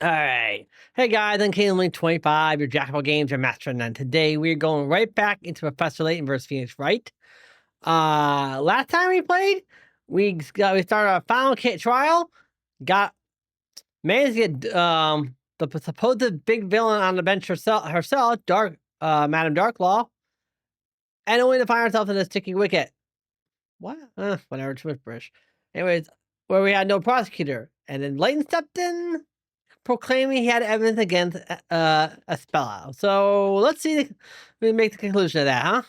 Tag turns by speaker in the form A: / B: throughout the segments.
A: All right. Hey guys, I'm Link25, your Jack of all games, your master, and today we're going right back into Professor Layton versus Phoenix Wright. Last time we played, we started our final kit trial, managed to get the supposed big villain on the bench herself, Madame Darklaw, and only to find ourselves in a sticky wicket. What? Whatever, too much British. Anyways, where we had no prosecutor, and then Layton stepped in, proclaiming he had evidence against Espella. So let's see, we make the conclusion of that, huh?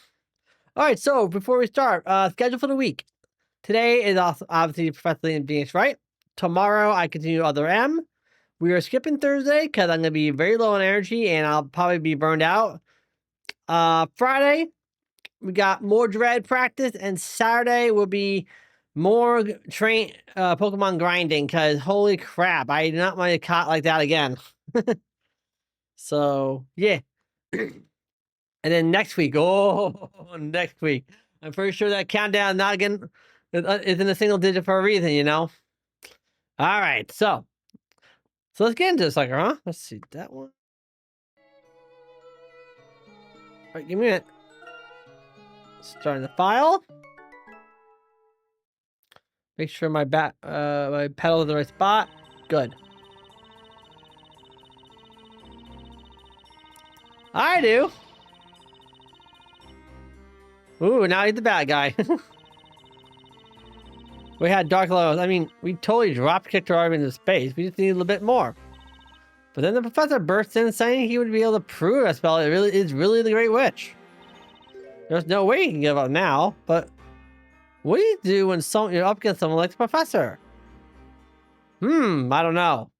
A: All right, so before we start, schedule for the week. Today is also obviously Professor Layton Phoenix Wright. Tomorrow I continue Other M. We are skipping Thursday because I'm going to be very low on energy and I'll probably be burned out. Friday, we got more Dread practice, and Saturday will be more Pokemon grinding, because holy crap, I do not want to get caught like that again. So yeah. And then next week, next week, I'm pretty sure that countdown not again is in a single digit for a reason, you know. All right, so let's get into this sucker, huh? Let's see that one. All right, give me a minute. Starting the file. Make sure my my pedal is in the right spot. Good. I do. Ooh, now he's the bad guy. We had Darklaw. I mean, we totally drop kicked her into space. We just need a little bit more. But then the professor burst in saying he would be able to prove a spell. It really is the Great Witch. There's no way you can give up now, but what do you do when you're up against someone like the professor? I don't know.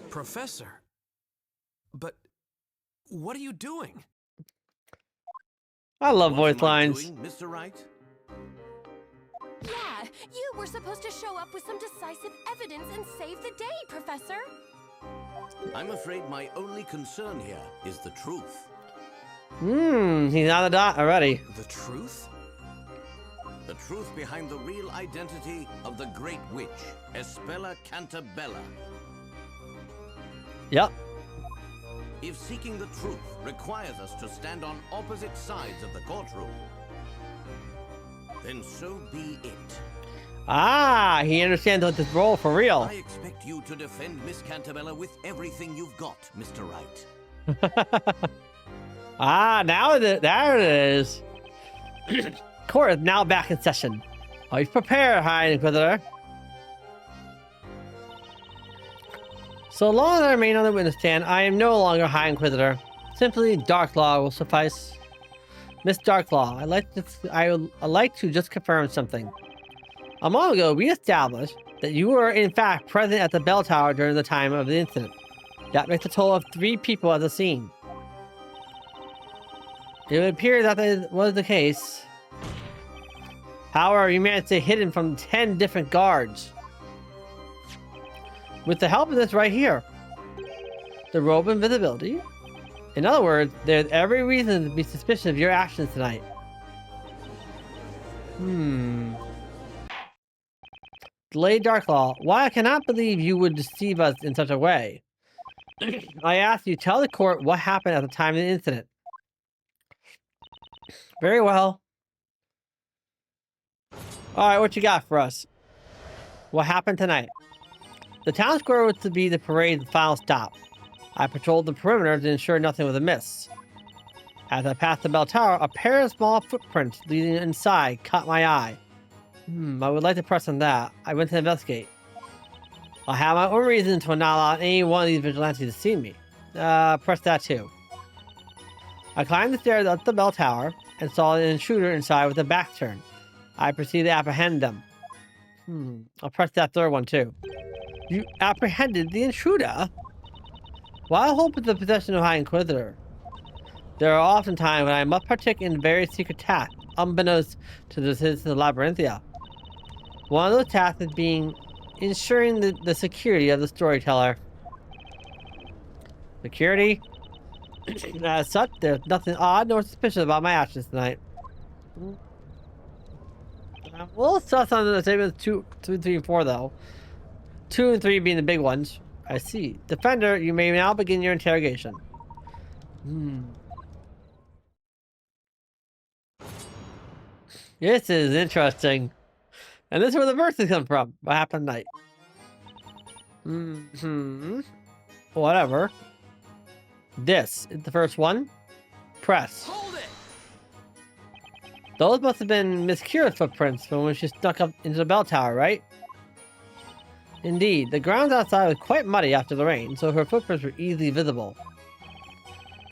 B: Professor? But what are you doing?
A: I love voice lines.
B: Mr. Wright?
C: Yeah, you were supposed to show up with some decisive evidence and save the day, Professor.
B: I'm afraid my only concern here is the truth.
A: He's on the dot already.
B: The truth? The truth behind the real identity of the Great Witch, Espella Cantabella.
A: Yep.
B: If seeking the truth requires us to stand on opposite sides of the courtroom, then so be it.
A: Ah, he understands what this role for real.
B: I expect you to defend Miss Cantabella with everything you've got, Mr. Wright.
A: Now there it is. Court is now back in session. Are you prepared, High Inquisitor? So long as I remain on the witness stand, I am no longer High Inquisitor. Simply Darklaw will suffice. Miss Darklaw, I'd like to just confirm something. A moment ago, we established that you were in fact present at the bell tower during the time of the incident. That makes a total of 3 people at the scene. It would appear that was the case. However, you managed to stay hidden from 10 different guards. With the help of this right here. The robe of invisibility. In other words, there's every reason to be suspicious of your actions tonight. Delayed Darklaw, why I cannot believe you would deceive us in such a way. I ask you, tell the court what happened at the time of the incident. Very well. Alright, what you got for us? What happened tonight? The town square was to be the parade's final stop. I patrolled the perimeter to ensure nothing was amiss. As I passed the bell tower, a pair of small footprints leading inside caught my eye. I would like to press on that. I went to investigate. I have my own reason to not allow any one of these vigilantes to see me. Press that too. I climbed the stairs up the bell tower and saw an intruder inside with a back turn. I proceeded to apprehend them. I'll press that third one too. You apprehended the intruder? While I hope it's the possession of High Inquisitor, there are often times when I must partake in various secret tasks, unbeknownst to the citizens of Labyrinthia. One of those tasks is ensuring the security of the storyteller. Security? As such, there's nothing odd nor suspicious about my actions tonight. I'm a little sus on the statement 2, 3, and 4 though. 2 and 3 being the big ones. I see. Defender, you may now begin your interrogation. This is interesting. And this is where the verses come from. What happened tonight? Whatever. This is the first one. Press.
B: Hold it!
A: Those must have been Miss Kira's footprints from when she snuck up into the bell tower, right? Indeed, the ground outside was quite muddy after the rain, so her footprints were easily visible.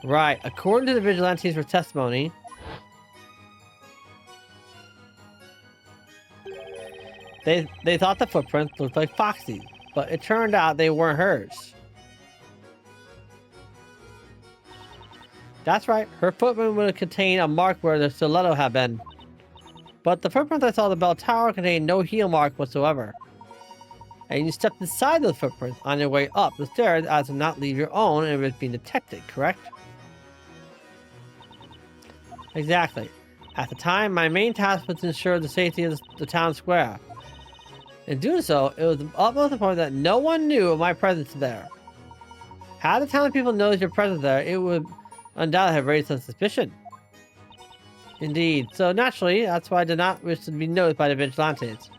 A: Right, according to the vigilantes for testimony, they thought the footprints looked like Foxy's, but it turned out they weren't hers. That's right, her footprint would contain a mark where the stiletto had been. But the footprints I saw at the bell tower contained no heel mark whatsoever. And you stepped inside those footprints on your way up the stairs as to not leave your own and risk being detected, correct? Exactly. At the time, my main task was to ensure the safety of the town square. In doing so, it was of utmost important that no one knew of my presence there. Had the town people noticed your presence there, it would undoubtedly have raised some suspicion. Indeed, so naturally, that's why I did not wish to be noticed by the vigilantes.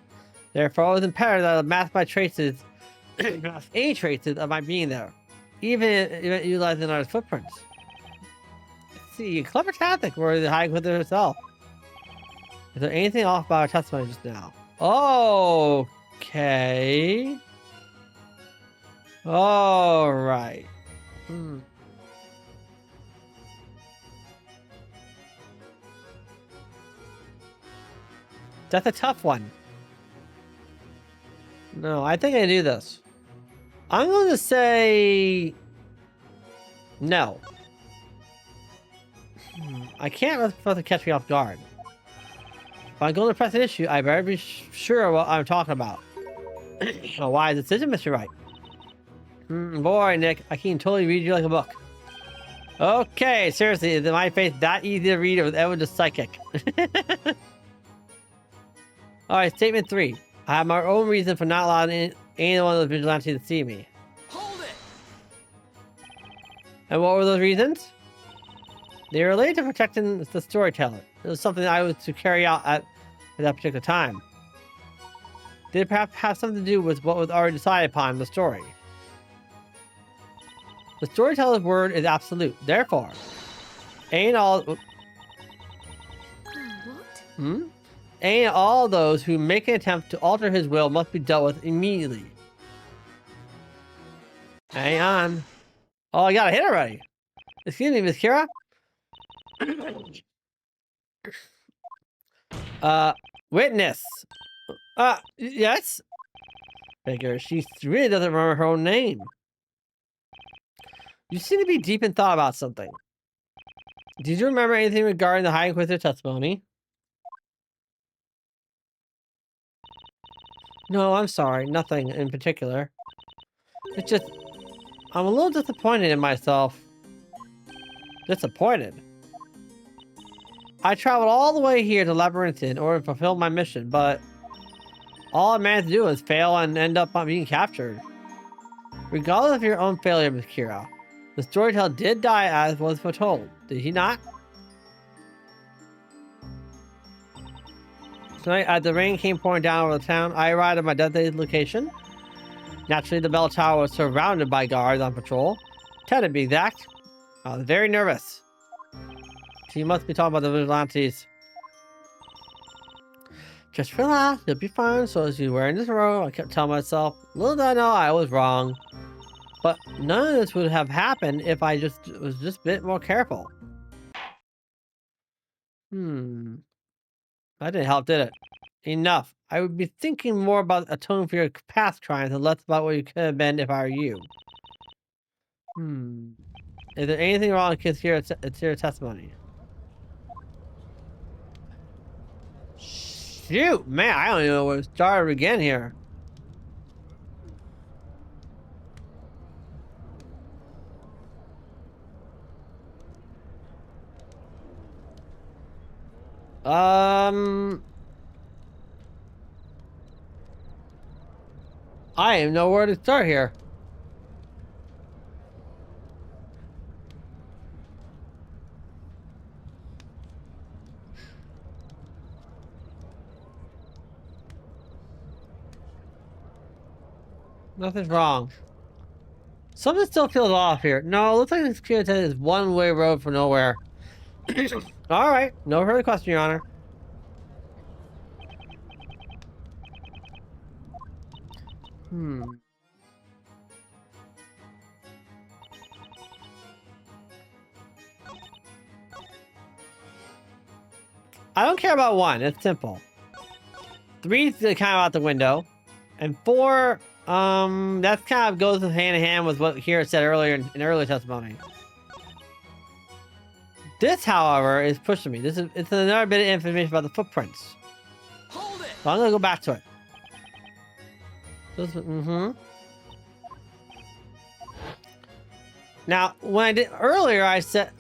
A: Therefore, it was imperative that I mask my traces, mask any traces of my being there, even utilizing our footprints. Let's see, a clever tactic where the hiding with herself. Is there anything off about our testimony just now? Okay. All right. That's a tough one. No, I think I do this. I'm going to say no. I can't let the catch me off guard. If I'm going to press an issue, I better be sure what I'm talking about. A wise decision, Mr. Wright. Boy, Nick, I can totally read you like a book. Okay, seriously, is my face that easy to read with Edward the Psychic? Alright, statement 3. I have my own reason for not allowing any one of those vigilantes to see me.
B: Hold it!
A: And what were those reasons? They were related to protecting the storyteller. It was something I was to carry out at that particular time. Did it perhaps have something to do with what was already decided upon in the story? The storyteller's word is absolute. Therefore, ain't all...
C: What?
A: And all those who make an attempt to alter his will must be dealt with immediately. Hang on. Oh, I got a hit already. Excuse me, Miss Kira. Witness. Yes? Figure, she really doesn't remember her own name. You seem to be deep in thought about something. Did you remember anything regarding the High Inquisitor testimony? No, I'm sorry. Nothing in particular. It's just... I'm a little disappointed in myself. Disappointed? I traveled all the way here to Labyrinth in order to fulfill my mission, but... all I managed to do was fail and end up being captured. Regardless of your own failure, Miss Kira, the storyteller did die as was foretold. Did he not? Tonight, as the rain came pouring down over the town, I arrived at my designated location. Naturally, the bell tower was surrounded by guards on patrol. 10 to be exact. I was very nervous. She must be talking about the vigilantes. Just relax, you'll be fine. So as you were in this row, I kept telling myself, little did I know I was wrong. But none of this would have happened if I was just a bit more careful. That didn't help, did it? Enough. I would be thinking more about atoning for your past crimes and less about what you could have been if I were you. Is there anything wrong with Kira's testimony? Shoot, man, I don't even know where to start again here. I don't know where to start here. Nothing's wrong. Something still feels off here. No, it looks like this kid is one-way road for nowhere. All right, no further question, Your Honor. I don't care about 1. It's simple. 3 is kind of out the window, and 4, that kind of goes hand in hand with what here said earlier in earlier testimony. This, however, is pushing me. It's another bit of information about the footprints.
B: Hold it!
A: So I'm gonna go back to it. Now, when I did earlier, I said.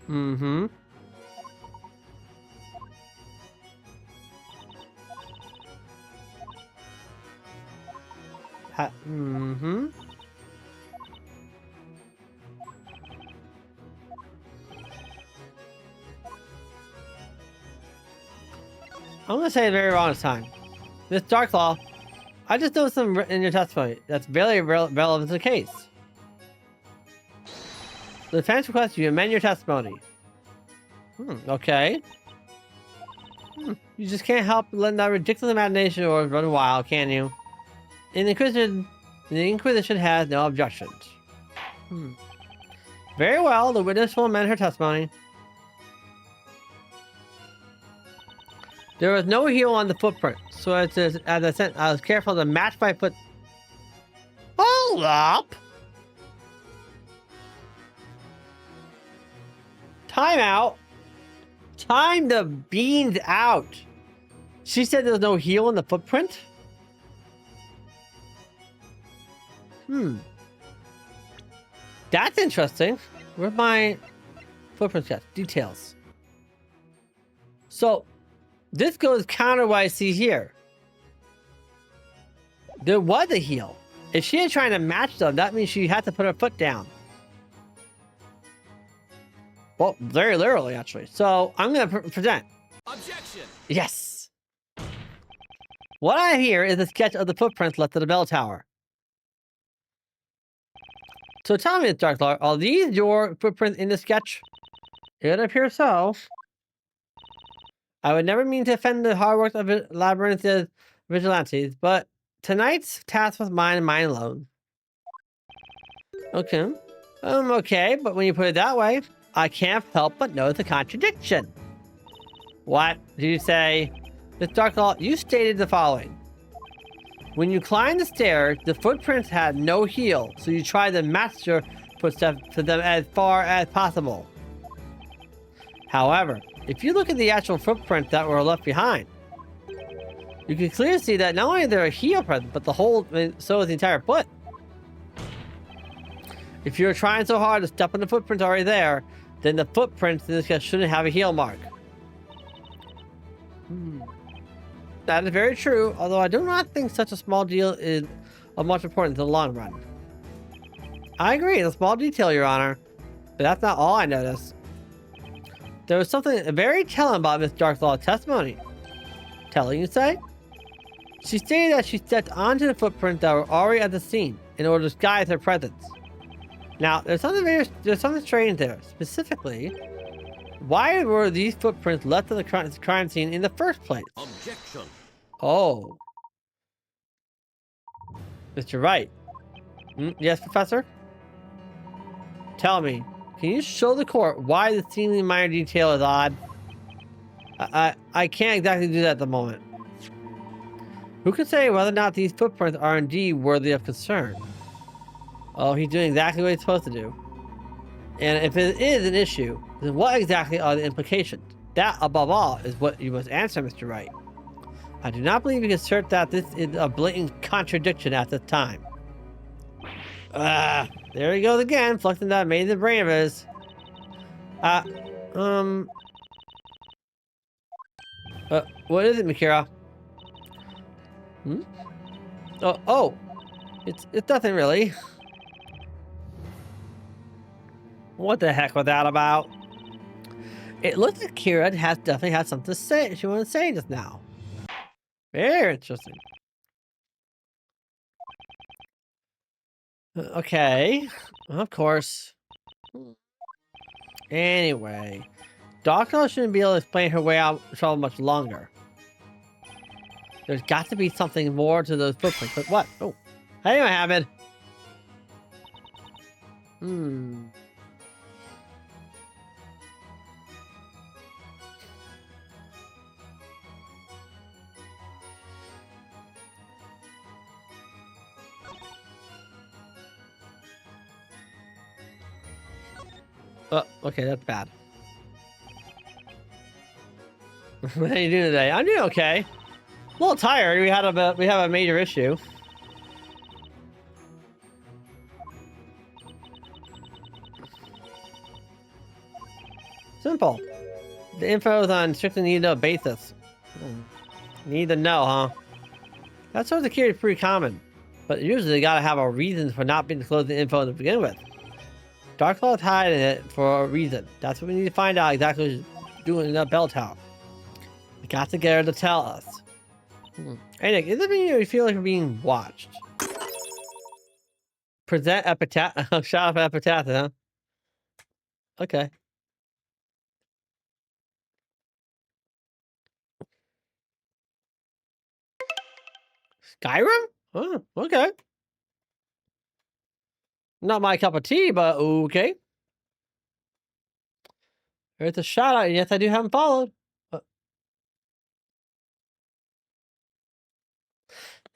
A: I'm gonna say it very wrong this time. Miss Darklaw, I just noticed something written in your testimony that's very relevant to the case. The defense requests you amend your testimony. Okay. You just can't help letting that ridiculous imagination or run wild, can you? And the Inquisition has no objections. Very well, the witness will amend her testimony. There was no heel on the footprint, so as I said, I was careful to match my foot. Hold up! Time out. Time the beans out. She said there's no heel in the footprint? That's interesting. Where's my footprint sketch? Details. So, this goes counter what I see here. There was a heel. If she is trying to match them, that means she had to put her foot down. Well, very literally, actually. So, I'm going to present.
B: Objection!
A: Yes. What I hear is a sketch of the footprints left at the bell tower. So tell me, Darklaw, are these your footprints in the sketch? It appears so. I would never mean to offend the hard work of Labyrinth's vigilantes, but tonight's task was mine and mine alone. Okay. Okay, but when you put it that way, I can't help but notice a contradiction. What did you say? Miss Darklaw, you stated the following. When you climbed the stairs, the footprints had no heel, so you tried to match your footsteps to them as far as possible. However, if you look at the actual footprints that were left behind, you can clearly see that not only is there a heel present, but so is the entire foot. If you're trying so hard to step on the footprints already there, then the footprints in this case shouldn't have a heel mark. That is very true, although I do not think such a small deal is of much importance in the long run. I agree, it's a small detail, Your Honor, but that's not all I noticed. There was something very telling about Miss Darklaw's testimony. Telling, you say? She stated that she stepped onto the footprints that were already at the scene in order to disguise her presence. Now, there's something strange there. Specifically, why were these footprints left at the crime scene in the first place?
B: Objection.
A: Oh. Mr. Wright. Yes, Professor? Tell me, can you show the court why the seemingly minor detail is odd? I can't exactly do that at the moment. Who can say whether or not these footprints are indeed worthy of concern? Oh, he's doing exactly what he's supposed to do. And if it is an issue, then what exactly are the implications? That, above all, is what you must answer, Mr. Wright. I do not believe you can assert that this is a blatant contradiction at this time. There he goes again, flexing that amazing brain of his. What is it, Mikira? Hmm? Oh. It's nothing really. What the heck was that about? It looks like Kira definitely has something to say. She wanted to say just now. Very interesting. Okay. Of course. Anyway. Doctor shouldn't be able to explain her way out of trouble much longer. There's got to be something more to those footprints. But what? Oh. Hey, Mohammed. Okay, that's bad. How are you doing today? I'm doing okay. A little tired. We have a major issue. Simple. The info is on strictly need to know basis. Need to know, huh? That sort of security is pretty common, but usually they gotta have a reason for not being disclosed the info to begin with. Darklaw's hiding it for a reason. That's what we need to find out exactly what she's doing in that bell tower. We got to get her to tell us. Hey Nick, is it mean you feel like we're being watched? Present epitaph. Shout out for epitaph, huh? Okay. Skyrim? Oh, okay. Not my cup of tea, but okay. There's a shout out. Yes, I do have him followed.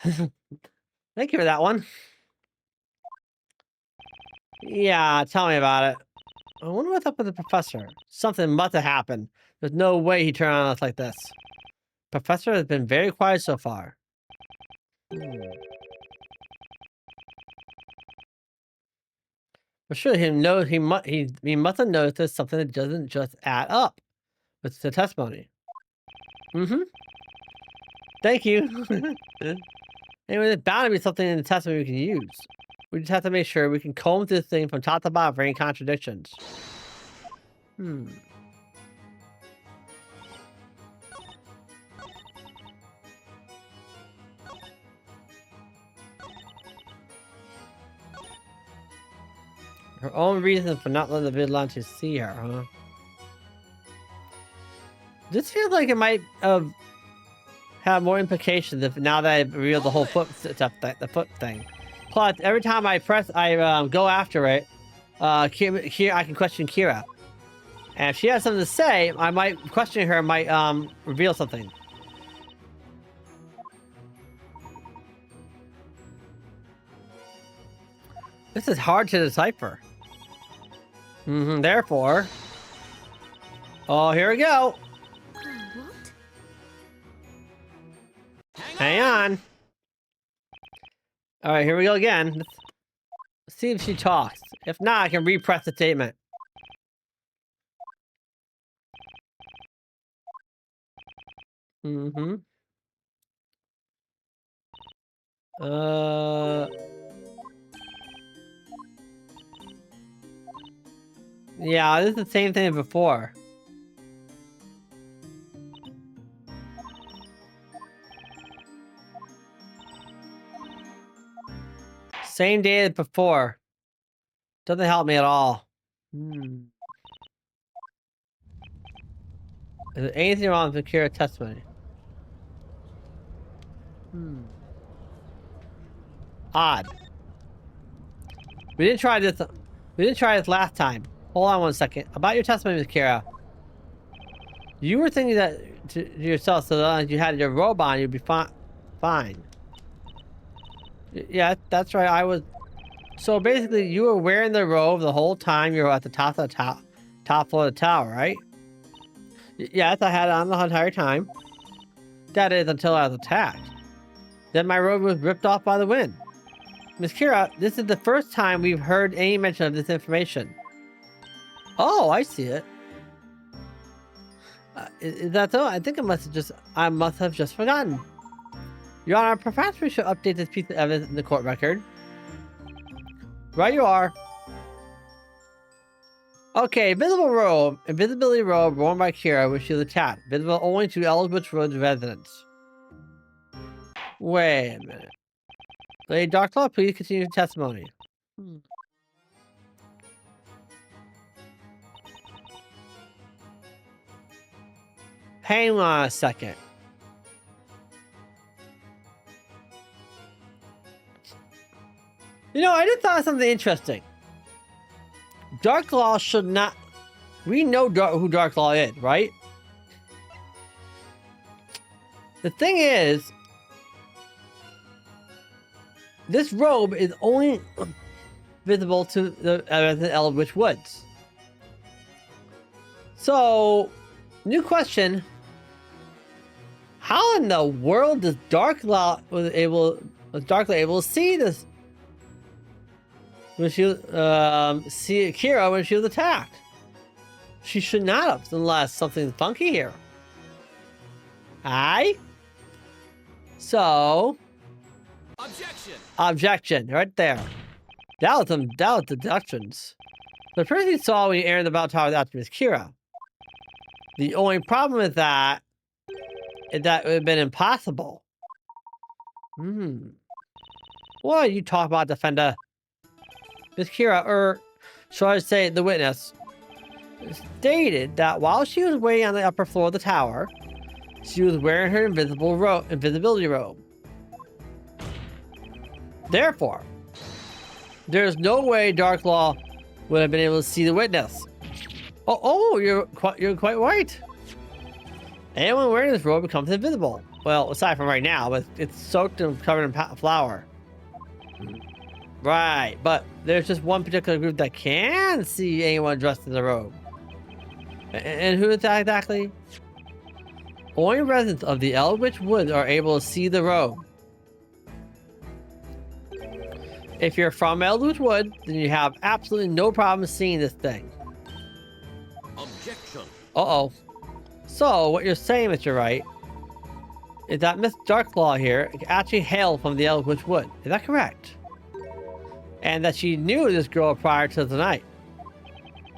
A: Thank you for that one. Yeah, tell me about it. I wonder what's up with the professor. Something must have happened. There's no way he turned on us like this. Professor has been very quiet so far. For sure, he must have noticed something that doesn't just add up with the testimony. Thank you. Anyway, there's bound to be something in the testimony we can use. We just have to make sure we can comb this thing from top to bottom for any contradictions. Her own reasons for not letting the vigilante see her, huh? This feels like it might have more implications if now that I've revealed the whole foot stuff, the foot thing. Plus, every time I go after it, Kira, I can question Kira. And if she has something to say, I might question her, might reveal something. This is hard to decipher. Therefore... Oh, here we go.
C: What?
A: Hang on. All right, here we go again. Let's see if she talks. If not, I can repress the statement. Yeah, this is the same thing as before. Same day as before. Doesn't help me at all. Is there anything wrong with Kira's testimony? Odd. We didn't try this. We didn't try this last time. Hold on one second. About your testimony with Kira. You were thinking that to yourself, so long as you had your robe on, you'd be fine. Yeah, that's right. I was. So basically, you were wearing the robe the whole time you were at the top of the top floor of the tower, right? Yes, I had it on the entire time. That is until I was attacked. Then my robe was ripped off by the wind. Miss Kira, this is the first time we've heard any mention of this information. Oh, I see it. Is that so? I think I must have just forgotten. Your Honor, perhaps we should update this piece of evidence in the court record. Right you are. Okay, invisibility robe worn by Kira when she was attacked. Visible only to Elwood Road's residents. Wait a minute. Lady Darklaw, please continue your testimony. Hang on a second. You know, I just thought of something interesting. Darklaw should not... We know who Darklaw is, right? The thing is... This robe is only visible to the Eldritch Woods. So, new question. How in the world does Darklaw able to see this? When she see Kira when she was attacked? She should not have, unless something's funky here. Aye? So... Objection, right there. That was deductions. The person you saw when you entered the bell tower after Miss Kira. The only problem with that is that it would have been impossible. What are you talking about, defender? Miss Kira, or shall I say the witness, stated that while she was waiting on the upper floor of the tower, she was wearing her invisibility robe. Therefore, there's no way Darklaw would have been able to see the witness. You're quite right. Anyone wearing this robe becomes invisible. Well, aside from right now, but it's soaked and covered in flour. Right, but there's just one particular group that can see anyone dressed in the robe. And who is that exactly? Only residents of the Eldritch Woods are able to see the robe. If you're from Eldritch Wood, then you have absolutely no problem seeing this thing.
B: Objection.
A: Uh-oh. So, what you're saying, Mr. Wright, is that Miss Darklaw here actually hailed from the Eldritch Wood. Is that correct? And that she knew this girl prior to the night.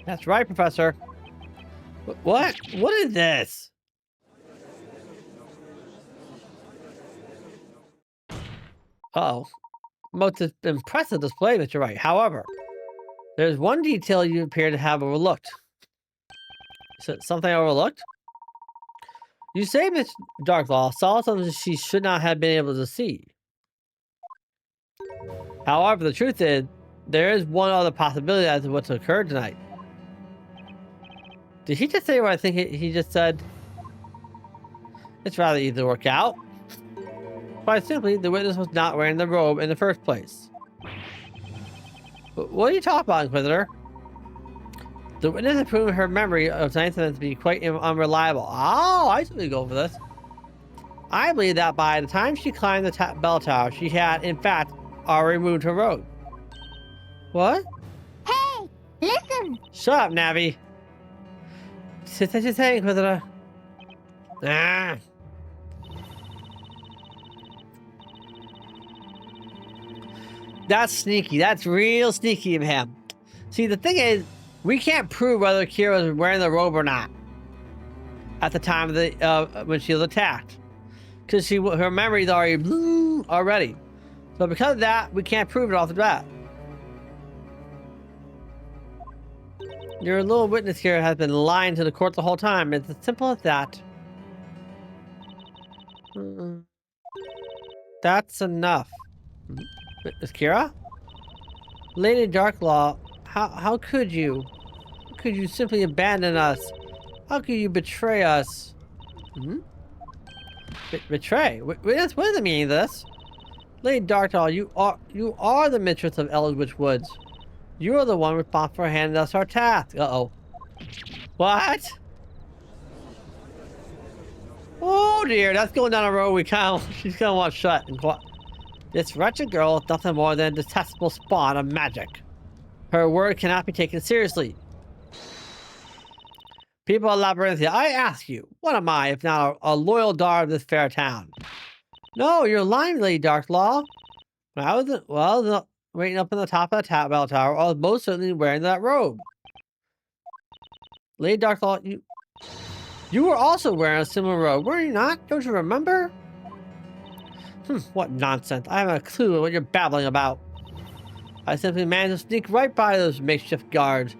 A: That's right, Professor. What? What is this? Uh-oh. Most impressive display, Mr. Wright. However, there's one detail you appear to have overlooked. Is it something overlooked? You say Miss Darklaw saw something she should not have been able to see. However, the truth is, there is one other possibility as to what's occurred tonight. Did he just say what I think he just said? It's rather easy to work out. Quite simply, the witness was not wearing the robe in the first place. What are you talking about, Inquisitor? The witness has proven her memory of tonight's events to be quite unreliable. Oh, I simply go for this. I believe that by the time she climbed the bell tower, she had, in fact, already removed her robe. What?
D: Hey, listen!
A: Shut up, Navi. Sit as you say, Inquisitor. Ah. That's sneaky. That's real sneaky of him. See, the thing is, we can't prove whether Kira was wearing the robe or not at the time of the when she was attacked, because her memory's already. So because of that, we can't prove it off the bat. Your little witness here has been lying to the court the whole time. It's as simple as that. That's enough. Miss Kira? Lady Darklaw, how could you? How could you simply abandon us? How could you betray us? Betray? What is the meaning of this? Lady Darklaw, you are the mistress of Eldritch Woods. You are the one responsible for handing us our task. Uh-oh. What? Oh dear, that's going down a road she's gonna want shut and quiet. This wretched girl is nothing more than a detestable spawn of magic. Her word cannot be taken seriously. People of Labyrinthia, I ask you, what am I if not a loyal daughter of this fair town? No, you're lying, Lady Darklaw. When I was waiting up on the top of the bell tower, I was most certainly wearing that robe. Lady Darklaw, you were also wearing a similar robe, were you not? Don't you remember? What nonsense. I haven't a clue what you're babbling about. I simply managed to sneak right by those makeshift guards.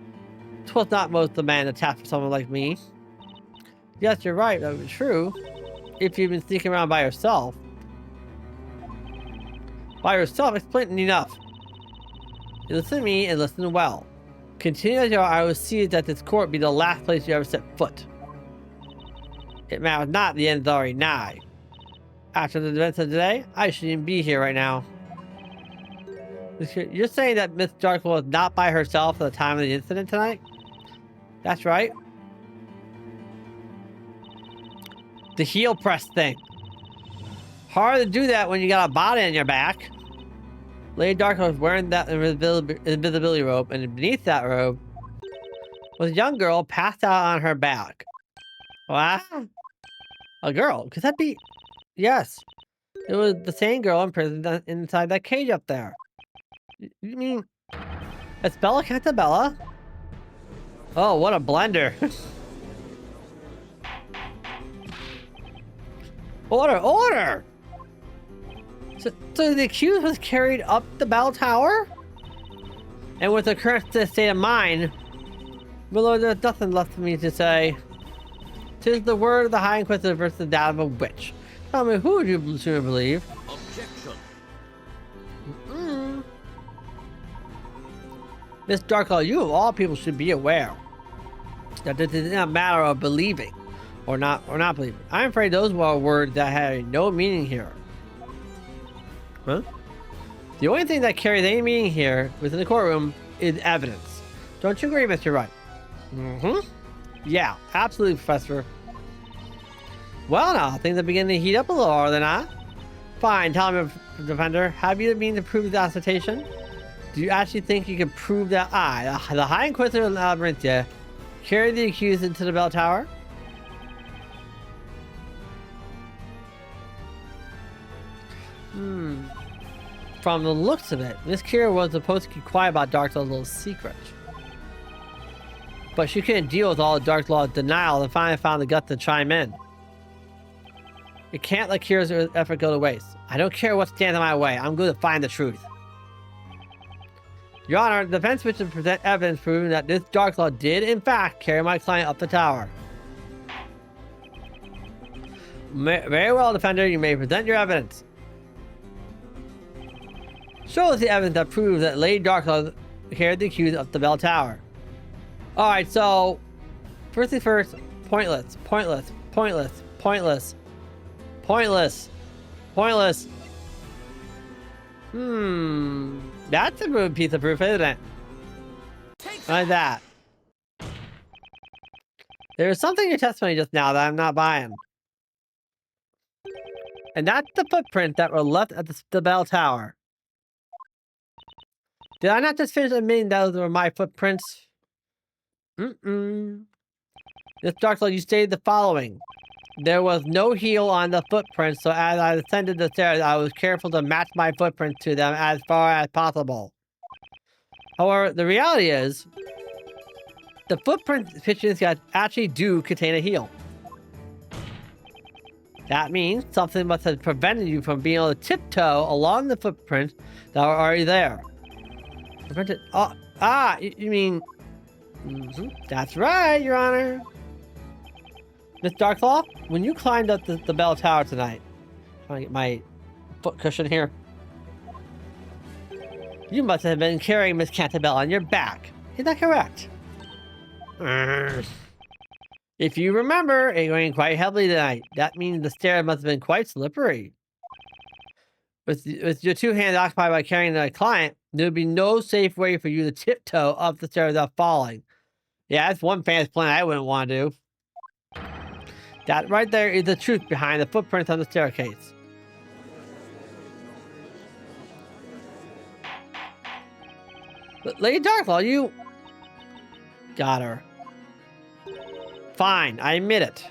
A: 'Twas not most the man to tap for someone like me. Yes, you're right, that was true. If you've been sneaking around by yourself. By yourself, explain enough. You listen to me and listen well. Continue as you are, I will see that this court be the last place you ever set foot. It matters not, the end is already nigh. After the events of today, I shouldn't even be here right now. You're saying that Miss Darkle was not by herself at the time of the incident tonight? That's right. The heel press thing. Hard to do that when you got a body on your back. Lady Darkle was wearing that invisibility robe, and beneath that robe was a young girl passed out on her back. What? A girl? Could that be... Yes. It was the same girl imprisoned inside that cage up there. You mean... Espella Cantabella? Oh, what a blender. Order! So the accused was carried up the bell tower? And with the current state of mind, Lord, there's nothing left for me to say. 'Tis the word of the High Inquisitor versus that of a witch. Tell me, who would you sooner believe?
B: Objection.
A: Miss Darkle, you of all people should be aware that this is not a matter of believing or not believing. I'm afraid those were words that had no meaning here. Huh? The only thing that carries any meaning here within the courtroom is evidence. Don't you agree, Mr. Wright? Yeah, absolutely, Professor. Well, now things are beginning to heat up a little, are they not? Fine, tell me, Defender, have you mean to prove the assertion? Do you actually think you can prove that I, the High Inquisitor of Labyrinthia, carried the accused into the bell tower? From the looks of it, Miss Kira was supposed to keep quiet about Darklaw's little secret. But she couldn't deal with all of Darklaw's denial and finally found the guts to chime in. You can't let Kira's effort go to waste. I don't care what stands in my way. I'm going to find the truth. Your Honor, the defense wishes to present evidence proving that this Darklaw did, in fact, carry my client up the tower. Very well, Defender. You may present your evidence. Show us the evidence that proves that Lady Darklaw carried the accused up the bell tower. Alright, so... First things first, pointless. That's a good piece of proof, isn't it? Like that. There was something in your testimony just now that I'm not buying. And that's the footprints that were left at the bell tower. Did I not just finish admitting those were my footprints? Miss Darklaw, you stated the following. There was no heel on the footprints, so as I ascended the stairs, I was careful to match my footprints to them as far as possible. However, the reality is, the footprint pictures actually do contain a heel. That means something must have prevented you from being able to tiptoe along the footprints that were already there. Prevented? You mean... That's right, Your Honor. Miss Darklaw, when you climbed up the bell tower tonight, trying to get my foot cushion here, you must have been carrying Miss Cantabella on your back. Is that correct? If you remember, it rained quite heavily tonight. That means the stairs must have been quite slippery. With your two hands occupied by carrying the client, there would be no safe way for you to tiptoe up the stairs without falling. Yeah, that's one fan's plan I wouldn't want to do. That right there is the truth behind the footprints on the staircase. But Lady Darklaw, you... Got her. Fine, I admit it.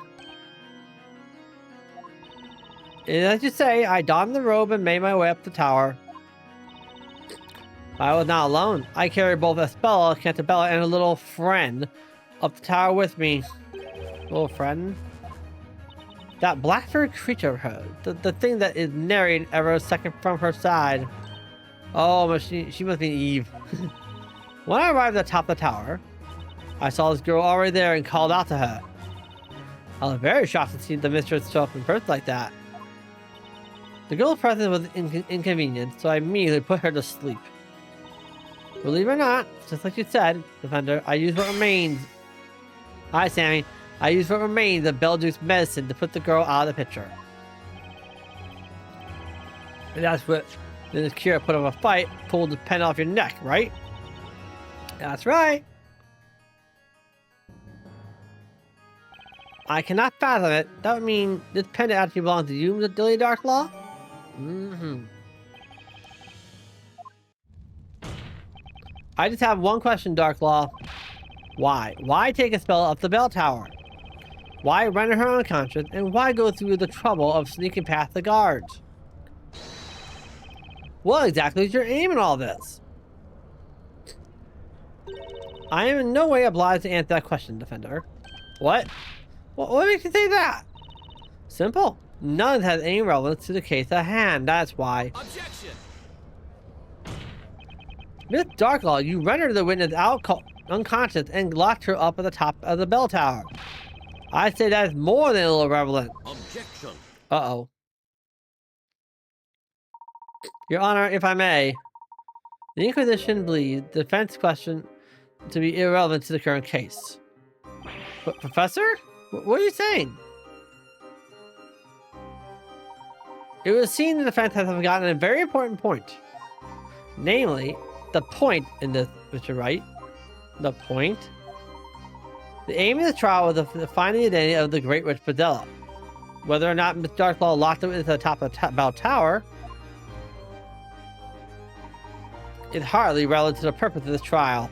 A: And as you say, I donned the robe and made my way up the tower. I was not alone. I carried both Espella, Cantabella, and a little friend up the tower with me. Little friend? That black-furred creature of hers. The thing that is narrating ever a second from her side. Oh, but she must be Eve. When I arrived at the top of the tower, I saw this girl already there and called out to her. I was very shocked to see the mistress show up in person like that. The girl's presence was inconvenient, so I immediately put her to sleep. Believe it or not, just like you said, Defender, I used what remains. Hi, Sammy. I used what remains of Belduke's medicine to put the girl out of the picture. And that's what this cure put up a fight, pulled the pen off your neck, right? That's right. I cannot fathom it. That would mean this pendant actually belongs to you, Mr. Dilly Darklaw? I just have one question, Darklaw. Why? Why take a spell up the bell tower? Why render her unconscious? And why go through the trouble of sneaking past the guards? What exactly is your aim in all this? I am in no way obliged to answer that question, Defender. What? What makes you say that? Simple. None of it has any relevance to the case at hand, that's why.
E: Objection!
A: Miss Darklaw, you rendered the witness unconscious and locked her up at the top of the bell tower. I say that is more than a little irrelevant.
B: Objection.
A: Uh-oh. Your Honor, if I may, the Inquisition believes the defense question to be irrelevant to the current case. But, Professor? What are you saying? It was seen the defense has forgotten a very important point. Namely, the point in this, Mr. Wright. The point? The aim of the trial was to find the identity of the Great Witch Padella. Whether or not Miss Darklaw locked it at the top of the bell tower is hardly relevant to the purpose of this trial.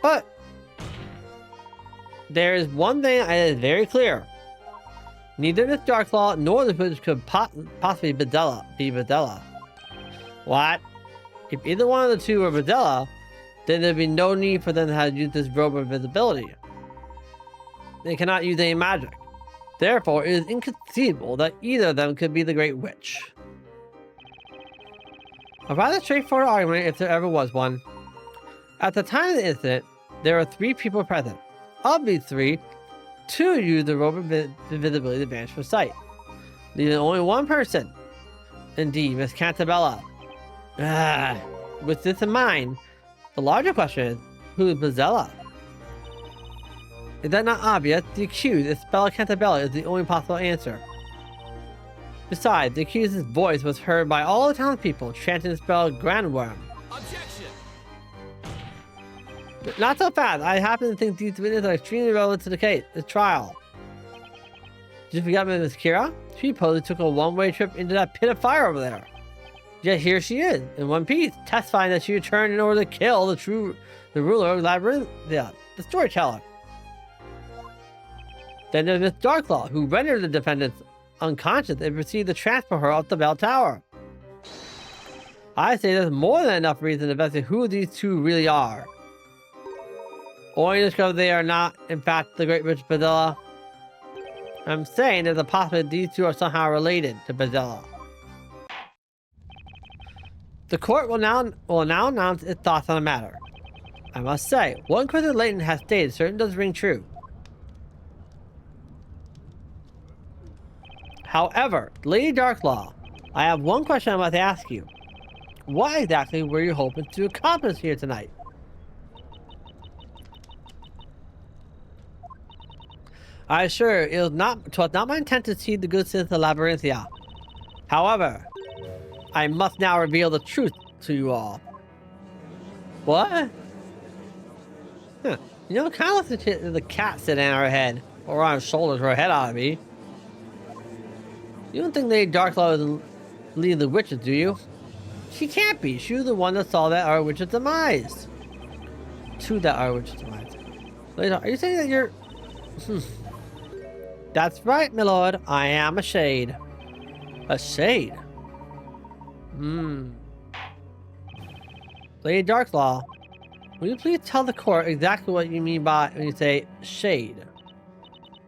A: But there is one thing that is very clear. Neither Miss Darklaw nor the Witch could possibly be Padella. What? If either one of the two were Padella, then there'd be no need for them to have used this robe of invisibility. They cannot use any magic. Therefore, it is inconceivable that either of them could be the Great Witch. A rather straightforward argument if there ever was one. At the time of the incident, there were 3 people present. Of these 3, 2 used the robe of invisibility to vanish from sight, leaving only one person. Indeed, Miss Cantabella. With this in mind, the larger question is, who is Padella? Is that not obvious? The accused, Espella Cantabella, is the only possible answer. Besides, the accused's voice was heard by all the townspeople chanting the spell Grandworm.
E: Objection!
A: But not so fast. I happen to think these witnesses are extremely relevant to the case, the trial. Did you forget Miss Kira? She supposedly took a one-way trip into that pit of fire over there. Yet here she is, in one piece, testifying that she returned in order to kill the ruler of Labyrinthia, the storyteller. Then there's Miss Darklaw, who rendered the defendant unconscious and proceeded to transport her up the bell tower. I say there's more than enough reason to investigate who these two really are. Only to discover they are not, in fact, the Great Witch Padella. I'm saying there's a possibility these two are somehow related to Padella. The court will now announce its thoughts on the matter. I must say, what Inquisitor Layton has stated certainly does ring true. However, Lady Darklaw, I have one question I must ask you. What exactly were you hoping to accomplish here tonight? I assure it was not my intent to see the good citizens of Labyrinthia. However, I must now reveal the truth to you all. What? Huh. You know, kind of looks like the cat sitting on her head, or on her shoulders, or her head ought to be. You don't think Lady Darklaw believe the witches, do you? She can't be. She was the one that saw that our witch's demise. To that our witch's demise. Layton, are you saying that you're... That's right, my lord. I am a shade. A shade? Lady Darklaw, will you please tell the court exactly what you mean by when you say shade?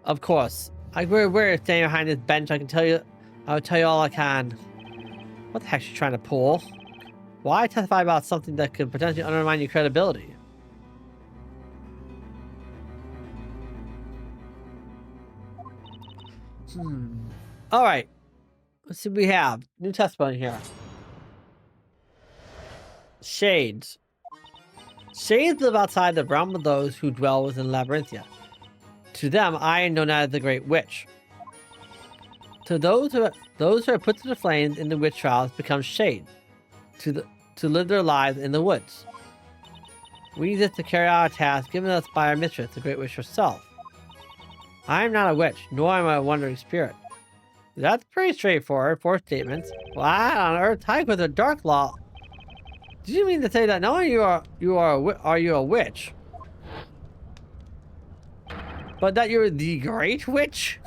A: Of course. We're standing behind this bench. I will tell you all I can. What the heck is she trying to pull? Why testify about something that could potentially undermine your credibility? Alright. Let's see what we have. New testimony here. Shades. Shades live outside the realm of those who dwell within Labyrinthia. To them, I am known as the Great Witch. To those who are put to the flames in the witch trials become shades, to live their lives in the woods. We exist to carry out a task given us by our mistress, the Great Witch herself. I am not a witch, nor am I a wandering spirit. That's pretty straightforward. 4 statements. Why on earth hike with a Darklaw? Did you mean to say that not only are you a witch, but that you're the Great Witch?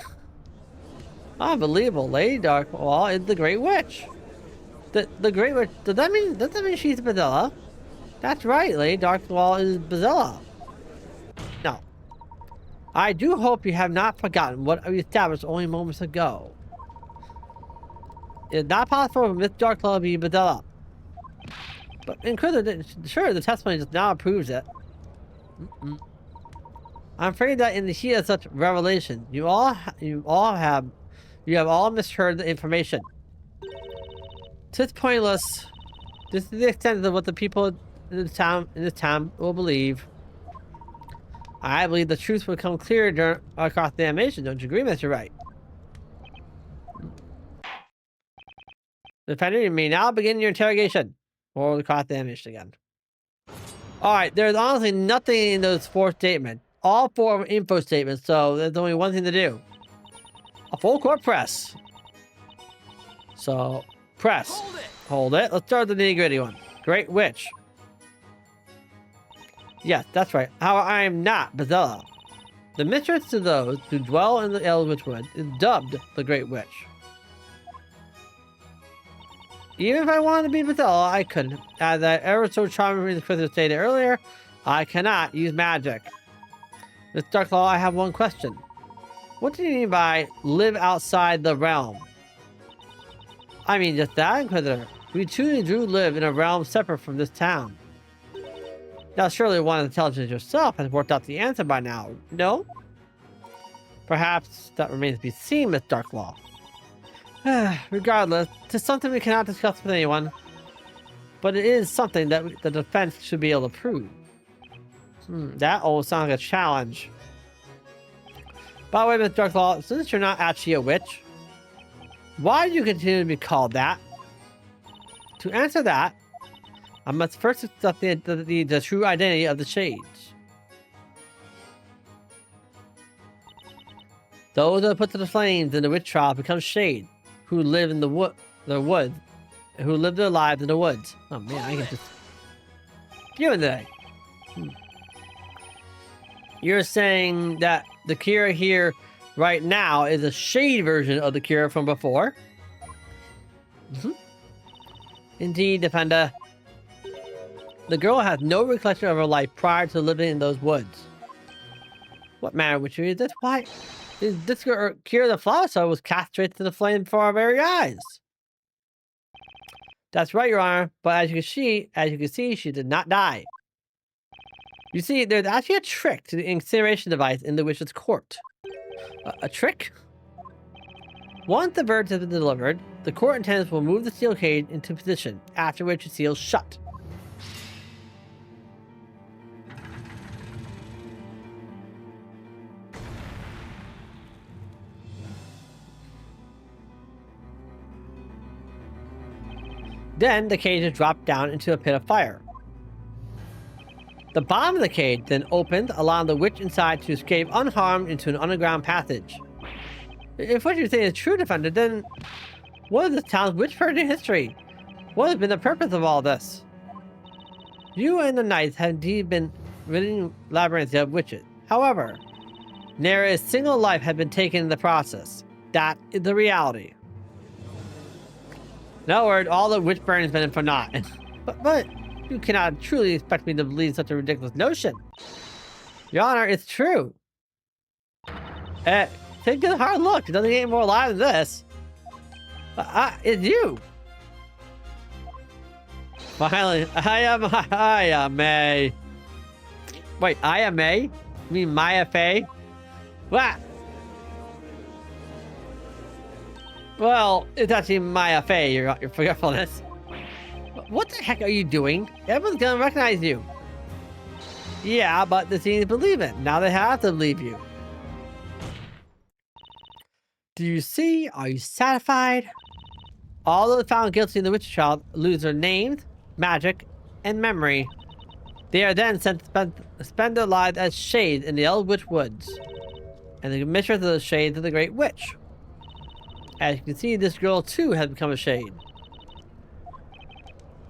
A: Unbelievable. Lady Darklaw is the Great Witch. The Great Witch. Does that mean she's Bazilla? That's right. Lady Darklaw is Bazilla. No. I do hope you have not forgotten what we established only moments ago. It's not possible for Miss Darklaw to be Bazilla. But sure, the testimony just now proves it. I'm afraid that in the heat of such revelation, you have all misheard the information. It's pointless. This is the extent of what the people in this town will believe. I believe the truth will become clear during our cross-examination. Don't you agree, Mr. Wright? Defendant, you may now begin your interrogation. Or the cross-examination again. Alright, there's honestly nothing in those 4 statements. All 4 info statements, so there's only one thing to do. A full court press. So, press. Hold it. Let's start with the nitty-gritty one. Great Witch. Yes, that's right. However, I am not Bazilla. The mistress to those who dwell in the Eldritch Wood is dubbed the Great Witch. Even if I wanted to be Bazilla, I couldn't. As I ever so charmingly stated earlier, I cannot use magic. Miss Darklaw, I have one question. What do you mean by live outside the realm? I mean just that, Inquisitor. We truly do live in a realm separate from this town. Now surely one of the intelligence yourself has worked out the answer by now, no? Perhaps that remains to be seen, Miss Darklaw. Regardless, it's something we cannot discuss with anyone. But it is something that the defense should be able to prove. That all sounds like a challenge. By the way, Miss Darklaw, since you're not actually a witch, why do you continue to be called that? To answer that, I must first accept the true identity of the shades. Those that are put to the flames in the witch trial become shades, who live in the woods, who live their lives in the woods. Oh man, I can just you in there. You're saying that the Kira here right now is a shade version of the Kira from before? Indeed, Defender. The girl has no recollection of her life prior to living in those woods. What manner of witchery is this? Why? This girl, Kira the Flower Star, was cast straight to the flame before our very eyes. That's right, Your Honor. But as you can see, she did not die. You see, there's actually a trick to the incineration device in the witch's court. A trick? Once the verdict has been delivered, the court attendants will move the steel cage into position, after which it seals shut. Then the cage is dropped down into a pit of fire. The bottom of the cage then opens, allowing the witch inside to escape unharmed into an underground passage. If what you're saying is true, Defender, then What is this town's witch burning history? What has been the purpose of all this? You and the knights have indeed been ridding Labyrinthia of witches. However, ne'er a single life had been taken in the process. That is the reality. In other words, all the witch burning has been for naught. but you cannot truly expect me to believe such a ridiculous notion. Your Honor, it's true. Take a hard look. It doesn't get any more alive than this. It's you. Finally, I am May. Wait, I am May? You mean Maya Fey? What? Well, it's actually Maya Fey, your forgetfulness. What the heck are you doing? Everyone's gonna recognize you. Yeah, but the scenes believe it. Now they have to believe you. Do you see? Are you satisfied? All those found guilty in the witch trial lose their names, magic, and memory. They are then sent to spend their lives as shades in the Eldritch Woods, and the mistress of the shades of the Great Witch. As you can see, this girl too has become a shade.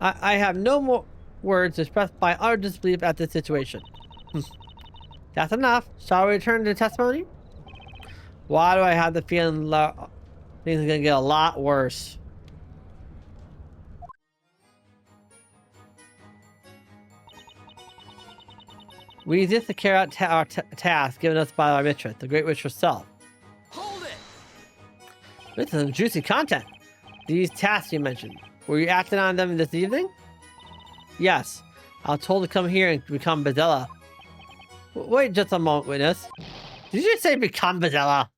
A: I have no more words to express my utter disbelief at this situation. That's enough. Shall we return to testimony? Why do I have the feeling things are gonna get a lot worse? We exist to carry out our task given us by our mistress, the Great Witch herself.
B: Hold it!
A: This is some juicy content. These tasks you mentioned, were you acting on them this evening? Yes. I was told to come here and become Bazella. Wait just a moment, witness. Did you say become Bazella?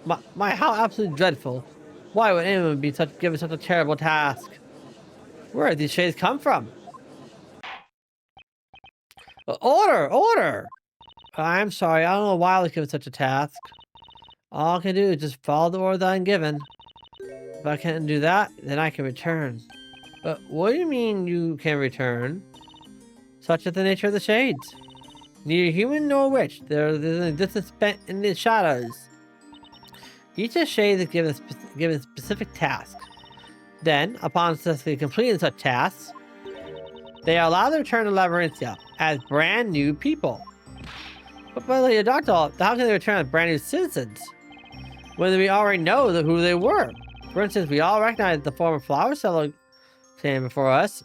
A: How absolutely dreadful. Why would anyone be given such a terrible task? Where did these shades come from? Order! I'm sorry, I don't know why I was given such a task. All I can do is just follow the order that I'm given. If I can't do that, then I can return. What do you mean you can return? Such is the nature of the shades. Neither human nor witch. There's a distance spent in the shadows. Each of the shades is given a specific task. Then, upon successfully completing such tasks, they are allowed to return to Labyrinthia as brand new people. But Lady Doctor, how can they return as brand new citizens when we already know who they were? For instance, we all recognize the former flower seller came before us.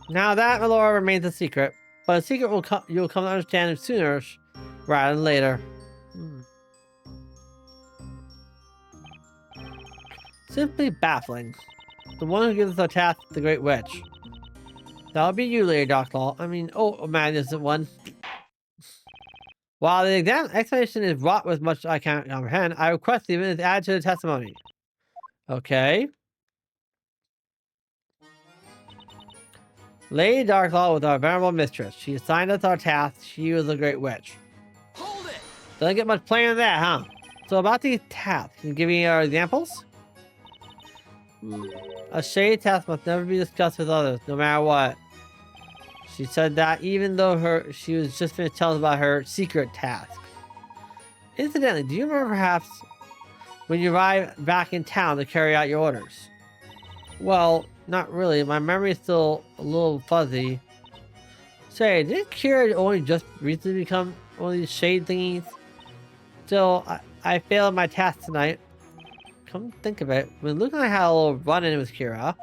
A: Now that, my lord, remains a secret, but a secret you'll come to understand it sooner rather than later. Simply baffling. The one who gives us our task is the Great Witch. That'll be you, Lady Darklaw. I mean, oh, magnificent one. While the explanation is wrought with much I can't comprehend, I request the minutes added to the testimony. Okay. Lady Darklaw was our venerable mistress. She assigned us our task. She was a Great Witch.
B: Hold it!
A: Doesn't get much plainer than that, huh? So about these tasks, can you give me our examples? A shade task must never be discussed with others, no matter what. She said that even though she was just finished telling us about her secret task. Incidentally, do you remember perhaps when you arrived back in town to carry out your orders? Well, not really. My memory is still a little fuzzy. Say, didn't Kira only just recently become one of these shade thingies? Still, I failed my task tonight. Come think of it, when Luke and I had a little run-in with Kira,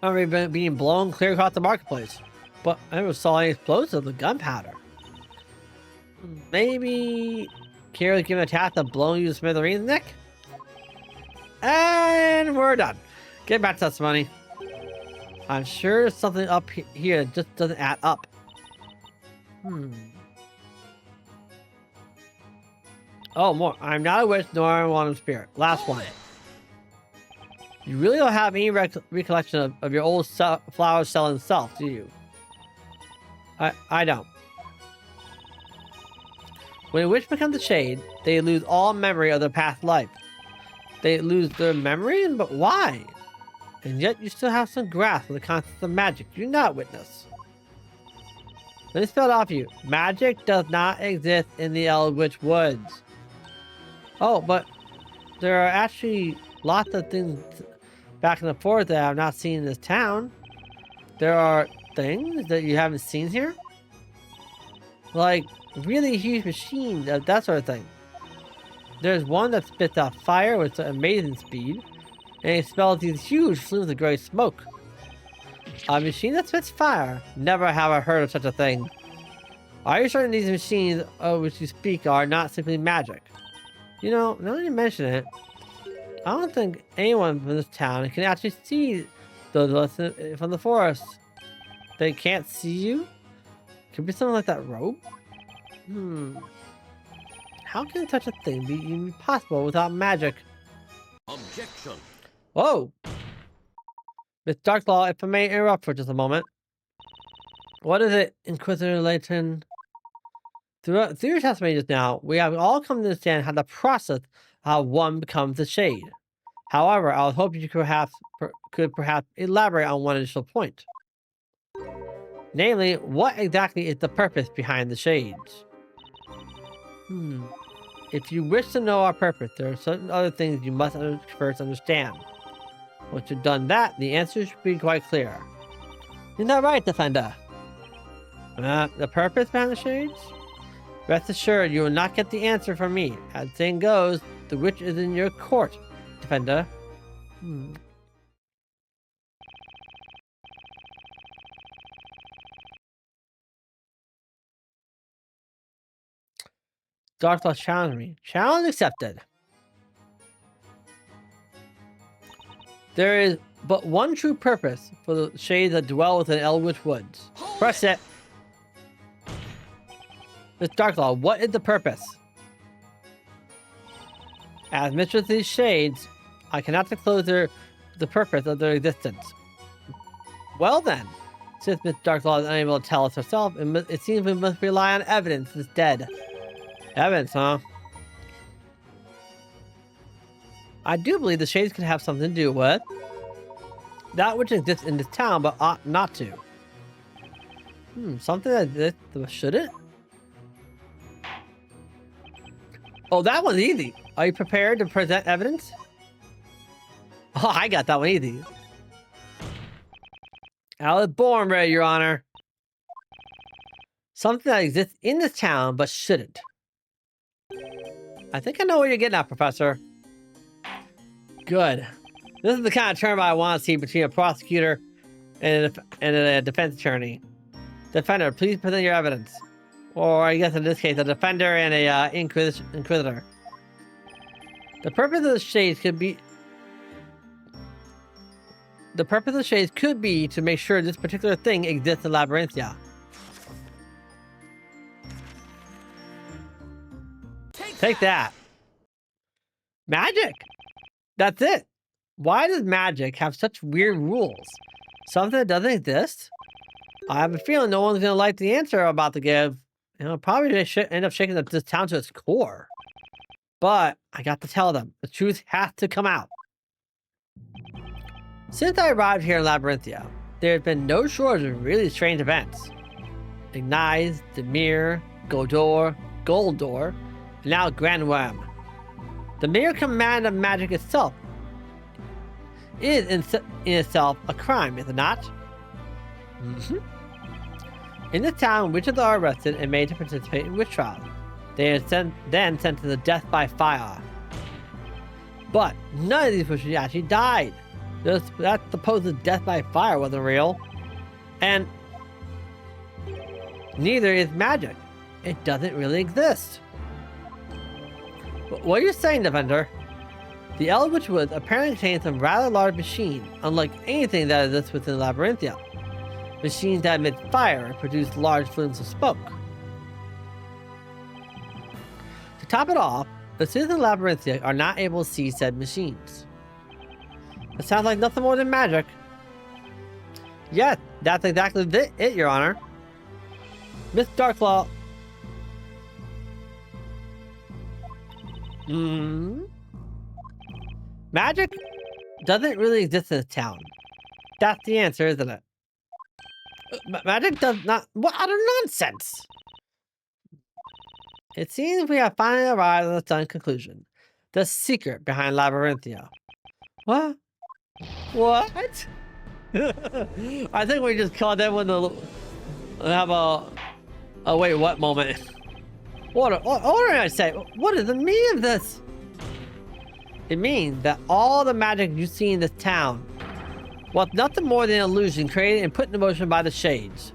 A: I remember being blown clear across the marketplace, but I never saw any explosions of the gunpowder. Maybe Kira was given a task of blowing you to smithereens, Nick? And we're done. Get back to testimony. I'm sure there's something up here that just doesn't add up. Oh, more. I'm not a witch, nor am I a spirit. Last one. You really don't have any recollection of your old flower selling self, do you? I don't. When a witch becomes a shade, they lose all memory of their past life. They lose their memory, but why? And yet you still have some grasp of the concept of magic. You not witness. Let me spell it off for you. Magic does not exist in the Eldritch Woods. Oh, but there are actually lots of things back in the forest that I've not seen in this town. There are things that you haven't seen here. Like really huge machines, that sort of thing. There's one that spits out fire with amazing speed, and expels these huge flumes of gray smoke. A machine that spits fire? Never have I heard of such a thing. Are you certain these machines of which you speak are not simply magic? You know, now that you mention it, I don't think anyone from this town can actually see those from the forest. They can't see you? Could be something like that rope? How can such a thing be even possible without magic?
B: Objection.
A: Whoa! Miss Darklaw, if I may interrupt for just a moment. What is it, Inquisitor Layton? Through your testimony just now, we have all come to understand how the process how one becomes a shade. However, I was hoping you could perhaps elaborate on one additional point. Namely, what exactly is the purpose behind the shades? If you wish to know our purpose, there are certain other things you must first understand. Once you've done that, the answer should be quite clear. Isn't that right, Defender? The purpose behind the shades? Rest assured, you will not get the answer from me. As the saying goes, the witch is in your court, Defender. Darklaw challenged me. Challenge accepted. There is but one true purpose for the shades that dwell within Elwich Woods. Press it. Miss Darklaw, what is the purpose? As mistress of these shades, I cannot disclose the purpose of their existence. Well then, since Miss Darklaw is unable to tell us herself, it seems we must rely on evidence instead. Evidence, huh? I do believe the shades could have something to do with that which exists in this town, but ought not to. Something that exists, shouldn't? Oh, that one's easy. Are you prepared to present evidence? Oh, I got that one easy. I was born ready, Your Honor. Something that exists in this town, but shouldn't. I think I know what you're getting at, Professor. Good. This is the kind of term I want to see between a prosecutor and a defense attorney. Defender, please present your evidence. Or I guess in this case, a defender and a inquisitor. The purpose of the shades could be... The purpose of the shades could be to make sure this particular thing exists in Labyrinthia. Take that. Magic! That's it. Why does magic have such weird rules? Something that doesn't exist? I have a feeling no one's going to like the answer I'm about to give. You know, probably end up shaking this town to its core. But I got to tell them. The truth has to come out. Since I arrived here in Labyrinthia, there has been no shortage of really strange events. Ignite, Demir, Goldor, and now Grand Worm. The mere command of magic itself is in itself a crime, is it not? In this town, witches are arrested and made to participate in witch trials. They are then sent to the death by fire. But none of these witches actually died. That supposed death by fire wasn't real. And neither is magic. It doesn't really exist. What are you saying, Defender? The Eldritch Woods apparently contain some rather large machines, unlike anything that exists within Labyrinthia. Machines that emit fire and produce large flumes of smoke. To top it off, the citizens of Labyrinthia are not able to see said machines. It sounds like nothing more than magic. Yes, that's exactly it, Your Honor. Miss Darklaw. Magic doesn't really exist in this town. That's the answer, isn't it? Magic does not... What utter nonsense! It seems we have finally arrived at a sudden conclusion. The secret behind Labyrinthia. What? What? I think we just called that one the have a wait what moment. What did I say? What is the meaning of this? It means that all the magic you see in this town was nothing more than an illusion created and put in motion by the shades.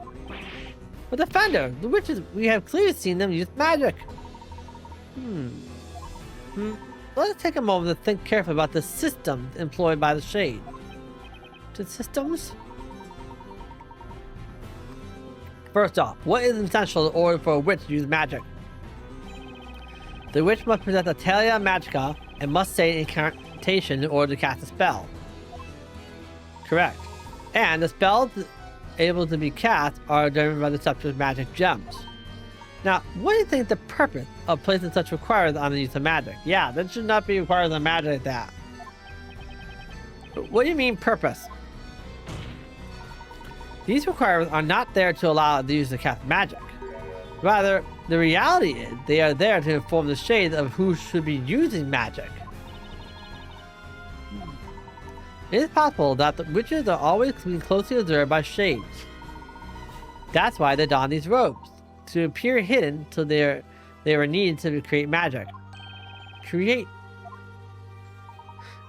A: But Defender, the witches, we have clearly seen them use magic. Let's take a moment to think carefully about the systems employed by the shade. The systems? First off, what is essential in order for a witch to use magic? The witch must possess a Talia Magica and must say an incantation in order to cast a spell. Correct. And the spells able to be cast are determined by the subject's magic gems. Now, what do you think the purpose of placing such requirements on the use of magic? Yeah, that should not be required on magic like that. What do you mean purpose? These requirements are not there to allow the user to cast magic. Rather, the reality is they are there to inform the shades of who should be using magic. It is possible that the witches are always being closely observed by shades. That's why they don these robes, to appear hidden till they were needed to create magic.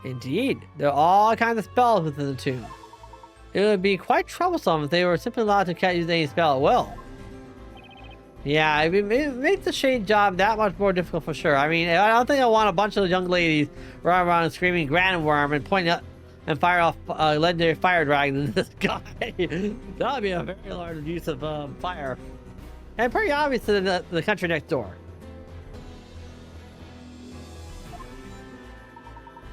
A: Indeed, there are all kinds of spells within the tomb. It would be quite troublesome if they were simply allowed to use any spell at will. Yeah, it makes the shade job that much more difficult for sure. I mean, I don't think I want a bunch of young ladies running around screaming Grand Worm and pointing up and fire off legendary fire dragon in the sky. That would be a very large use of fire. And pretty obvious to the country next door.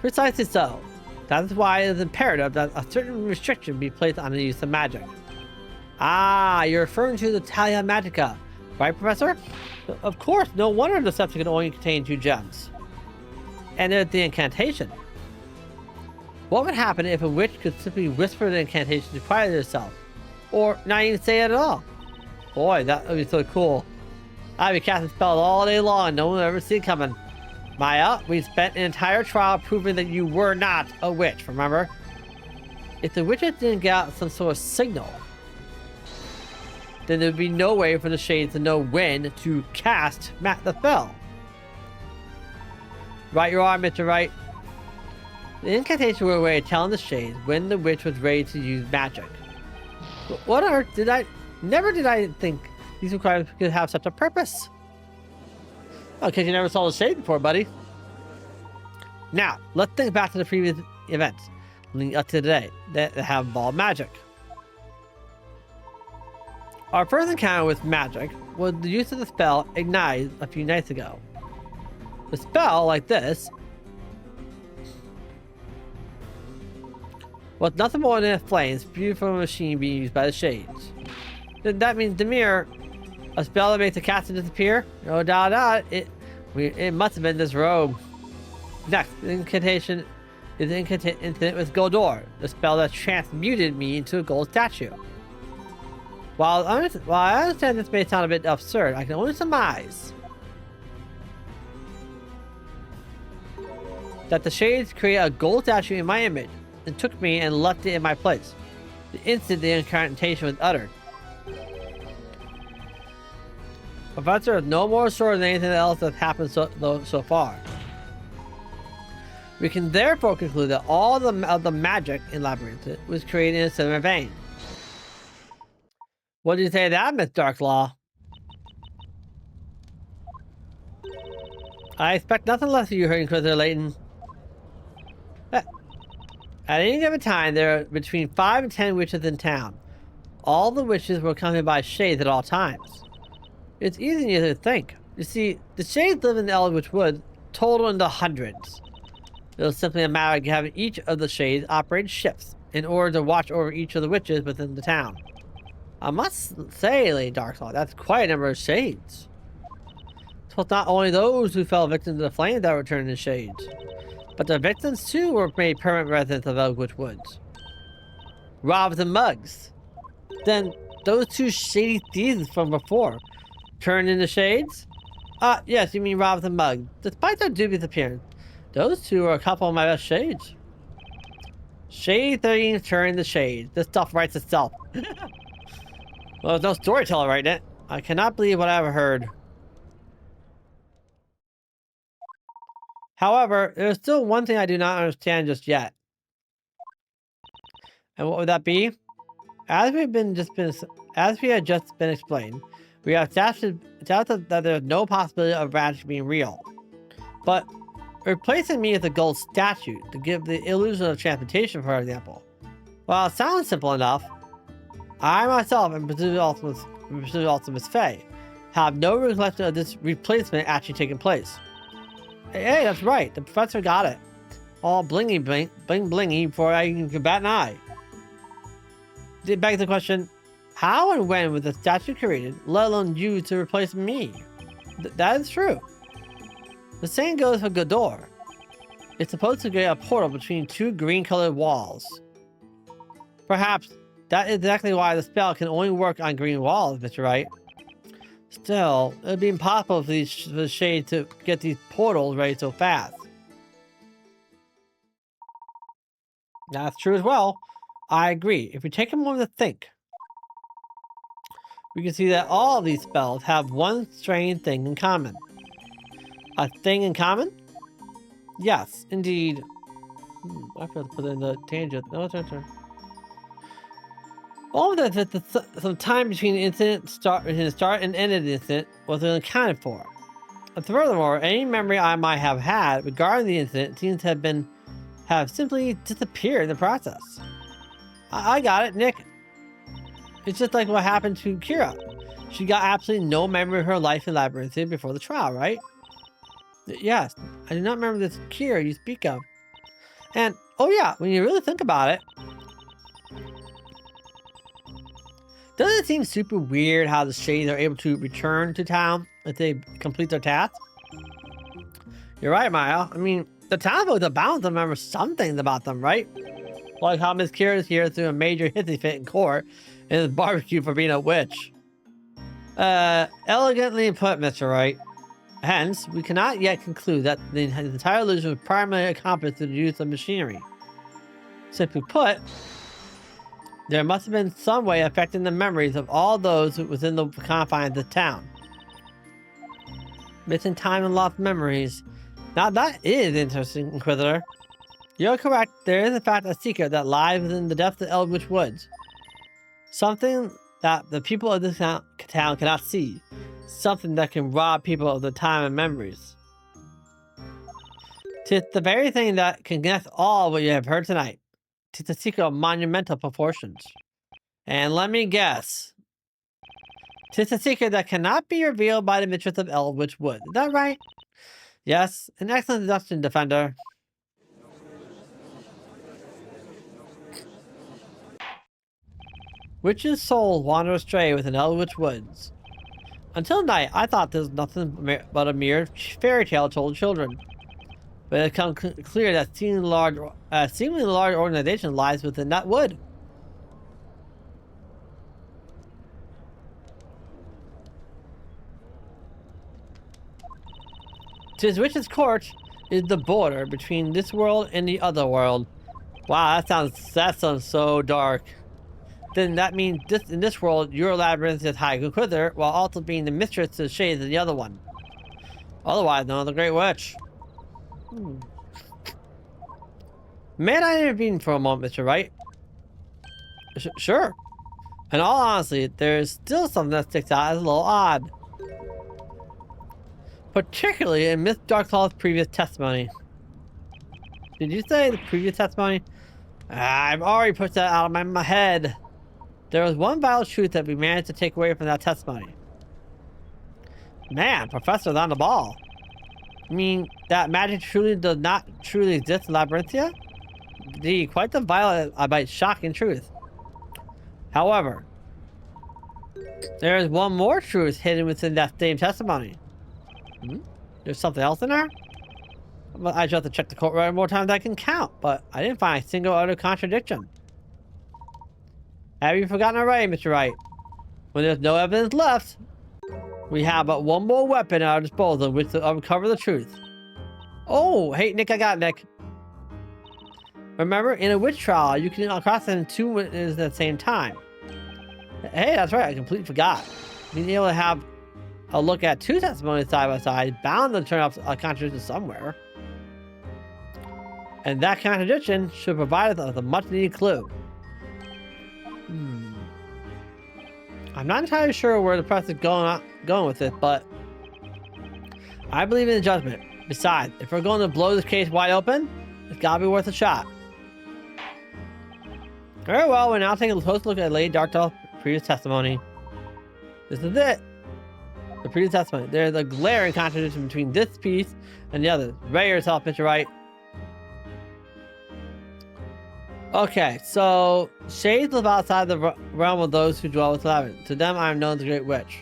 A: Precisely so. That is why it is imperative that a certain restriction be placed on the use of magic. Ah, you're referring to the Talia Magica, right, Professor? Of course, no wonder the scepter can only contain 2 gems. And there's the incantation. What would happen if a witch could simply whisper the incantation to quiet herself? Or not even say it at all? Boy, that would be so cool. I'd be casting spells all day long and no one would ever see it coming. Maya, we spent an entire trial proving that you were not a witch, remember? If the witches didn't get out some sort of signal, then there would be no way for the shades to know when to cast the spell. Right you are, Mr. Wright. The incantation were a way of telling the shades when the witch was ready to use magic. What on earth never did I think these requirements could have such a purpose? Oh, because you never saw the shade before, buddy. Now, let's think back to the previous events leading up to today that have involved magic. Our first encounter with magic was the use of the spell Ignite a few nights ago. The spell, like this, was nothing more than a flame spewed from a machine being used by the shades. Then that means Demir, a spell that makes the caster disappear? No doubt it must have been this robe. Next, the incantation is the incident with Goldor, the spell that transmuted me into a gold statue. While I understand this may sound a bit absurd, I can only surmise that the shades created a gold statue in my image and took me and left it in my place the instant the incantation was uttered. Professor is no more sure than anything else that's happened so far. We can therefore conclude that all of the magic in Labyrinth was created in a similar vein. What do you say to that, Miss Darklaw? I expect nothing less of you, Inquisitor Layton. At any given time, there are between 5 and 10 witches in town. All the witches were accompanied by shades at all times. It's easy to think. You see, the shades live in the Eldritch Woods, total in the hundreds. It was simply a matter of having each of the shades operate shifts in order to watch over each of the witches within the town. I must say, Lady Darklaw, that's quite a number of shades. So it's not only those who fell victim to the flames that were turned into shades, but the victims too were made permanent residents of Eldritch Woods. Robbers and mugs. Then those 2 shady thieves from before turned into shades? Yes, you mean robbers and mugs. Despite their dubious appearance, Those two are a couple of my best shades. Shade 13 turn the shade. This stuff writes itself. Well, there's no storyteller writing it. I cannot believe what I've heard. However, there's still one thing I do not understand just yet. And what would that be? As we had just been explained, we have established that there's no possibility of magic being real. But replacing me with a gold statue to give the illusion of transportation, for example. While it sounds simple enough, I myself, in pursuit of Ultimus Fae, have no recollection of this replacement actually taking place. Hey, that's right, the professor got it. All blingy blingy before I even could bat an eye. It begs the question, how and when was the statue created, let alone used to replace me? That is true. The same goes for Godor. It's supposed to create a portal between two green-colored walls. Perhaps that is exactly why the spell can only work on green walls, Mr. Wright. Still, it would be impossible for the shade to get these portals ready so fast. That's true as well. I agree. If we take a moment to think, we can see that all of these spells have one strange thing in common. A thing in common? Yes, indeed. I forgot to put it in the tangent. No, it's our turn. All of that, some time between the incident start and end of the incident was unaccounted for. And furthermore, any memory I might have had regarding the incident seems to have simply disappeared in the process. I got it, Nick. It's just like what happened to Kira. She got absolutely no memory of her life in Labyrinthia before the trial, right? Yes, I do not remember this Kira you speak of. And, oh yeah, when you really think about it, doesn't it seem super weird how the Shades are able to return to town if they complete their task? You're right, Maya. I mean, the townsfolk are bound to remember some things about them, right? Like how Miss Kira is here through a major hissy fit in court and is barbecued for being a witch. Elegantly put, Mr. Wright. Hence, we cannot yet conclude that the entire illusion was primarily accomplished through the use of machinery. Simply put, there must have been some way affecting the memories of all those within the confines of the town. Missing time and lost memories. Now that is interesting, Inquisitor. You're correct, there is in fact a secret that lies within the depths of Eldritch Woods. Something that the people of this town cannot see. Something that can rob people of their time and memories. 'Tis the very thing that can connect all what you have heard tonight. 'Tis a secret of monumental proportions. And let me guess. 'Tis a secret that cannot be revealed by the mistress of Eldritch Wood. Is that right? Yes, an excellent deduction, Defender. Witch's souls wander astray within Eldritch Woods. Until tonight, I thought this was nothing but a mere fairy tale told children. But it becomes clear that seemingly large organization lies within that wood. Tis Witch's Court is the border between this world and the other world. Wow, that sounds so dark. Then that means in this world, you're Labyrinth's High Inquisitor, while also being the mistress to the Shades of the other one. Otherwise known as the Great Witch. May I intervene for a moment, Mr. Wright? Sure. In all honesty, there's still something that sticks out as a little odd. Particularly in Miss Darklaw's previous testimony. Did you say the previous testimony? I've already put that out of my head. There was one vital truth that we managed to take away from that testimony. Man, Professor's on the ball. I mean, that magic truly does not truly exist in Labyrinthia? Indeed, quite the violent, albeit shocking truth. However, there is one more truth hidden within that same testimony. There's something else in there? I just have to check the court record more times than I can count, but I didn't find a single other contradiction. Have you forgotten already, Mr. Wright? When there's no evidence left, we have but one more weapon at our disposal which to uncover the truth. Oh, hey, Nick, I got it, Nick. Remember, in a witch trial, you can cross-examine 2 witnesses at the same time. Hey, that's right, I completely forgot. Being able to have a look at 2 testimonies side by side bound to turn up a contradiction somewhere. And that contradiction should provide us with a much-needed clue. I'm not entirely sure where the press is going with it, but I believe in the judgment. Besides, if we're going to blow this case wide open, it's gotta be worth a shot. Very well, we're now taking a close look at Lady Darkdoll's previous testimony. This is it. The previous testimony. There's a glaring contradiction between this piece and the other. Ready yourself, Mr. Wright. Okay, so shades live outside the realm of those who dwell with Labyrinth. To them, I am known as the Great Witch.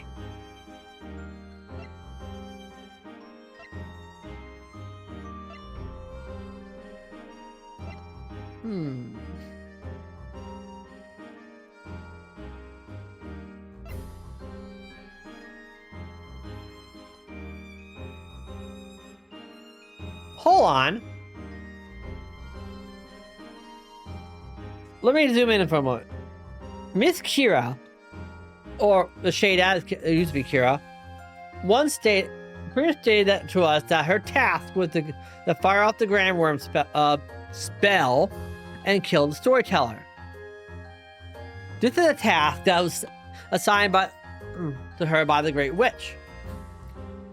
A: Hold on. Let me zoom in for a moment. Miss Kira, or the shade as it used to be Kira, once stated that to us that her task was to fire off the Grand Worm spell and kill the storyteller. This is a task that was assigned to her by the Great Witch.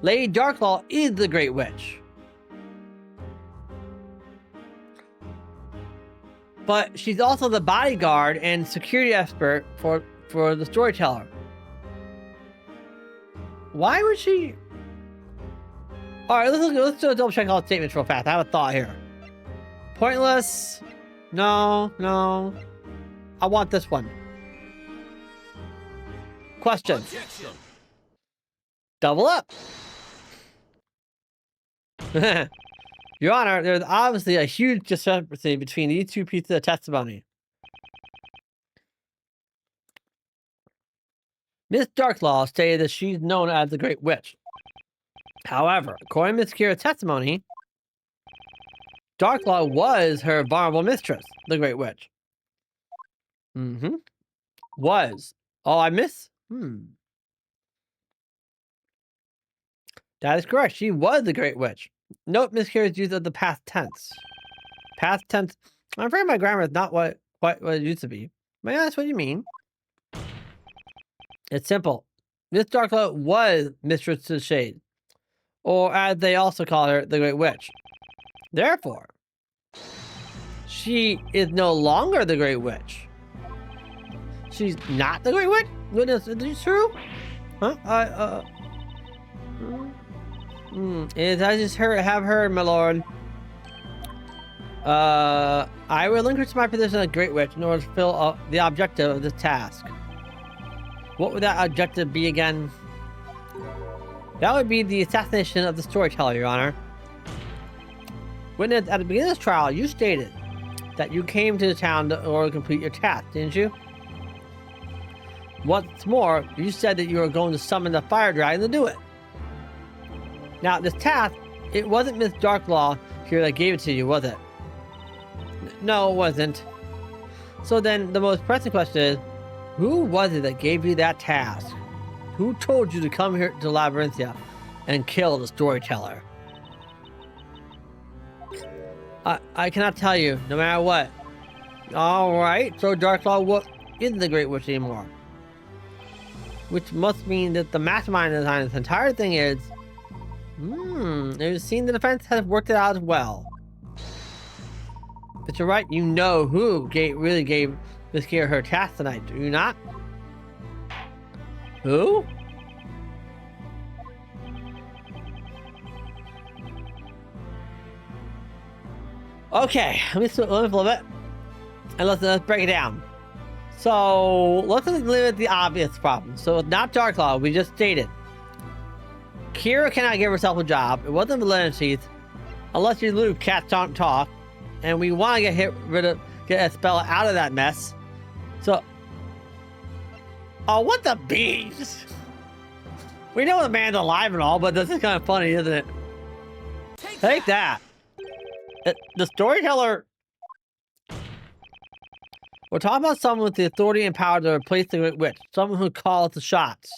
A: Lady Darklaw is the Great Witch. But she's also the bodyguard and security expert for the storyteller. Why would she? All right, let's do a double check all the statements real fast. I have a thought here. Pointless. No. I want this one. Question.
B: Objection.
A: Double up. Your Honor, there's obviously a huge discrepancy between these 2 pieces of testimony. Miss Darklaw stated that she's known as the Great Witch. However, according to Miss Kira's testimony, Darklaw was her vulnerable mistress, the Great Witch. Was. Oh, I miss? That is correct. She was the Great Witch. Note Miss Kira's use of the past tense. Past tense. I'm afraid my grammar is not quite what it used to be. But yeah, that's what you mean. It's simple. Miss Darklaw was Mistress to the Shade. Or as they also call her, the Great Witch. Therefore, she is no longer the Great Witch. She's not the Great Witch? Goodness, is this true? Huh? As I just have heard, my lord. I relinquish my position as Great Witch in order to fulfill the objective of this task. What would that objective be again? That would be the assassination of the storyteller, Your Honor. Witness, at the beginning of this trial, you stated that you came to the town in order to complete your task, didn't you? What's more, you said that you were going to summon the fire dragon to do it. Now, this task, it wasn't Miss Darklaw here that gave it to you, was it? No, it wasn't. So then, the most pressing question is, who was it that gave you that task? Who told you to come here to Labyrinthia and kill the storyteller? I cannot tell you, no matter what. Alright, so Darklaw isn't the Great Witch anymore. Which must mean that the mastermind behind this entire thing is... it seems the defense has worked it out as well. Mr. Wright, you know who really gave Miss Kira her task tonight, do you not? Who? Okay, let me flip a little bit, and let's break it down. So let's just leave it the obvious problem. So it's not Darklaw, we just stated. Kira cannot give herself a job. It wasn't validity, unless you lose cats don't talk, and we want to get a spell out of that mess. So, oh, what the bees? We know the man's alive and all, but this is kind of funny, isn't it?
B: Take
A: Take that. The storyteller. We're talking about someone with the authority and power to replace the Great Witch. Someone who calls the shots.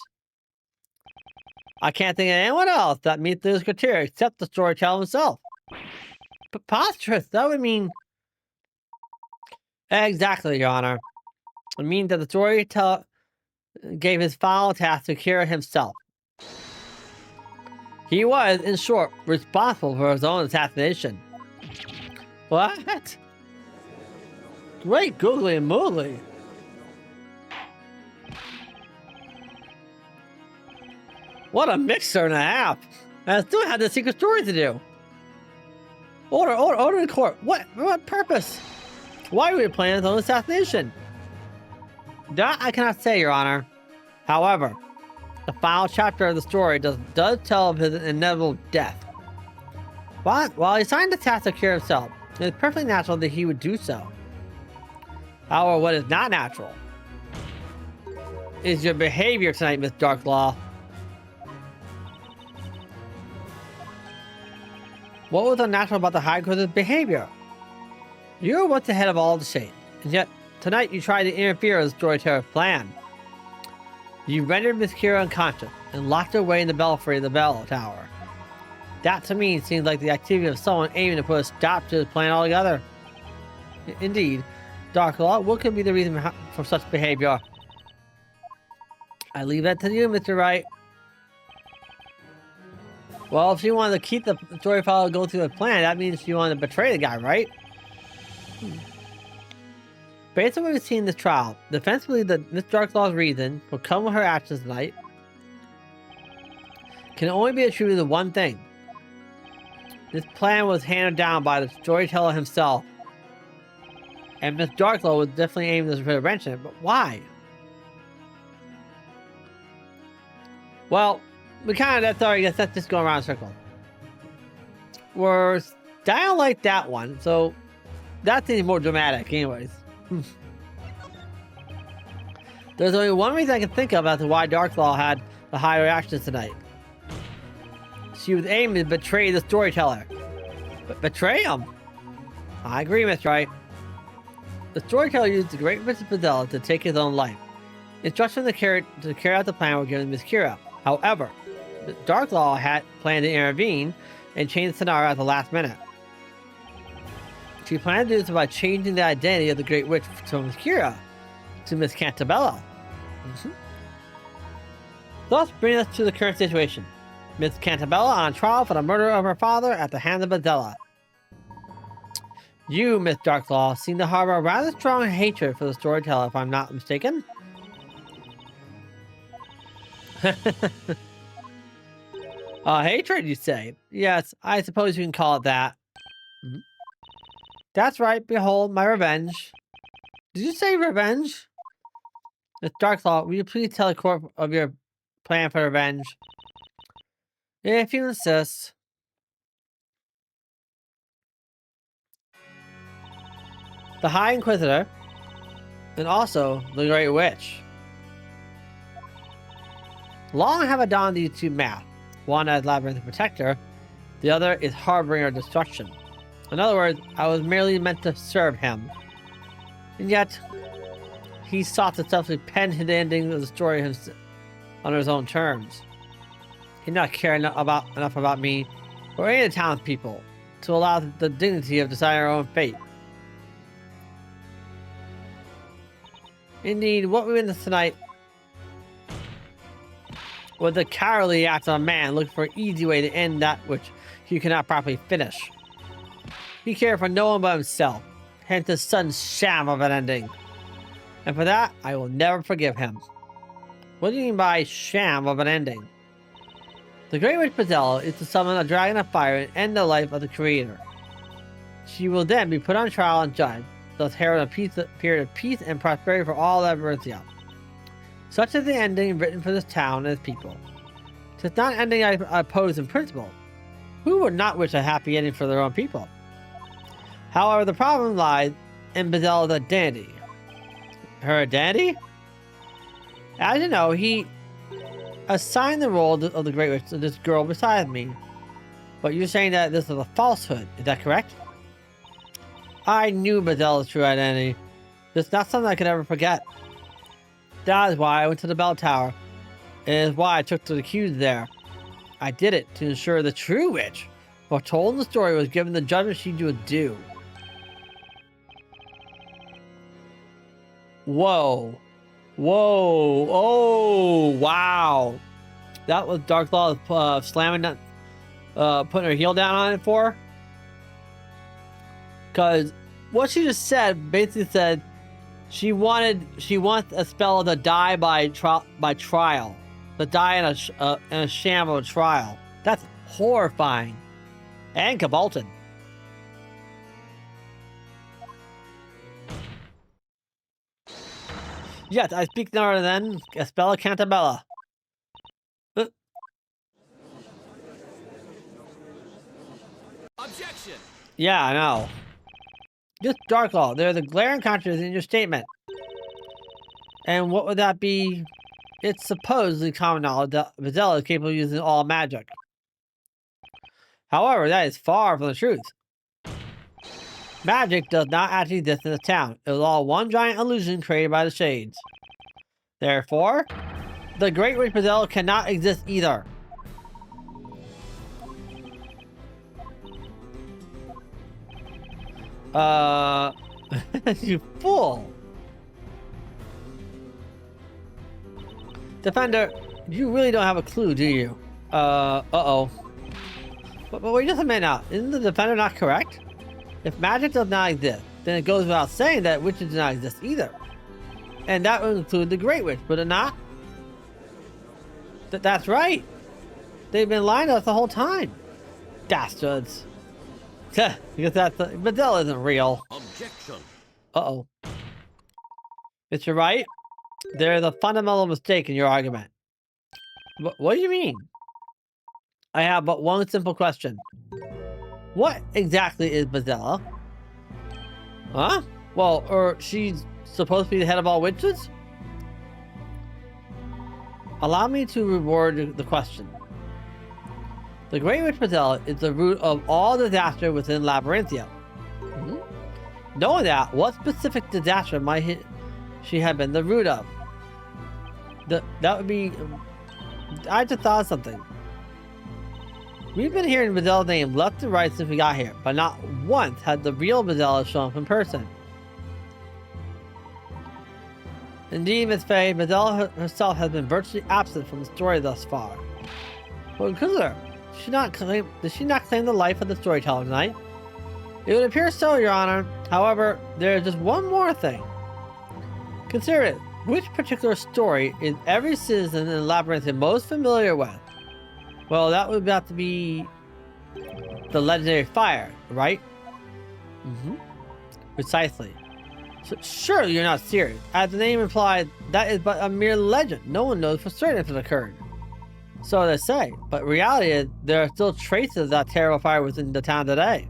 A: I can't think of anyone else that meets those criteria except the storyteller himself. Preposterous. That would mean... Exactly, Your Honor. It means that the storyteller gave his final task to cure himself. He was, in short, responsible for his own assassination. What? Great googly and moogly. What a mixer and a half. I still had the secret story to do. Order in court. What purpose? Why were we planning his own assassination? That I cannot say, Your Honor. However, the final chapter of the story does tell of his inevitable death. While he signed the task to cure himself, it is perfectly natural that he would do so. However, what is not natural is your behavior tonight, Miss Darklaw. What was unnatural about the High Court's behavior? You were once ahead of all the shade, and yet tonight you tried to interfere with the storyteller's plan. You rendered Miss Kira unconscious and locked her away in the belfry of the bell tower. That to me seems like the activity of someone aiming to put a stop to his plan altogether. Indeed, Darklaw, what could be the reason for such behavior? I leave that to you, Mr. Wright. Well, if she wanted to keep the storyteller go through a plan, that means she wanted to betray the guy, right? Based on what we've seen in this trial, the defense believes that Miss Darklaw's reason for coming with her actions tonight can only be attributed to one thing. This plan was handed down by the storyteller himself. And Miss Darklaw was definitely aiming to prevention it, but why? Well, we kind of, that's just going around in a circle. I don't like that one, so that seems more dramatic anyways. There's only one reason I can think of as to why Darklaw had the high reactions tonight. She was aiming to betray the storyteller. But betray him? I agree, Mr. Wright. The storyteller used the Great Witch Padella to take his own life. Instructions to carry out the plan were given to Miss Kira. However, Darklaw had planned to intervene and change the scenario at the last minute. She planned to do this by changing the identity of the Great Witch from Miss Kira to Miss Cantabella. Thus, bringing us to the current situation. Miss Cantabella on trial for the murder of her father at the hands of Padella. You, Miss Darklaw, seem to harbor a rather strong hatred for the storyteller, if I'm not mistaken. Hatred, you say? Yes, I suppose you can call it that. That's right, behold my revenge. Did you say revenge? Miss Darklaw, will you please tell the court of your plan for revenge? If you insist. The High Inquisitor, and also the Great Witch. Long have I donned these two masks. One as Labyrinth Protector, the other is Harbinger of Destruction. In other words, I was merely meant to serve him. And yet, he sought to selfishly pen the ending of the story on his own terms. He did not care enough about me or any of the townspeople to allow the dignity of deciding our own fate. Indeed, what we witnessed tonight was the cowardly act of a man looking for an easy way to end that which he cannot properly finish. He cared for no one but himself, hence his sudden sham of an ending. And for that, I will never forgive him. What do you mean by sham of an ending? The Great Witch Padella is to summon a dragon of fire and end the life of the creator. She will then be put on trial and judged, thus heralding a period of peace and prosperity for all Labyrinthia. Such is the ending written for this town and its people. It's not an ending I oppose in principle. Who would not wish a happy ending for their own people? However, the problem lies in Padella's identity. Her identity? As you know, he assigned the role of the Great Witch to this girl beside me. But you're saying that this is a falsehood, is that correct? I knew Bazella's true identity. It's not something I could ever forget. That is why I went to the bell tower. It is why I took to the cues there. I did it to ensure the true witch, foretold in the story, was given the judgment she would do. Whoa. Whoa. Oh, wow. That was Darklaw slamming that, putting her heel down on it for? Because what she just said basically said she wants Espella to die by trial, to die in a sham of a trial. That's horrifying, and Cabalton. Yes, I speak no other than Espella Cantabella.
B: Objection!
A: Yeah, I know. Just Darklaw, there's a glaring contradiction in your statement. And what would that be? It's supposedly common knowledge that Bazella is capable of using all magic. However, that is far from the truth. Magic does not actually exist in the town. It was all one giant illusion created by the shades. Therefore, the Great Witch Bazella cannot exist either. You fool! Defender, you really don't have a clue, do you? Uh-oh. But wait just a minute now. Isn't the defender not correct? If magic does not exist, then it goes without saying that witches do not exist either. And that would include the Great Witch, would it not? That's right. They've been lying to us the whole time. Dastards. Because Badell isn't real.
B: Objection.
A: Uh-oh. Mr. Wright, there is a fundamental mistake in your argument. What do you mean? I have but one simple question. What exactly is Bazella? Huh? Well, or she's supposed to be the head of all witches? Allow me to reward the question. The Great Witch Bazella is the root of all disaster within Labyrinthia. Knowing that, what specific disaster might she have been the root of? That would be... I just thought of something. We've been hearing Bazella's name left and right since we got here, but not once had the real Bazella shown up in person. Indeed, Miss Faye, Bazella herself has been virtually absent from the story thus far. Well, Inquisitor, did she not claim the life of the storyteller tonight? It would appear so, Your Honor. However, there is just one more thing. Consider it. Which particular story is every citizen in Labyrinth most familiar with? Well, that would have to be the legendary fire, right? Precisely. So, surely you're not serious. As the name implies, that is but a mere legend. No one knows for certain if it occurred. So they say, but reality is there are still traces of that terrible fire within the town today.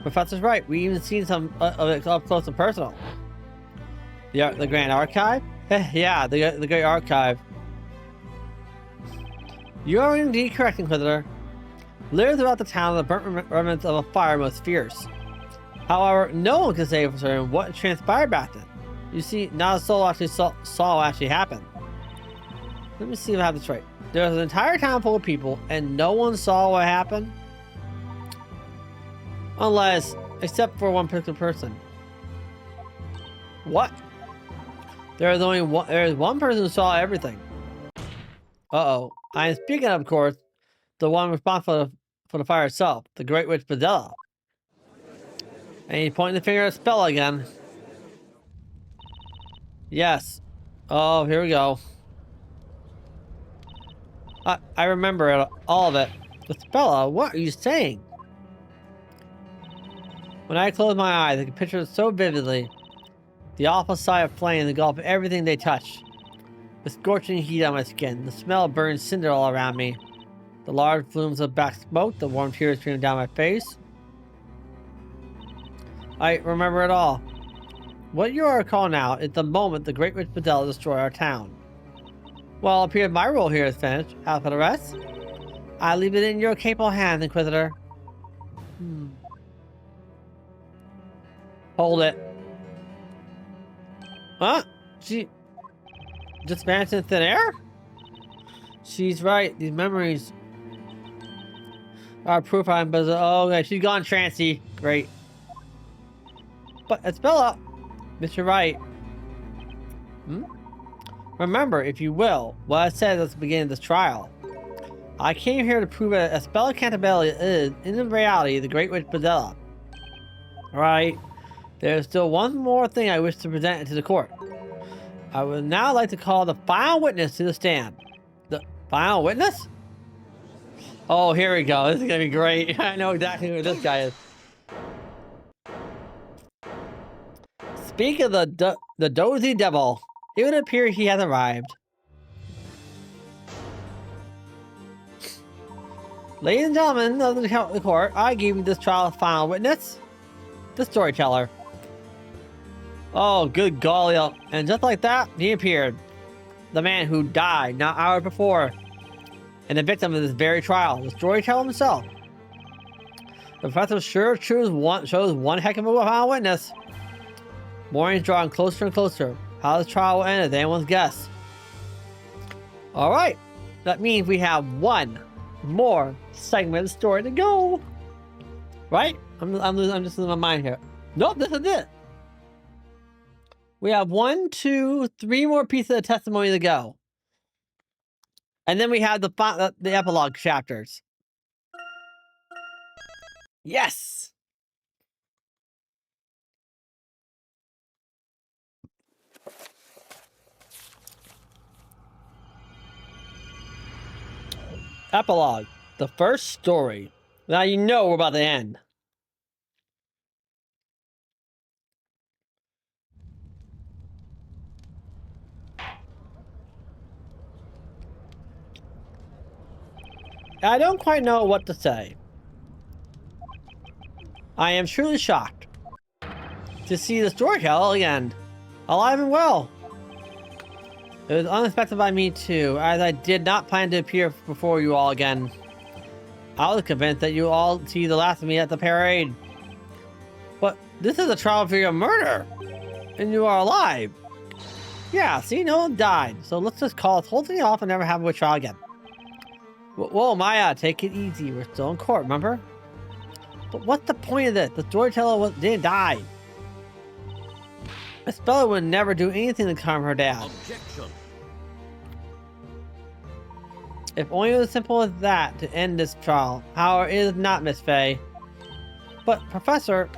A: Professor's right. We even seen some of it up close and personal. The Grand Archive? Yeah, the Great Archive. You are indeed correct, Inquisitor. Literally throughout the town, the burnt remnants of a fire most fierce. However, no one can say for certain what transpired back then. You see, not a soul actually saw what actually happened. Let me see if I have this right. There was an entire town full of people, and no one saw what happened? Except for one particular person. What? There is one person who saw everything. Uh-oh. I am speaking of course, the one responsible for the fire itself, the Great Witch Bazella. And he's pointing the finger at Spell again. Yes. Oh, here we go. I remember it, all of it. But Spella, what are you saying? When I close my eyes, I can picture it so vividly. The awful sight of flames engulfing everything they touch. The scorching heat on my skin, the smell of burned cinder all around me. The large flumes of black smoke, the warm tears streaming down my face. I remember it all. What you recall now is the moment the Great Witch Bazella destroyed our town. Well, it appears my role here is finished. As for the rest, I leave it in your capable hands, Inquisitor. Hold it. Huh? She just vanished in thin air? She's right. These memories are proof I'm bizarre. Oh, okay. She's gone trancy. Great. But Espella, Mr. Wright. Remember, if you will, what I said at the beginning of this trial. I came here to prove that Espella Cantabelli is, in reality, the Great Witch Bedella. Right. There's still one more thing I wish to present to the court. I would now like to call the final witness to the stand. The final witness? Oh, here we go. This is gonna be great. I know exactly who this guy is. Speak of the dozy devil. It would appear he has arrived. Ladies and gentlemen of the court, I give you this trial's final witness, the storyteller. Oh, good golly. And just like that, he appeared. The man who died not hours before. And the victim of this very trial, the storyteller himself. The professor sure shows one heck of a final witness. Morning's drawing closer and closer. How this trial will end is anyone's guess. Alright. That means we have one more segment of the story to go. Right? I'm just losing my mind here. Nope, this is it. We have 1, 2, 3 more pieces of testimony to go. And then we have the epilogue chapters. Yes! Epilogue. The first story. Now you know we're about to end. I don't quite know what to say. I am truly shocked to see the storyteller again, alive and well. It was unexpected by me too, as I did not plan to appear before you all again. I was convinced that you all see the last of me at the parade. But this is a trial for your murder, and you are alive. Yeah, see, no one died, so let's just call this whole thing off and never have a trial again. Whoa, Maya, take it easy. We're still in court, remember? But what's the point of this? The storyteller didn't die. Miss Bella would never do anything to harm her dad.
B: Objection.
A: If only it was as simple as that to end this trial. However, it is not, Miss Faye. But, Professor,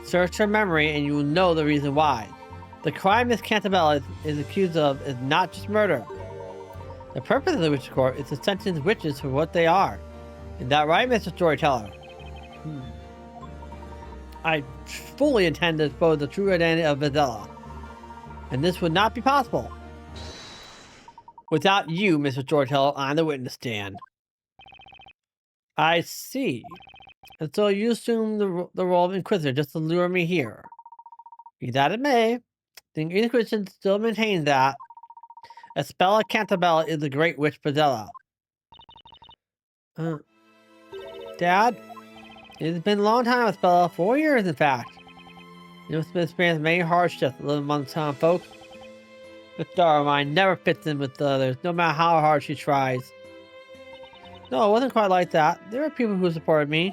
A: search her memory and you will know the reason why. The crime Miss Cantabella is accused of is not just murder. The purpose of the Witch Court is to sentence witches for what they are. Is that right, Mr. Storyteller? I fully intend to expose the true identity of Bedella. And this would not be possible without you, Mr. Storyteller, on the witness stand. I see. And so you assume the role of Inquisitor just to lure me here. Be that it may, the Inquisition still maintains that Espella Cantabella is the Great Witch Bedella. Dad? It has been a long time, Espella. 4 years, in fact. You must have experienced many hardships living among the town folk. This daughter of mine never fits in with the others, no matter how hard she tries. No, it wasn't quite like that. There were people who supported me.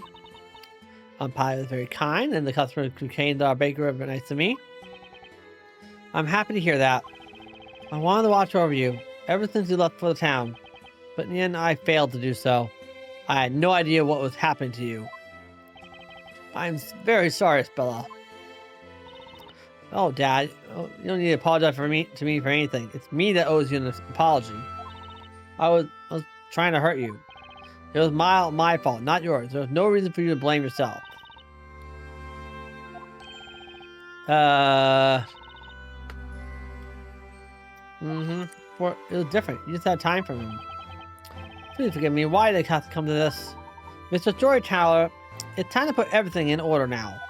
A: Pai was very kind, and the customers who came to our bakery were nice to me. I'm happy to hear that. I wanted to watch over you, ever since you left for the town. But in the end, I failed to do so. I had no idea what was happening to you. I'm very sorry, Espella. Oh, Dad, you don't need to apologize to me for anything. It's me that owes you an apology. I was trying to hurt you. It was my fault, not yours. There was no reason for you to blame yourself. It was different. You just had time for him. Please forgive me. Why did it have to come to this? Mr. Storyteller, it's time to put everything in order now.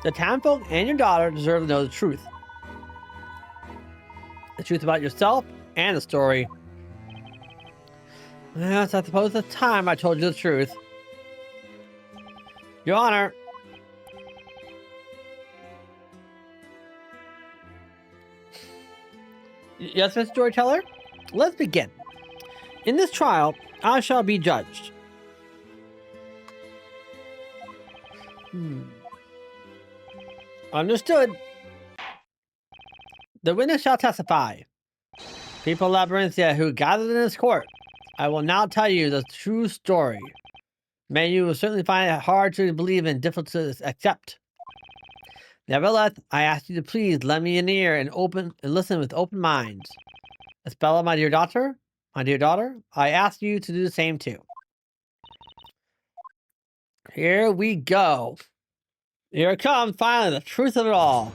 A: The townfolk and your daughter deserve to know the truth. The truth about yourself and the story. Yes, I suppose it's time I told you the truth. Your Honor. Yes, Mr. Storyteller? Let's begin. In this trial, I shall be judged. Understood. The witness shall testify. People of Labyrinthia who gathered in this court, I will now tell you the true story. May you certainly find it hard to believe and difficult to accept. Nevertheless, I ask you to please lend me an ear and listen with open minds. Espella, my dear daughter, I ask you to do the same too. Here we go. Here it comes, finally, the truth of it all.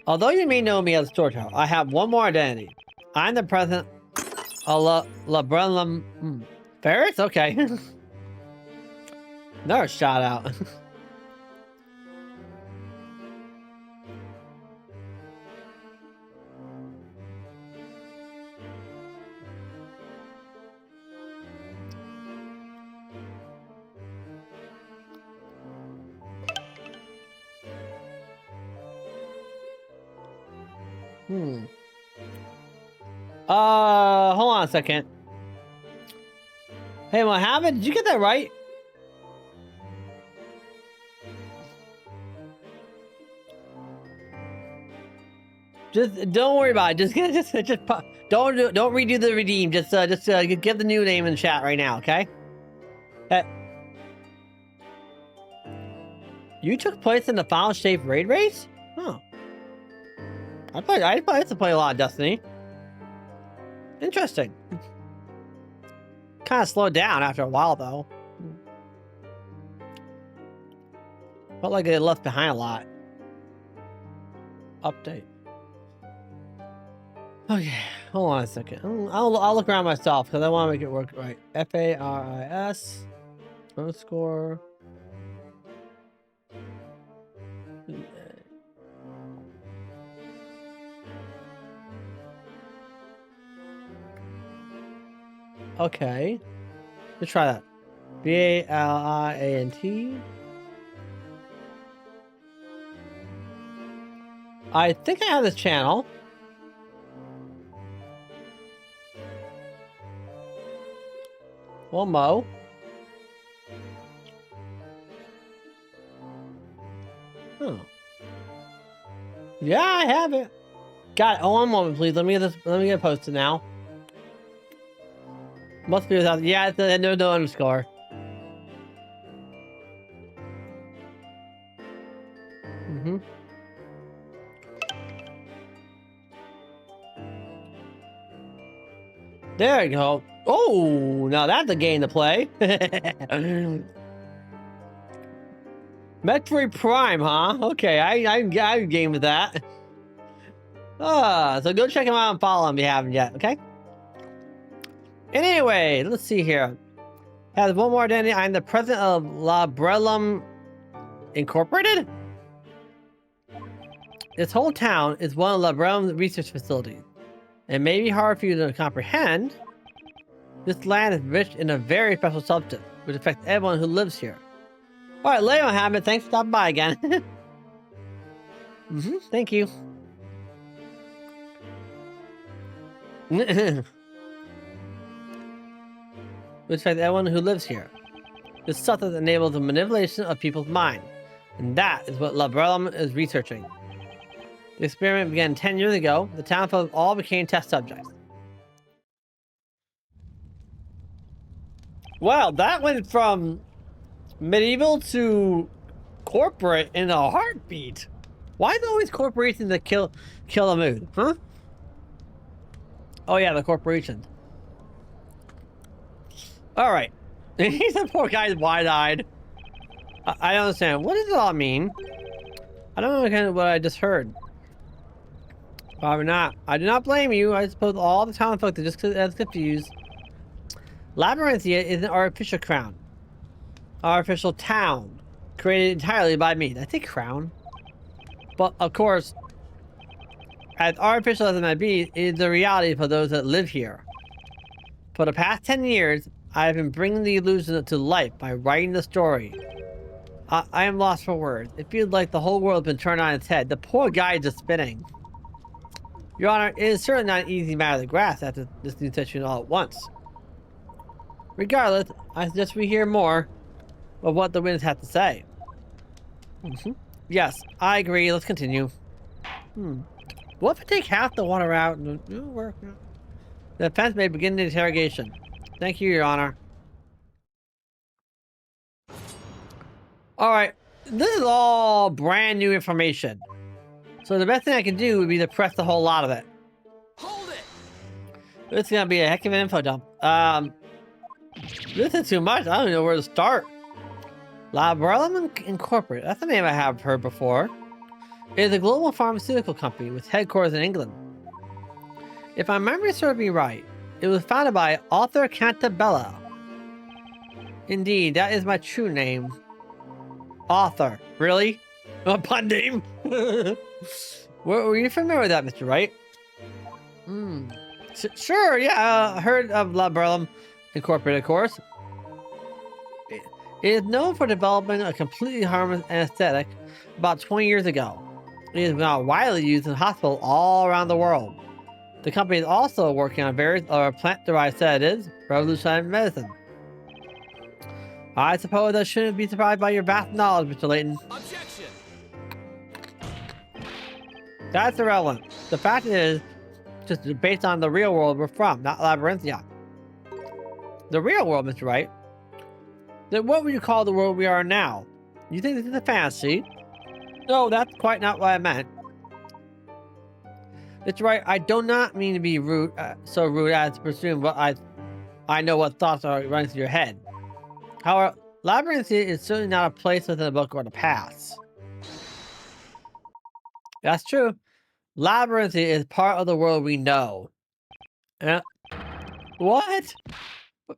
A: Although you may know me as a storyteller, I have one more identity. I'm the president of Labrenum Ferris? Okay. Another shout out. Hold on a second. Hey, Mohammed, did you get that right? Just don't worry about it. Don't redo the redeem. Just give the new name in the chat right now, okay? You took place in the final shape raid race? Oh. I used to play a lot of Destiny. Interesting. Kind of slowed down after a while, though. Felt like it left behind a lot. Update. Okay, hold on a second. I'll look around myself because I want to make it work right. FARIS _ Okay, let's try that. BALIANT. I think I have this channel. Well, Mo. Oh. Yeah, I have it. Got it. Oh, one moment, please. Let me get posted now. Must be without. Yeah, it's no underscore. There you go. Oh, now that's a game to play. Metroid Prime, huh? Okay, I'm game with that. So go check him out and follow him if you haven't yet, okay? And anyway, let's see here. Has one more identity. I'm the president of Labrellum Incorporated. This whole town is one of Labrellum's research facilities. It may be hard for you to comprehend. This land is rich in a very special substance, which affects everyone who lives here. Alright, Layton Hammond, thanks for stopping by again. Thank you. Which affects everyone who lives here. This substance enables the manipulation of people's mind, and that is what Labrellum is researching. The experiment began 10 years ago. The townfolk all became test subjects. Wow, that went from medieval to corporate in a heartbeat. Why is always corporations that kill a mood, huh? Oh yeah, the corporations. All right, he's the poor guy's wide-eyed. I don't understand. What does it all mean? I don't know what I just heard. Probably not. I do not blame you. I suppose all the townfolk are just as confused. Labyrinthia is an artificial crown. Artificial town. Created entirely by me. Did I think crown? But, of course, As artificial as it might be, it is the reality for those that live here. For the past 10 years, I have been bringing the illusion to life by writing the story. I am lost for words. It feels like the whole world has been turned on its head. The poor guy is just spinning. Your Honor, it is certainly not an easy matter to grasp after this new situation all at once. Regardless, I suggest we hear more of what the witness has to say. Yes, I agree. Let's continue. What if I take half the water out and work? The defense may begin the interrogation. Thank you, Your Honor. Alright, this is all brand new information. So the best thing I can do would be to press the whole lot of it.
B: Hold it!
A: This is gonna be a heck of an info dump. This is too much. I don't know where to start. Labellum Incorporated. That's the name I have heard before. It is a global pharmaceutical company with headquarters in England. If my memory serves me right, it was founded by Arthur Cantabella. Indeed, that is my true name. Arthur. Really? A pun name? Were you familiar with that, Mr. Wright? Sure, yeah, I heard of Labellum Incorporated, of course. It is known for developing a completely harmless anesthetic about 20 years ago. It is now widely used in hospitals all around the world. The company is also working on various other plant-derived sedatives, revolutionizing medicine. I suppose I shouldn't be surprised by your vast knowledge, Mr. Layton.
B: Objection!
A: That's irrelevant. The fact is, just based on the real world we're from, not Labyrinthia. The real world, Mr. Wright? Then what would you call the world we are now? You think this is a fantasy? No, that's quite not what I meant. Mr. Wright, I do not mean to be rude, so rude as to presume what I know what thoughts are running through your head. However, Labyrinthia is certainly not a place within a book or the past. That's true. Labyrinthia is part of the world we know. What?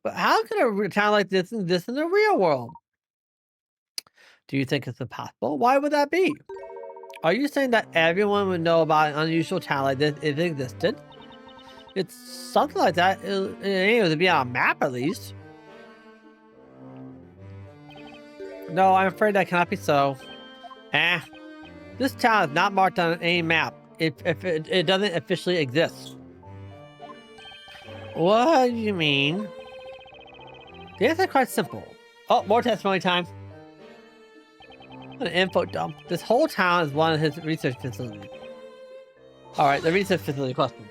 A: But how can a town like this exist in the real world? Do you think it's impossible? Why would that be? Are you saying that everyone would know about an unusual town like this if it existed? It's something like that. It would be on a map at least. No, I'm afraid that cannot be so. This town is not marked on any map if it doesn't officially exist. What do you mean? The answer is quite simple. Oh, more testimony time. An info dump. This whole town is one of his research facilities. Alright, the research facility question.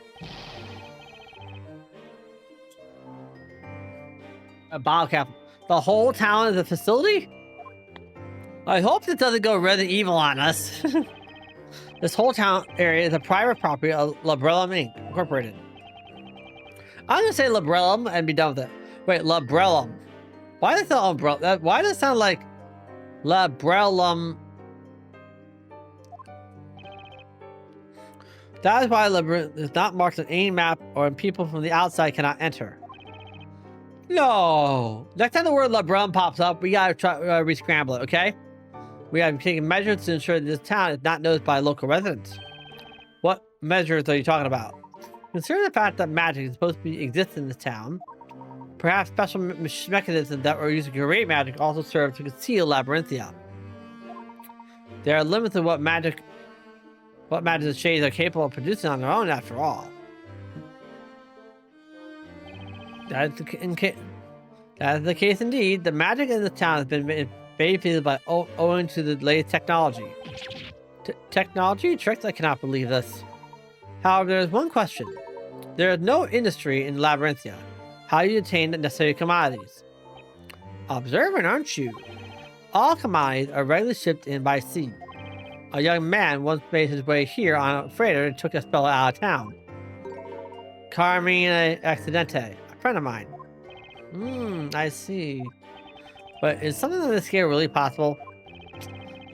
A: A bottle cap. The whole town is a facility? I hope this doesn't go Resident Evil on us. This whole town area is a private property of Labellum Inc. Incorporated. I'm gonna say Labellum and be done with it. Wait, Labellum. Why does it sound umbrella? Why does it sound like Labellum? That is why Labellum is not marked on any map, or people from the outside cannot enter. No. Next time the word Labellum pops up, we gotta try re-scramble it. Okay? We have taken measures to ensure that this town is not noticed by local residents. What measures are you talking about? Considering the fact that magic is supposed to exist in this town, perhaps special mechanisms that were used to create magic also serve to conceal Labyrinthia. There are limits to what magic the shades are capable of producing on their own, after all. That is the case indeed. The magic in this town has been benefited by owing to the latest technology. Technology? Tricks? I cannot believe this. However, there is one question. There is no industry in Labyrinthia. How do you attain the necessary commodities? Observant, aren't you? All commodities are regularly shipped in by sea. A young man once made his way here on a freighter and took a spell out of town. Carmine Accidente, a friend of mine. I see. But is something on this scale really possible?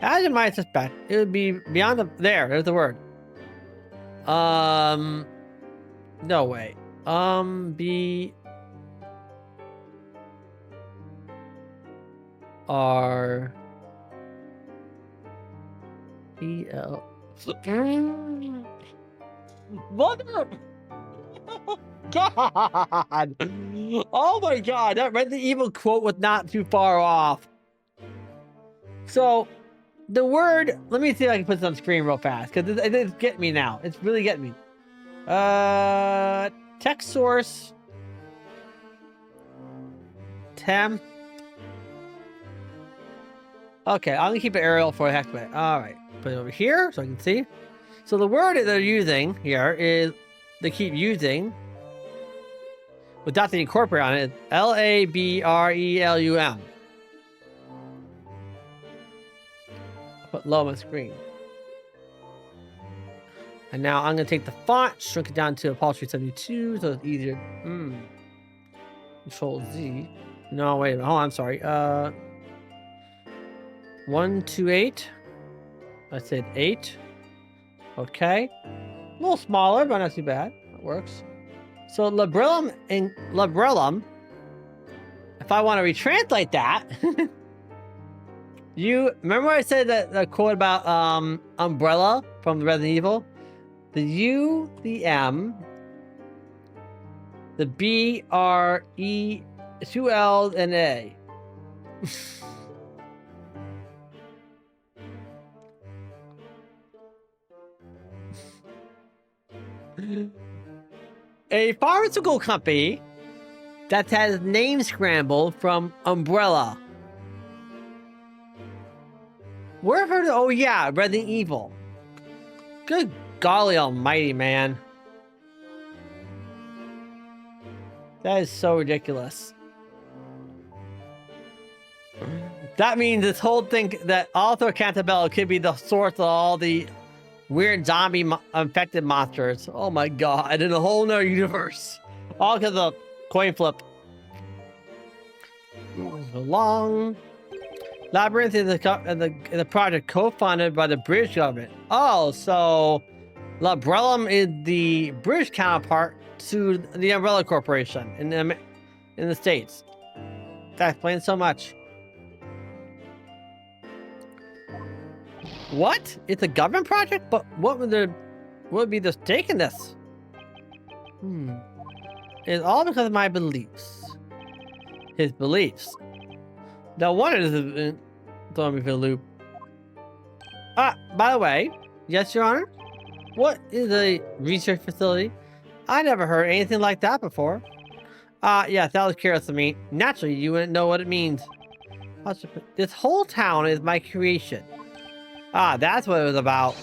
A: As you might suspect, it would be beyond there's the word. No way. B R E L. Mother! God! Oh my god, that Resident Evil quote was not too far off. So, the word, let me see if I can put this on screen real fast, because it's getting me now. It's really getting me. Text source. Temp. Okay, I'm gonna keep it Arial for a heck of it. Alright, put it over here so I can see. So the word that they're using here is, they keep using, without the incorporate on it, Labrelum. Put low on my screen. And now I'm gonna take the font, shrink it down to upholstery 72, so it's easier. Control Z. No, wait a minute. Hold on, I'm sorry. 128. I said 8. Okay. A little smaller, but not too bad. That works. So Labrelum and Labrelum, if I want to retranslate that, you remember I said that quote about umbrella from Resident Evil? The U, the M, the B, R, E, 2 L's, and A. A pharmaceutical company that has name scrambled from umbrella. Where have I heard of, oh yeah, Resident Evil. Good golly almighty, man. That is so ridiculous. That means this whole thing that Arthur Cantabella could be the source of all the weird zombie infected monsters. Oh my god, in a whole nother universe. All because of coin flip. Long. Labyrinth is the project co-funded by the British government. Oh, so Labrelum is the British counterpart to the Umbrella Corporation in the States. That explains so much. What? It's a government project? But what would be the stake in this? It's all because of my beliefs. His beliefs. No wonder this is throwing me for a loop. Ah, by the way, yes, Your Honor. What is a research facility? I never heard anything like that before. Yes, that was curious of me. Naturally, you wouldn't know what it means. This whole town is my creation. Ah, that's what it was about.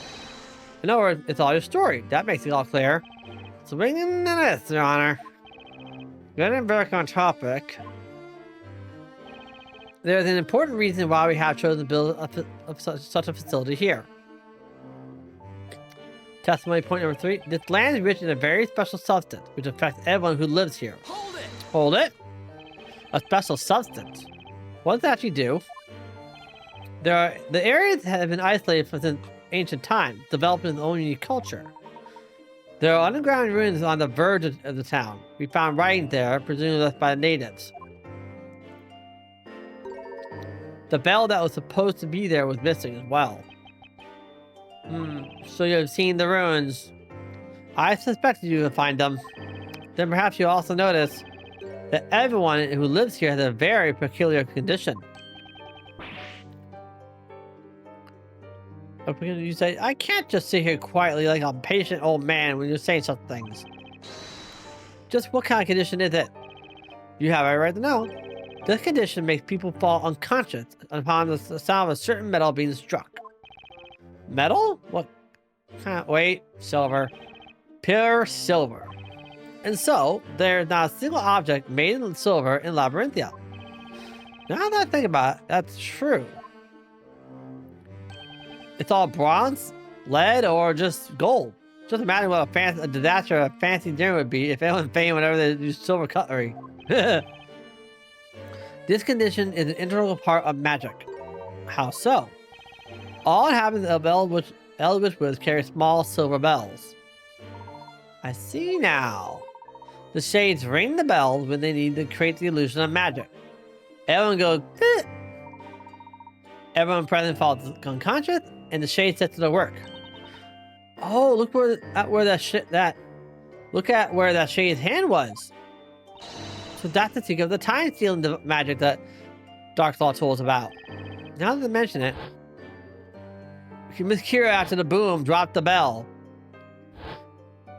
A: In other words, it's all your story. That makes it all clear. Swing into this, Your Honor. Getting back on topic. There's an important reason why we have chosen to build such a facility here. Testimony point number 3. This land is rich in a very special substance, which affects everyone who lives here.
B: Hold it!
A: Hold it? A special substance? What does it actually do? The areas have been isolated since ancient times, developing its own unique culture. There are underground ruins on the verge of the town. We found writing there, presumably left by the natives. The bell that was supposed to be there was missing as well. So you have seen the ruins. I suspected you would find them. Then perhaps you also notice that everyone who lives here has a very peculiar condition. You say, I can't just sit here quietly like a patient old man when you're saying such things. Just what kind of condition is it? You have every right to know. This condition makes people fall unconscious upon the sound of a certain metal being struck. Metal? What? Wait, silver. Pure silver. And so, there's not a single object made in silver in Labyrinthia. Now that I think about it, that's true. It's all bronze, lead, or just gold. Just imagine what a disaster a fancy dinner would be if anyone famed whenever they use silver cutlery. This condition is an integral part of magic. How so? All inhabitants of Eldritch Woods carry small silver bells. I see now. The shades ring the bells when they need to create the illusion of magic. Everyone goes, "Pit." Everyone present falls unconscious, and the shades set to their work. Oh, Oh, look where look at where that shade's hand was. So that's the secret of the time stealing magic that Dark Law told us about. Now that I mention it, Miss Kira after the boom dropped the bell.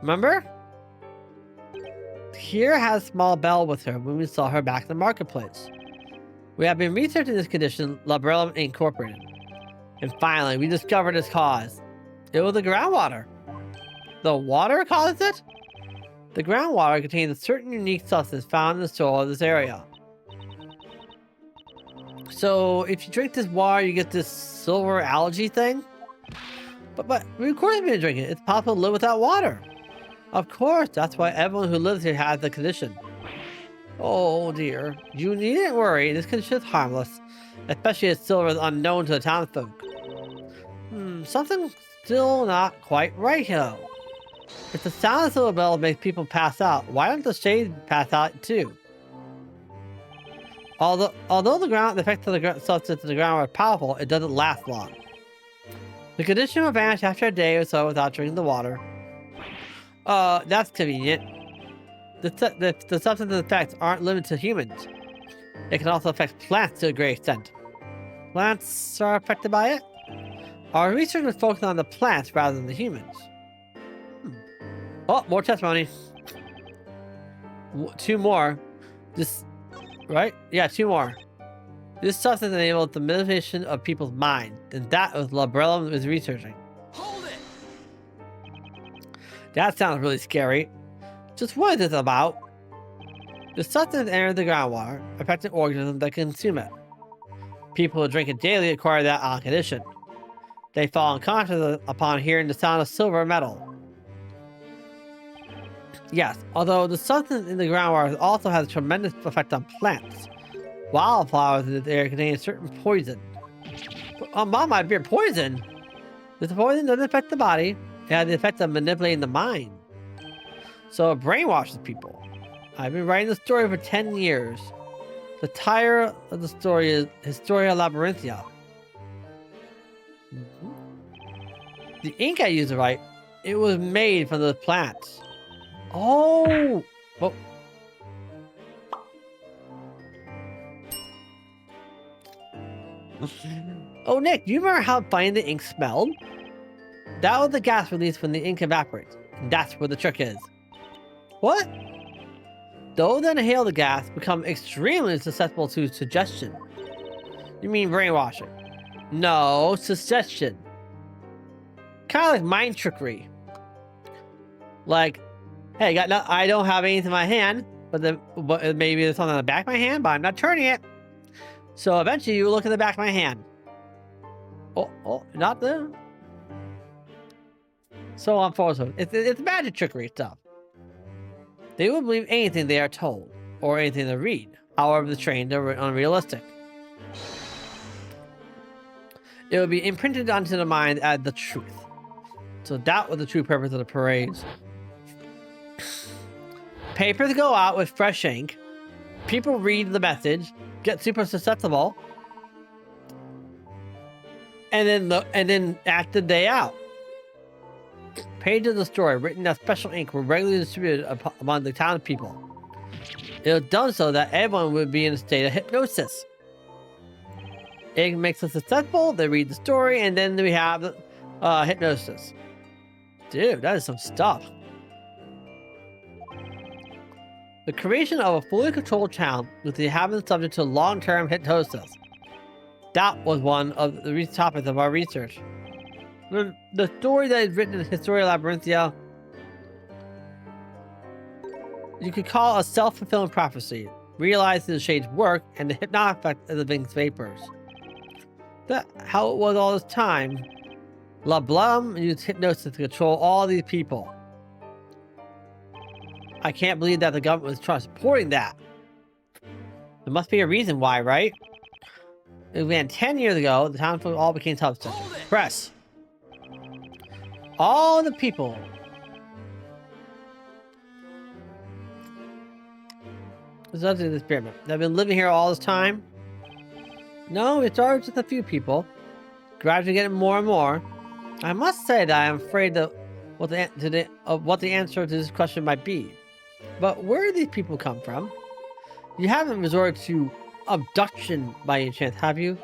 A: Remember? Kira had a small bell with her when we saw her back in the marketplace. We have been researching this condition, Labellum Incorporated. And finally, we discovered its cause. It was the groundwater. The water caused it? The groundwater contains a certain unique substance found in the soil of this area. So, if you drink this water, you get this silver algae thing? But we of course been drinking it. It's possible to live without water. Of course, that's why everyone who lives here has the condition. Oh dear. You needn't worry, this condition is harmless. Especially as silver is unknown to the townsfolk. Something's still not quite right here. If the sound of silver bells makes people pass out, why don't the shades pass out too? Although the effect of the substance in the ground are powerful, it doesn't last long. The condition will vanish after a day or so without drinking the water. That's convenient. The substance effects aren't limited to humans. It can also affect plants to a great extent. Plants are affected by it? Our research was focused on the plants rather than the humans. Oh, more testimony. 2 more. Right? Yeah, 2 more. This substance enabled the manipulation of people's minds, and that was Labellum was researching.
B: Hold it!
A: That sounds really scary. Just what is this about? The substance enters the groundwater, affecting organisms that consume it. People who drink it daily acquire that odd condition. They fall unconscious upon hearing the sound of silver or metal. Yes, although the substance in the groundwater also has a tremendous effect on plants. Wildflowers in this area contain a certain poison. Mom, might be poison. This poison doesn't affect the body. It has the effect of manipulating the mind. So it brainwashes people. I've been writing the story for 10 years. The title of the story is Historia Labyrinthia. The ink I used to write, it was made from the plants. Oh! Oh. Oh, Nick, do you remember how funny the ink smelled? That was the gas released when the ink evaporates. And that's where the trick is. What? Those that inhale the gas become extremely susceptible to suggestion. You mean brainwashing? No, suggestion. Kind of like mind trickery. Like, hey, I don't have anything in my hand, but maybe there's something on the back of my hand, but I'm not turning it. So eventually you look at the back of my hand. Oh, not there. So on forth. It's magic trickery stuff. They will believe anything they are told, or anything they read. However, the trained are unrealistic. It will be imprinted onto the mind as the truth. So that was the true purpose of the parades. Papers go out with fresh ink. People read the message, get super susceptible, and then act the day out. Pages of the story written in special ink were regularly distributed among the townspeople. It was done so that everyone would be in a state of hypnosis. It makes us susceptible. They read the story, and then we have hypnosis. Dude, that is some stuff. The creation of a fully controlled town with the inhabitants subject to long-term hypnosis. That was one of the topics of our research. The story that is written in Historia Labyrinthia, you could call a self-fulfilling prophecy, realizing the shades work and the hypnotic effect of the Ving's vapors. That's how it was all this time. Labellum used hypnosis to control all these people. I can't believe that the government was transporting that. There must be a reason why, right? It ran 10 years ago, the townsfolk all became substance. Press. All the people. There's nothing in this pyramid. They've been living here all this time. No, it started with just a few people. Gradually getting more and more. I must say that I'm afraid that what the answer to this question might be. But where do these people come from? You haven't resorted to abduction by any chance, have you?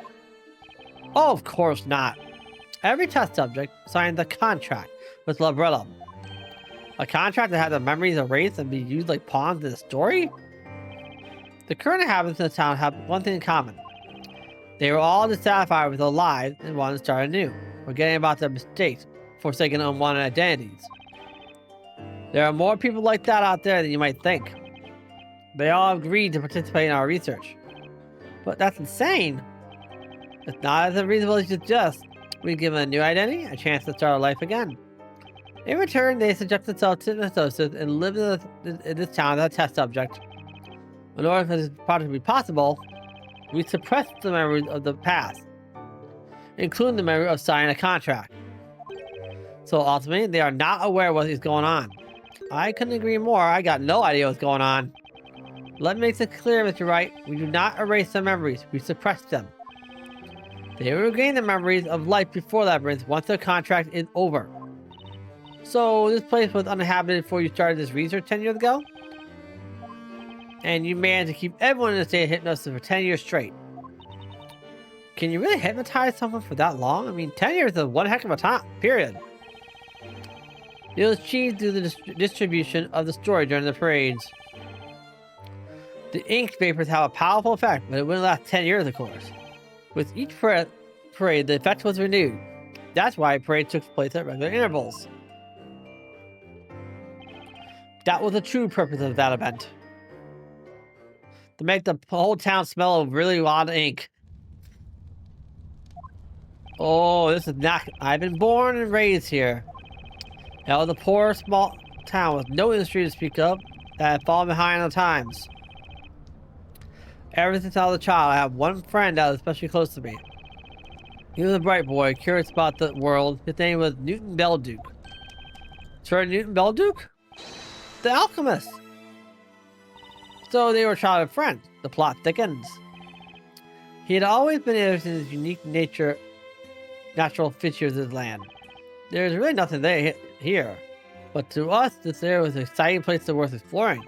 A: Oh, of course not. Every test subject signed a contract with Labrellum. A contract that had their memories erased and be used like pawns in a story? The current inhabitants of the town have one thing in common. They were all dissatisfied with their lives and wanted to start anew, forgetting about their mistakes, forsaking unwanted identities. There are more people like that out there than you might think. They all agreed to participate in our research. But that's insane. It's not as unreasonable as you suggest. We give them a new identity, a chance to start a life again. In return, they subject themselves to an associate and live in this town as a test subject. In order for this project to be possible, we suppress the memories of the past, including the memory of signing a contract. So ultimately, they are not aware of what is going on. I couldn't agree more. I got no idea what's going on. Let me make it clear, Mr. Wright. We do not erase their memories. We suppress them. They will regain the memories of life before Labyrinth once their contract is over. So this place was uninhabited before you started this research 10 years ago? And you managed to keep everyone in a state of hypnosis for 10 years straight. Can you really hypnotize someone for that long? I mean, 10 years is one heck of a time, period. It was achieved through the distribution of the story during the parades. The ink vapors have a powerful effect, but it wouldn't last 10 years, of course. With each parade, the effect was renewed. That's why parades took place at regular intervals. That was the true purpose of that event. To make the whole town smell of really odd ink. Oh, this is not... I've been born and raised here. That was a poor, small town with no industry to speak of that had fallen behind the times. Ever since I was a child, I have one friend that was especially close to me. He was a bright boy, curious about the world. His name was Newton Belduke. Sir Newton Belduke? The alchemist! So they were childhood friends. The plot thickens. He had always been interested in his unique natural features of his land. There's really nothing there here. But to us, this area was an exciting place that worth exploring.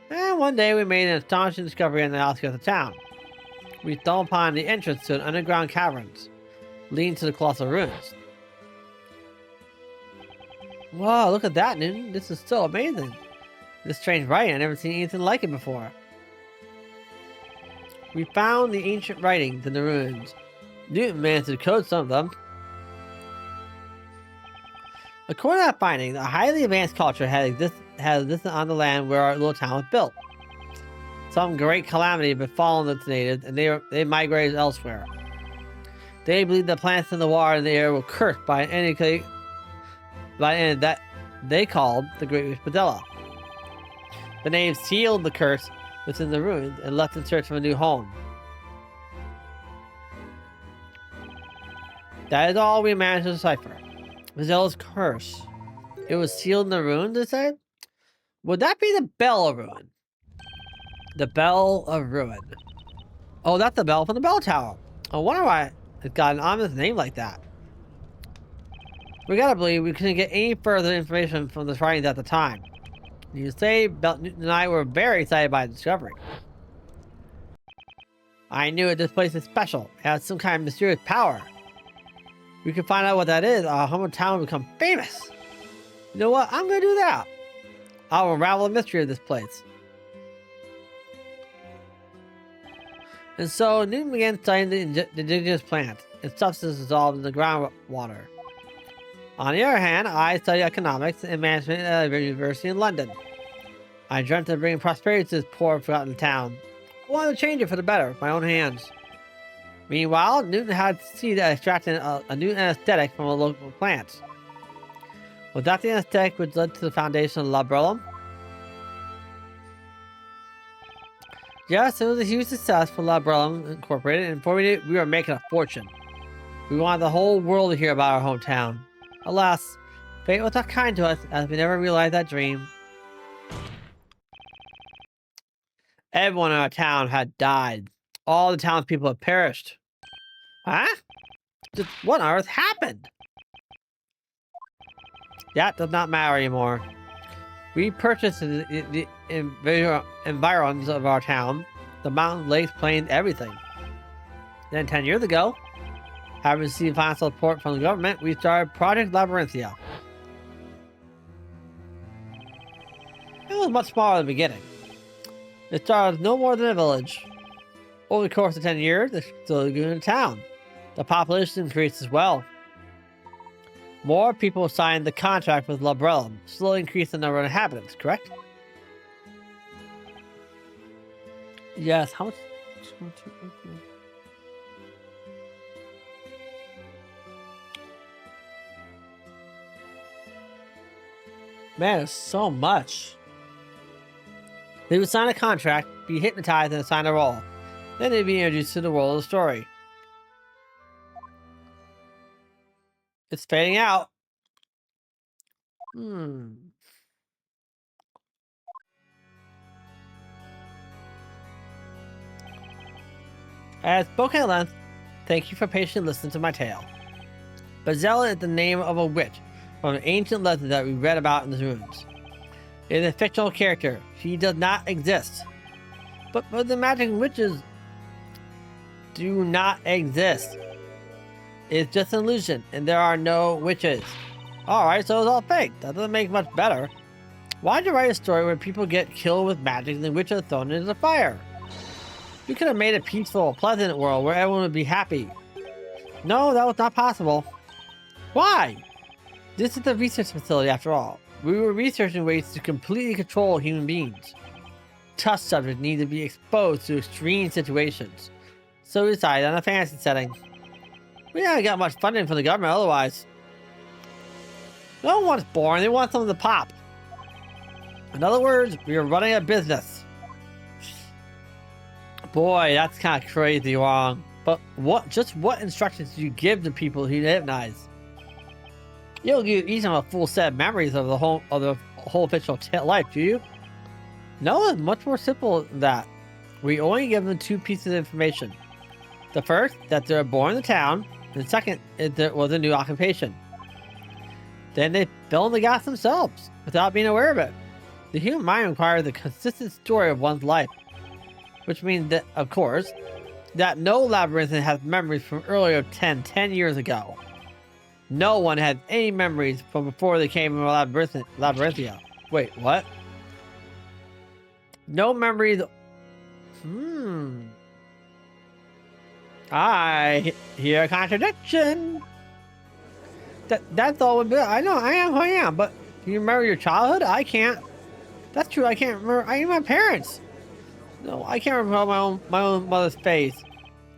A: And one day we made an astonishing discovery in the outskirts of town. We stumbled upon the entrance to an underground caverns, leading to the colossal ruins. Wow, look at that, Newton. This is so amazing. This strange writing, I've never seen anything like it before. We found the ancient writings in the ruins. Newton managed to decode some of them. According to that finding, a highly advanced culture has existed on the land where our little town was built. Some great calamity had befallen its natives, and they migrated elsewhere. They believed the plants in the water and the air were cursed by an entity that they called the Great Witch Padella. The natives sealed the curse within the ruins and left in search of a new home. That is all we managed to decipher. Padella's curse. It was sealed in the ruins, they said? Would that be the Bell of Ruin? The Bell of Ruin. Oh, that's the bell from the bell tower. I wonder why it got an ominous name like that. We gotta believe we couldn't get any further information from the writings at the time. You say Newton and I were very excited by the discovery. I knew that this place is special. It has some kind of mysterious power. We can find out what that is. Our hometown will become famous. You know what? I'm gonna do that. I'll unravel the mystery of this place. And so Newton began studying the indigenous plants and substances dissolved in the groundwater. On the other hand, I studied economics and management at a university in London. I dreamt of bringing prosperity to this poor, forgotten town. I wanted to change it for the better with my own hands. Meanwhile, Newton had to see that extracting a new anesthetic from a local plant. Was that the anesthetic which led to the foundation of Labrellum? Yes, it was a huge success for Labrellum Incorporated, and before we knew it, we were making a fortune. We wanted the whole world to hear about our hometown. Alas, fate was not kind to us, as we never realized that dream. Everyone in our town had died. All the townspeople had perished. Huh? Just what on earth happened? That does not matter anymore. We purchased the environs of our town, the mountains, lakes, plains, everything. Then 10 years ago, having received financial support from the government, we started Project Labyrinthia. It was much smaller in the beginning. It started no more than a village. Over the course of 10 years, it's still grew in town. The population increased as well. More people signed the contract with Labrellum, slowly increasing the number of inhabitants, correct? Yes, how much? Man, it's so much. They would sign a contract, be hypnotized, and assign a role. Then they'd be introduced to the world of the story. It's fading out. As spoken at length, thank you for patiently listening to my tale. Bazella is the name of a witch from an ancient legend that we read about in the ruins. It is a fictional character. She does not exist. But the magic witches do not exist. It's just an illusion, and there are no witches. Alright, so it's all fake. That doesn't make it much better. Why'd you write a story where people get killed with magic and the witches are thrown into the fire? You could have made a peaceful, pleasant world where everyone would be happy. No, that was not possible. Why? This is a research facility after all. We were researching ways to completely control human beings. Test subjects need to be exposed to extreme situations. So we decided on a fantasy setting. We haven't got much funding from the government otherwise. No one wants boring, they want something to pop. In other words, we are running a business. Boy, that's kind of crazy wrong. But what instructions do you give to people who hypnotize? You don't give each of them a full set of memories of the whole fictional life, do you? No, it's much more simple than that. We only give them 2 pieces of information. The first, that they were born in the town, and the second, there was a new occupation. Then they fill in the gaps themselves, without being aware of it. The human mind requires a consistent story of one's life, which means that, of course, that no labyrinthian has memories from earlier 10 years ago. No one had any memories from before they came in Labyrinthia. Wait, what? No memories. I hear a contradiction. That's all. I know I am who I am, but do you remember your childhood? I can't. That's true. I can't remember. I am my parents. No, I can't remember my own mother's face.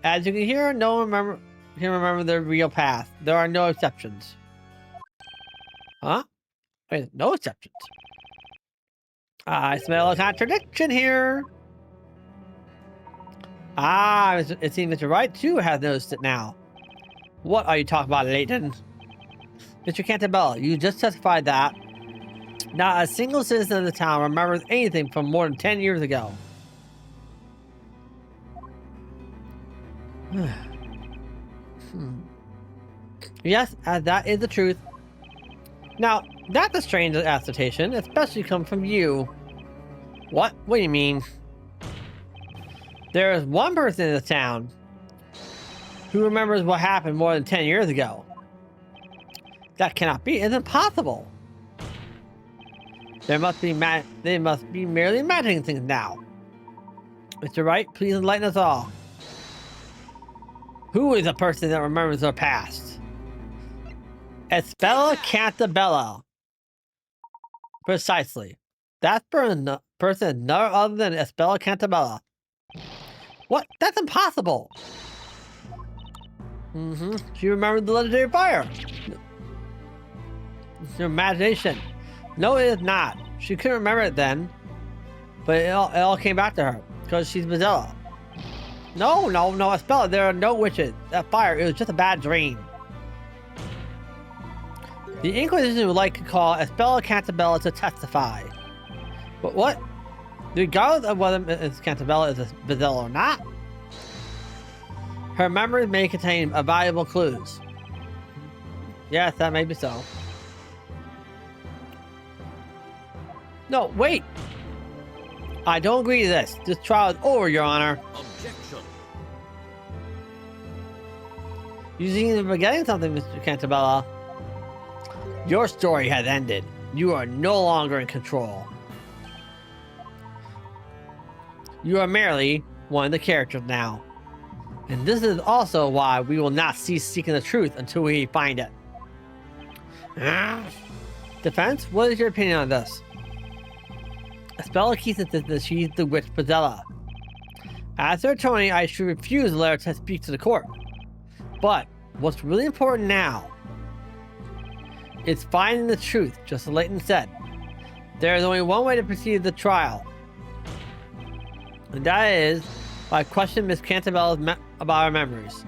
A: As you can hear, no one can remember their real past. There are no exceptions. Huh? Wait, no exceptions. I smell a contradiction here. Ah, it seems Mr. Wright too has noticed it now. What are you talking about, Layton? Mr. Cantabella, you just testified that not a single citizen of the town remembers anything from more than 10 years ago. Yes, that is the truth. Now, that's a strange assertion, especially come from you. What? What do you mean? There is one person in the town who remembers what happened more than 10 years ago. That cannot be. It's impossible. They must be merely imagining things now. Mr. Wright, please enlighten us all. Who is a person that remembers their past? Espella Cantabella. Precisely. That person is none other than Espella Cantabella. What? That's impossible. She remembered the legendary fire. It's your imagination. No, it is not. She couldn't remember it then, but it all came back to her because she's Bazella. No, Espella, there are no witches. That fire, it was just a bad dream. The Inquisition would like to call Espella Cantabella to testify. But what? Regardless of whether Ms. Cantabella is a Bazella or not, her memories may contain valuable clues. Yes, that may be so. No, wait. I don't agree to this. This trial is over, Your Honor.
B: Objection.
A: You seem to be forgetting something, Mr. Cantabella. Your story has ended. You are no longer in control. You are merely one of the characters now. And this is also why we will not cease seeking the truth until we find it. Defense, what is your opinion on this? Espella keeps it that she's the witch Bazella. As her attorney, I should refuse to let her to speak to the court. But what's really important now is finding the truth, just as Layton said. There is only one way to proceed the trial. And that is by questioning Miss Cantabella's about her memories.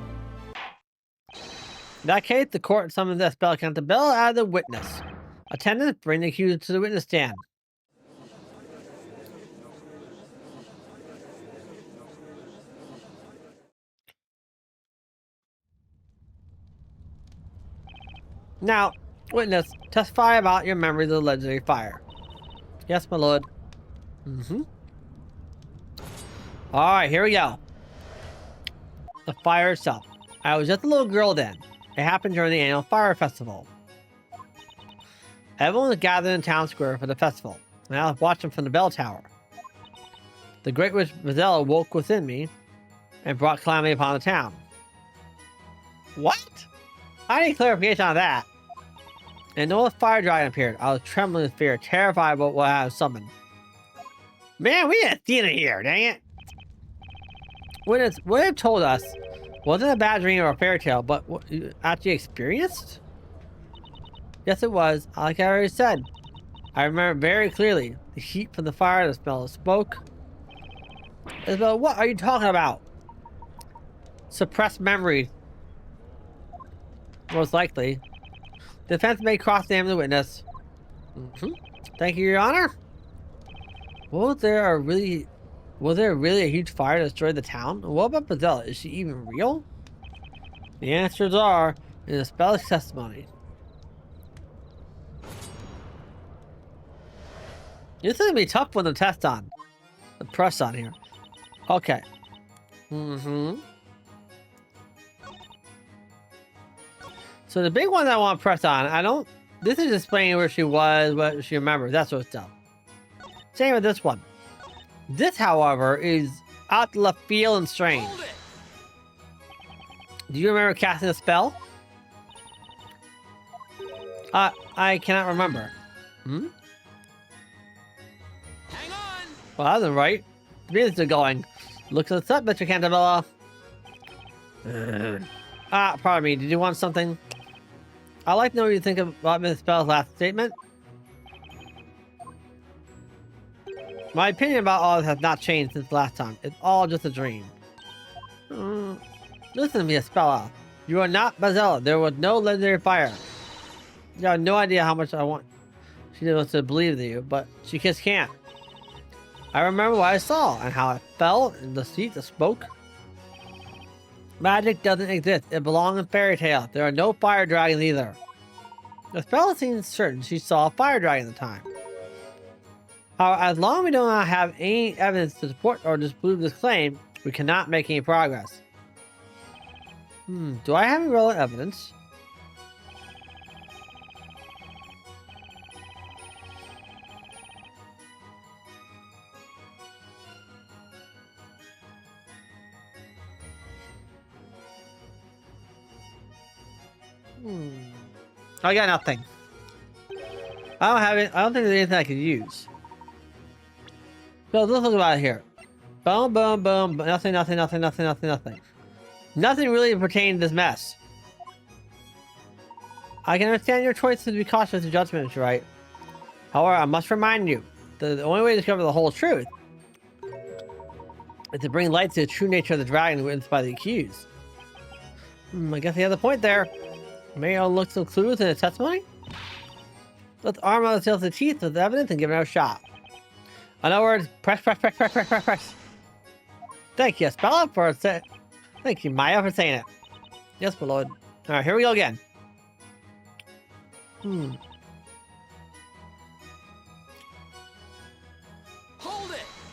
A: In that case, the court summons Espella Cantabella as a witness. Attendants, bring the accused to the witness stand. Now, witness, testify about your memories of the legendary fire. Yes, my lord. Alright, here we go. The fire itself. I was just a little girl then. It happened during the annual fire festival. Everyone was gathered in town square for the festival, and I was watching from the bell tower. The great witch Bazella woke within me and brought calamity upon the town. What? I need clarification on that. And no fire dragon appeared. I was trembling with fear, terrified about what I was summoned. Man, we had Athena here, dang it. What it told us wasn't a bad dream or a fairy tale, but what you actually experienced? Yes, it was. Like I already said. I remember very clearly the heat from the fire, the smell of smoke. Isabel, what are you talking about? Suppressed memory. Most likely. The defense may cross-examine the witness. Thank you, Your Honor. Was there really a huge fire that destroyed the town? What about Bazella? Is she even real? The answers are in the spell's testimony. This is gonna be a tough one to test on. The press on here. Okay. So the big one that I want to press on, this is explaining where she was, what she remembers, that sort of stuff. Same with this one. This, however, is out left field and strange. Do you remember casting a spell? I cannot remember. Hang on. Well, that wasn't right. The music's going. Look this up, Mr. Cantabella. Pardon me. Did you want something? I'd like to know what you think about Miss Bell's last statement. My opinion about all this has not changed since last time. It's all just a dream. Listen to me, Espella. You are not Bazella. There was no legendary fire. You have no idea how much I want. She wants to believe you, but she just can't. I remember what I saw and how I fell in the seat of smoke. Magic doesn't exist. It belongs in fairy tale. There are no fire dragons either. Espella seems certain she saw a fire dragon at the time. However, as long as we do not have any evidence to support or disprove this claim, we cannot make any progress. Do I have any relevant evidence? I got nothing. I don't have it. I don't think there's anything I can use. So let's look about it here. Boom, boom, boom. Nothing. Nothing really pertaining to this mess. I can understand your choice to be cautious of judgment, right? However, I must remind you that the only way to discover the whole truth is to bring light to the true nature of the dragon witnessed by the accused. I guess he has a point there. May I look some clues in the testimony? Let's arm ourselves to the teeth with evidence and give it a shot. In other words, press. Thank you, Espella, for saying. Thank you, Maya, for saying it. Yes, my lord. All right, here we go again.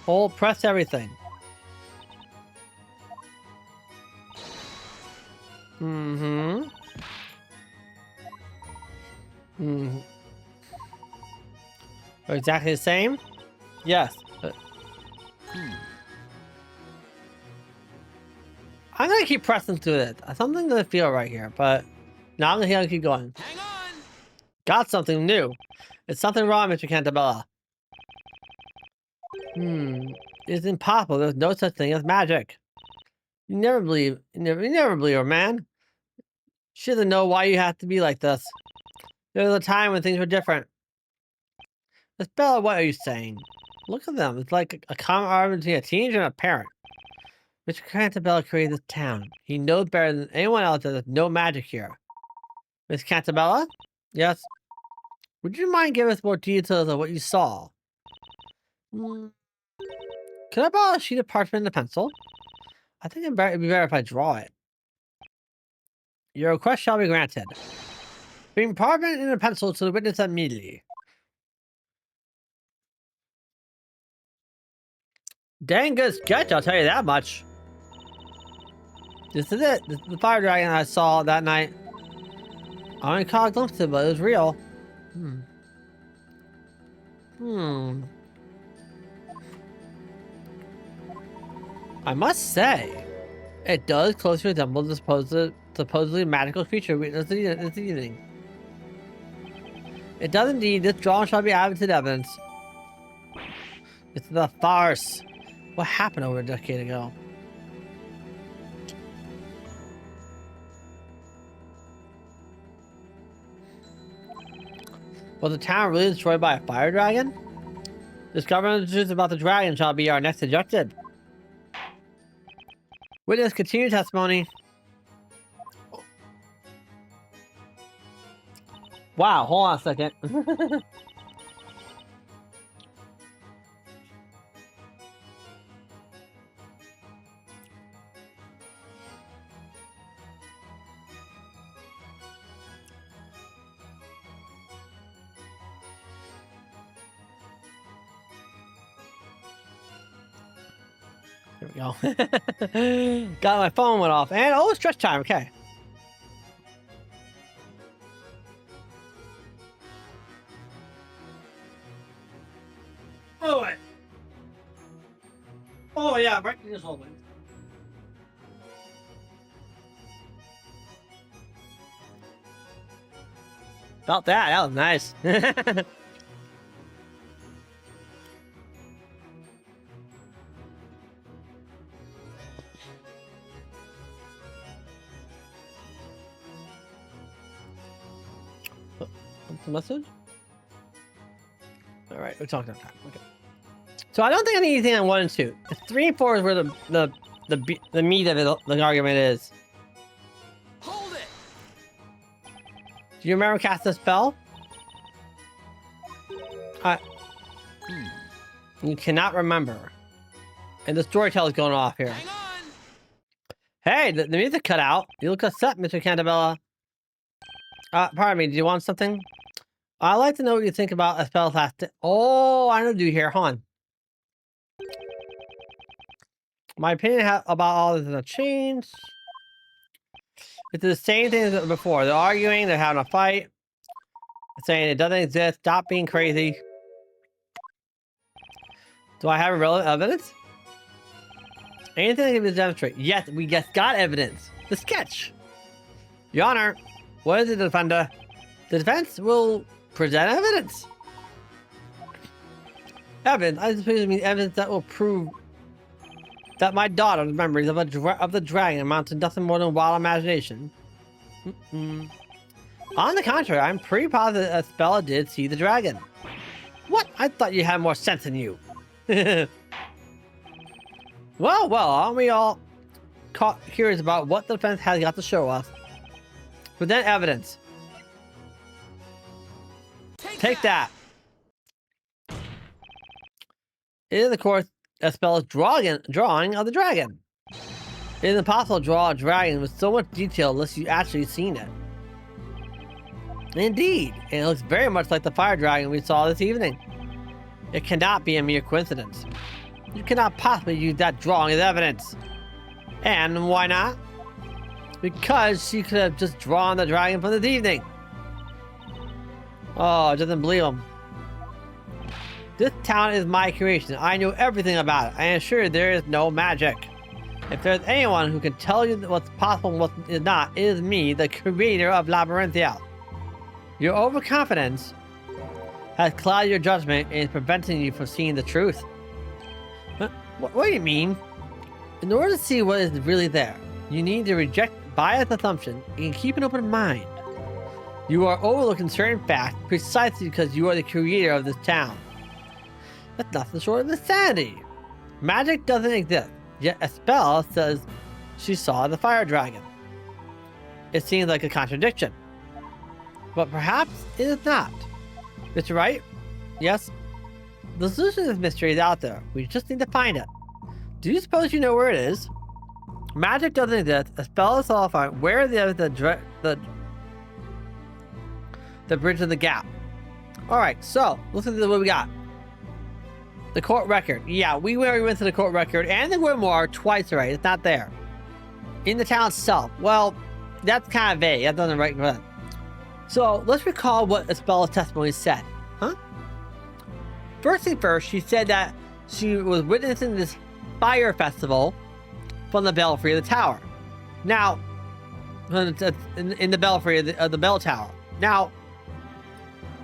A: Hold, press everything. Mm-hmm. Mm-hmm. Exactly the same? Yes. I'm gonna keep pressing through it. Something doesn't feel right here, but now I'm gonna keep going.
B: Hang on!
A: Got something new. It's something wrong, Mr. Cantabella. It's impossible. There's no such thing as magic. You never believe. You never believe her, man. She doesn't know why you have to be like this. There was a time when things were different. Miss Bella, what are you saying? Look at them. It's like a common argument between a teenager and a parent. Mr. Cantabella created this town. He knows better than anyone else that there's no magic here. Miss Cantabella? Yes? Would you mind giving us more details of what you saw? Could I borrow a sheet of parchment and a pencil? I think it'd be better if I draw it. Your request shall be granted. Bring parchment and a pencil to the witness immediately. Dang good sketch, I'll tell you that much. This is it. This is the fire dragon I saw that night. I only caught a glimpse of it, but it was real. I must say, it does closely resemble the supposedly magical creature we witnessed this evening. It does indeed. This drawing shall be added to the evidence. It's a farce. What happened over a decade ago? Was the town really destroyed by a fire dragon? Discovering the truth about the dragon shall be our next objective. Witness continued testimony. Wow, hold on a second. There we go. Got my phone went off. And oh, stretch time. Okay. Oh, wait. Oh, yeah. Right in this whole thing. Felt that. That was nice. The message? All right, we're talking about time. Okay. So I don't think I need anything on 1 and 2. 3 and 4 is where the meat of it, the argument is.
B: Hold it!
A: Do you remember casting a spell? You cannot remember. And the storyteller's going off here.
B: Hang on!
A: Hey, the music cut out. You look upset, Mr. Cantabella. Pardon me, do you want something? I'd like to know what you think about a spell last. Oh, I know what to do here. Hold on. My opinion about all this has changed. It's the same thing as before. They're arguing, they're having a fight. Saying it doesn't exist. Stop being crazy. Do I have relevant evidence? Anything that can demonstrate? Yes, we just got evidence. The sketch. Your Honor, what is the defender? The defense will present evidence. Evidence? I suppose it means evidence that will prove that my daughter's memories of the dragon amount to nothing more than wild imagination. On the contrary, I'm pretty positive that Bella did see the dragon. What? I thought you had more sense than you. Well, aren't we all curious about what the defense has got to show us? Present evidence. Take that. It is, of course, a spell's drawing of the dragon. It is impossible to draw a dragon with so much detail unless you've actually seen it. Indeed, and it looks very much like the fire dragon we saw this evening. It cannot be a mere coincidence. You cannot possibly use that drawing as evidence. And why not? Because she could have just drawn the dragon from this evening. Oh, I doesn't believe him. This town is my creation. I know everything about it. I am sure there is no magic. If there's anyone who can tell you what's possible and what is not, it is me, the creator of Labyrinthia. Your overconfidence has clouded your judgment and is preventing you from seeing the truth. What do you mean? In order to see what is really there, you need to reject biased assumptions and keep an open mind. You are overlooking certain facts precisely because you are the creator of this town. That's nothing short of insanity. Magic doesn't exist, yet Estelle says she saw the fire dragon. It seems like a contradiction. But perhaps it is not. Mr. Wright? Yes? The solution to this mystery is out there. We just need to find it. Do you suppose you know where it is? Magic doesn't exist. Estelle saw fire. Where is the bridge of the gap? Alright, so let's look at what we got. The court record. Yeah, we already went to the court record and the grimoire twice already. It's not there. In the town itself. Well, that's kind of vague. That doesn't right. So let's recall what Espella's testimony said. Huh? First thing first, she said that she was witnessing this fire festival from the belfry of the tower. Now, in the belfry of the bell tower. Now,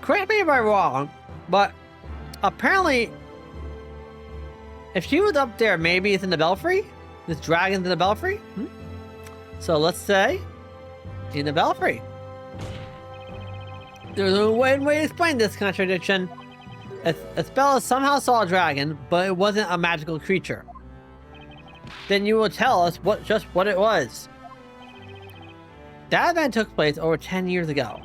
A: correct me if I'm wrong, but apparently, if she was up there, maybe it's in the belfry? This dragon's in the belfry? So let's say, in the belfry. There's no way to explain this contradiction. Estella somehow saw a dragon, but it wasn't a magical creature. Then you will tell us just what it was. That event took place over 10 years ago.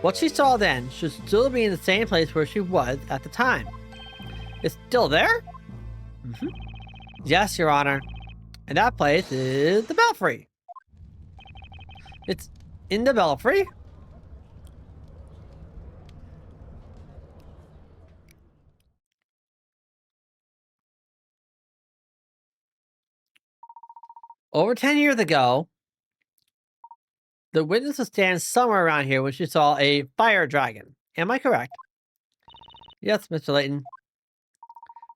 A: What she saw then should still be in the same place where she was at the time. It's still there? Yes, Your Honor. And that place is the belfry. It's in the belfry? Over 10 years ago, the witness was standing somewhere around here when she saw a fire dragon. Am I correct? Yes, Mr. Layton.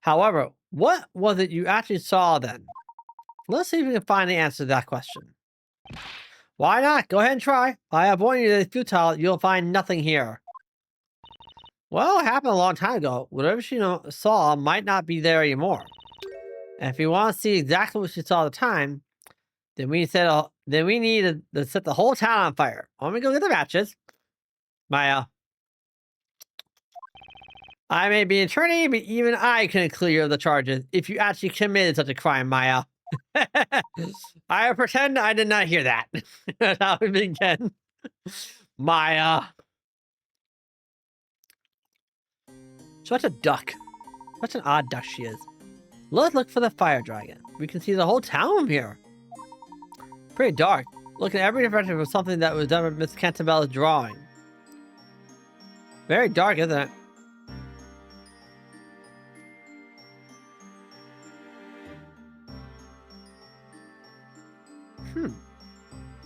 A: However, what was it you actually saw then? Let's see if we can find the answer to that question. Why not? Go ahead and try. I have warned you that it's futile. You'll find nothing here. Well, it happened a long time ago. Whatever she saw might not be there anymore. And if you want to see exactly what she saw at the time, then we need to set the whole town on fire. Let me go get the matches. Maya. I may be an attorney, but even I couldn't clear the charges if you actually committed such a crime, Maya. I pretend I did not hear that. That's how we begin. Maya. Such a duck. Such an odd duck she is. Let's look for the fire dragon. We can see the whole town from here. Pretty dark. Look at every direction for something that was done with Miss Cantabella's drawing. Very dark, isn't it?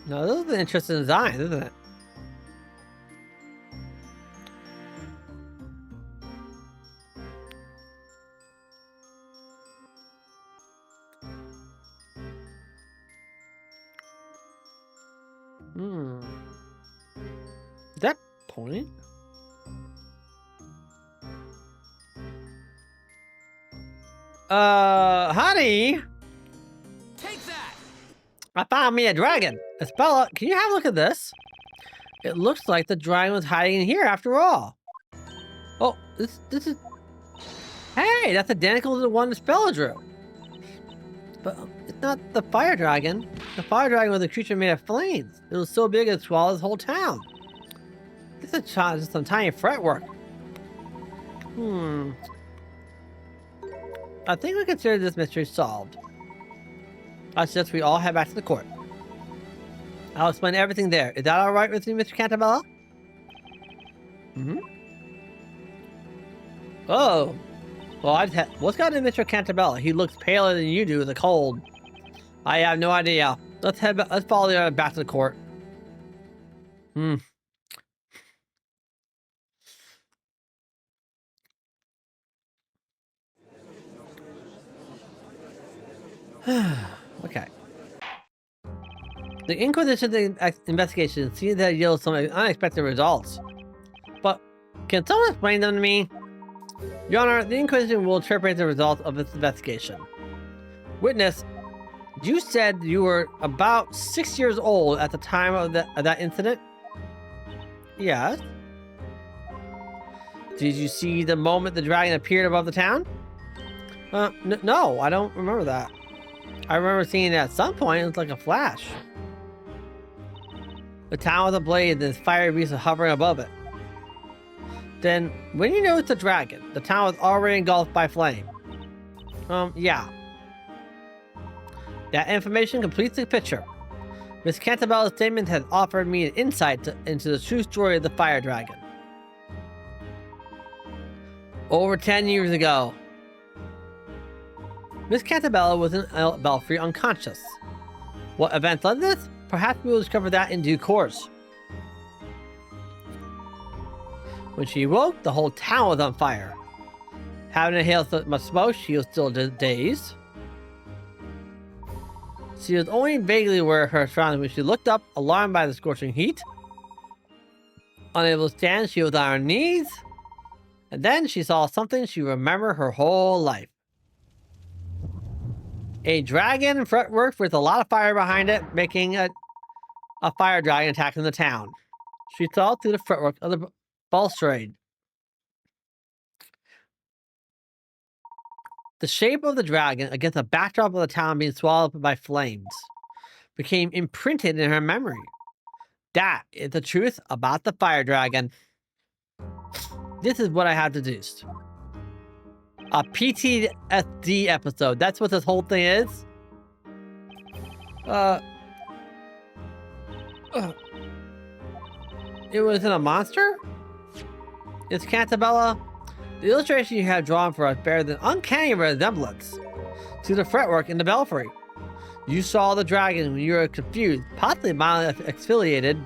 A: No, this is an interesting design, isn't it? Is that point? Honey?
B: Take that!
A: I found me a dragon. Estella, can you have a look at this? It looks like the dragon was hiding in here after all. Oh, this is... Hey, that's identical to the one Estella drew. But it's not the fire dragon. The fire dragon was a creature made of flames. It was so big it swallowed this whole town. This is just some tiny fretwork. I think we consider this mystery solved. I suggest we all head back to the court. I'll explain everything there. Is that alright with you, Mr. Cantabella? Oh. Well, what's got into Mr. Cantabella? He looks paler than you do with the cold. I have no idea. Let's follow the other back to the court. Okay. The Inquisition's investigation seems to yield some unexpected results. But can someone explain them to me? Your Honor, the Inquisition will interpret the results of its investigation. Witness, you said you were about 6 years old at the time of that incident? Yes. Did you see the moment the dragon appeared above the town? No, I don't remember that. I remember seeing it at some point. It was like a flash. The town was ablaze and this fiery beast was hovering above it. Then, when you noticed the dragon, the town was already engulfed by flame. Yeah. That information completes the picture. Miss Cantabella's statement has offered me an insight into the true story of the fire dragon. Over 10 years ago, Miss Cantabella was in Belfry unconscious. What events led to this? Perhaps we will discover that in due course. When she woke, the whole town was on fire. Having inhaled so much smoke, she was still dazed. She was only vaguely aware of her surroundings when she looked up, alarmed by the scorching heat. Unable to stand, she was on her knees. And then she saw something she remembered her whole life. A dragon fretwork with a lot of fire behind it, making a fire dragon attacking the town. She saw through the fretwork of the balustrade. The shape of the dragon against the backdrop of the town being swallowed up by flames became imprinted in her memory. That is the truth about the fire dragon. This is what I have deduced. A PTSD episode. That's what this whole thing is. It wasn't a monster? It's Cantabella. The illustration you have drawn for us bears an uncanny resemblance to the fretwork in the belfry. You saw the dragon when you were confused, possibly mildly exfoliated,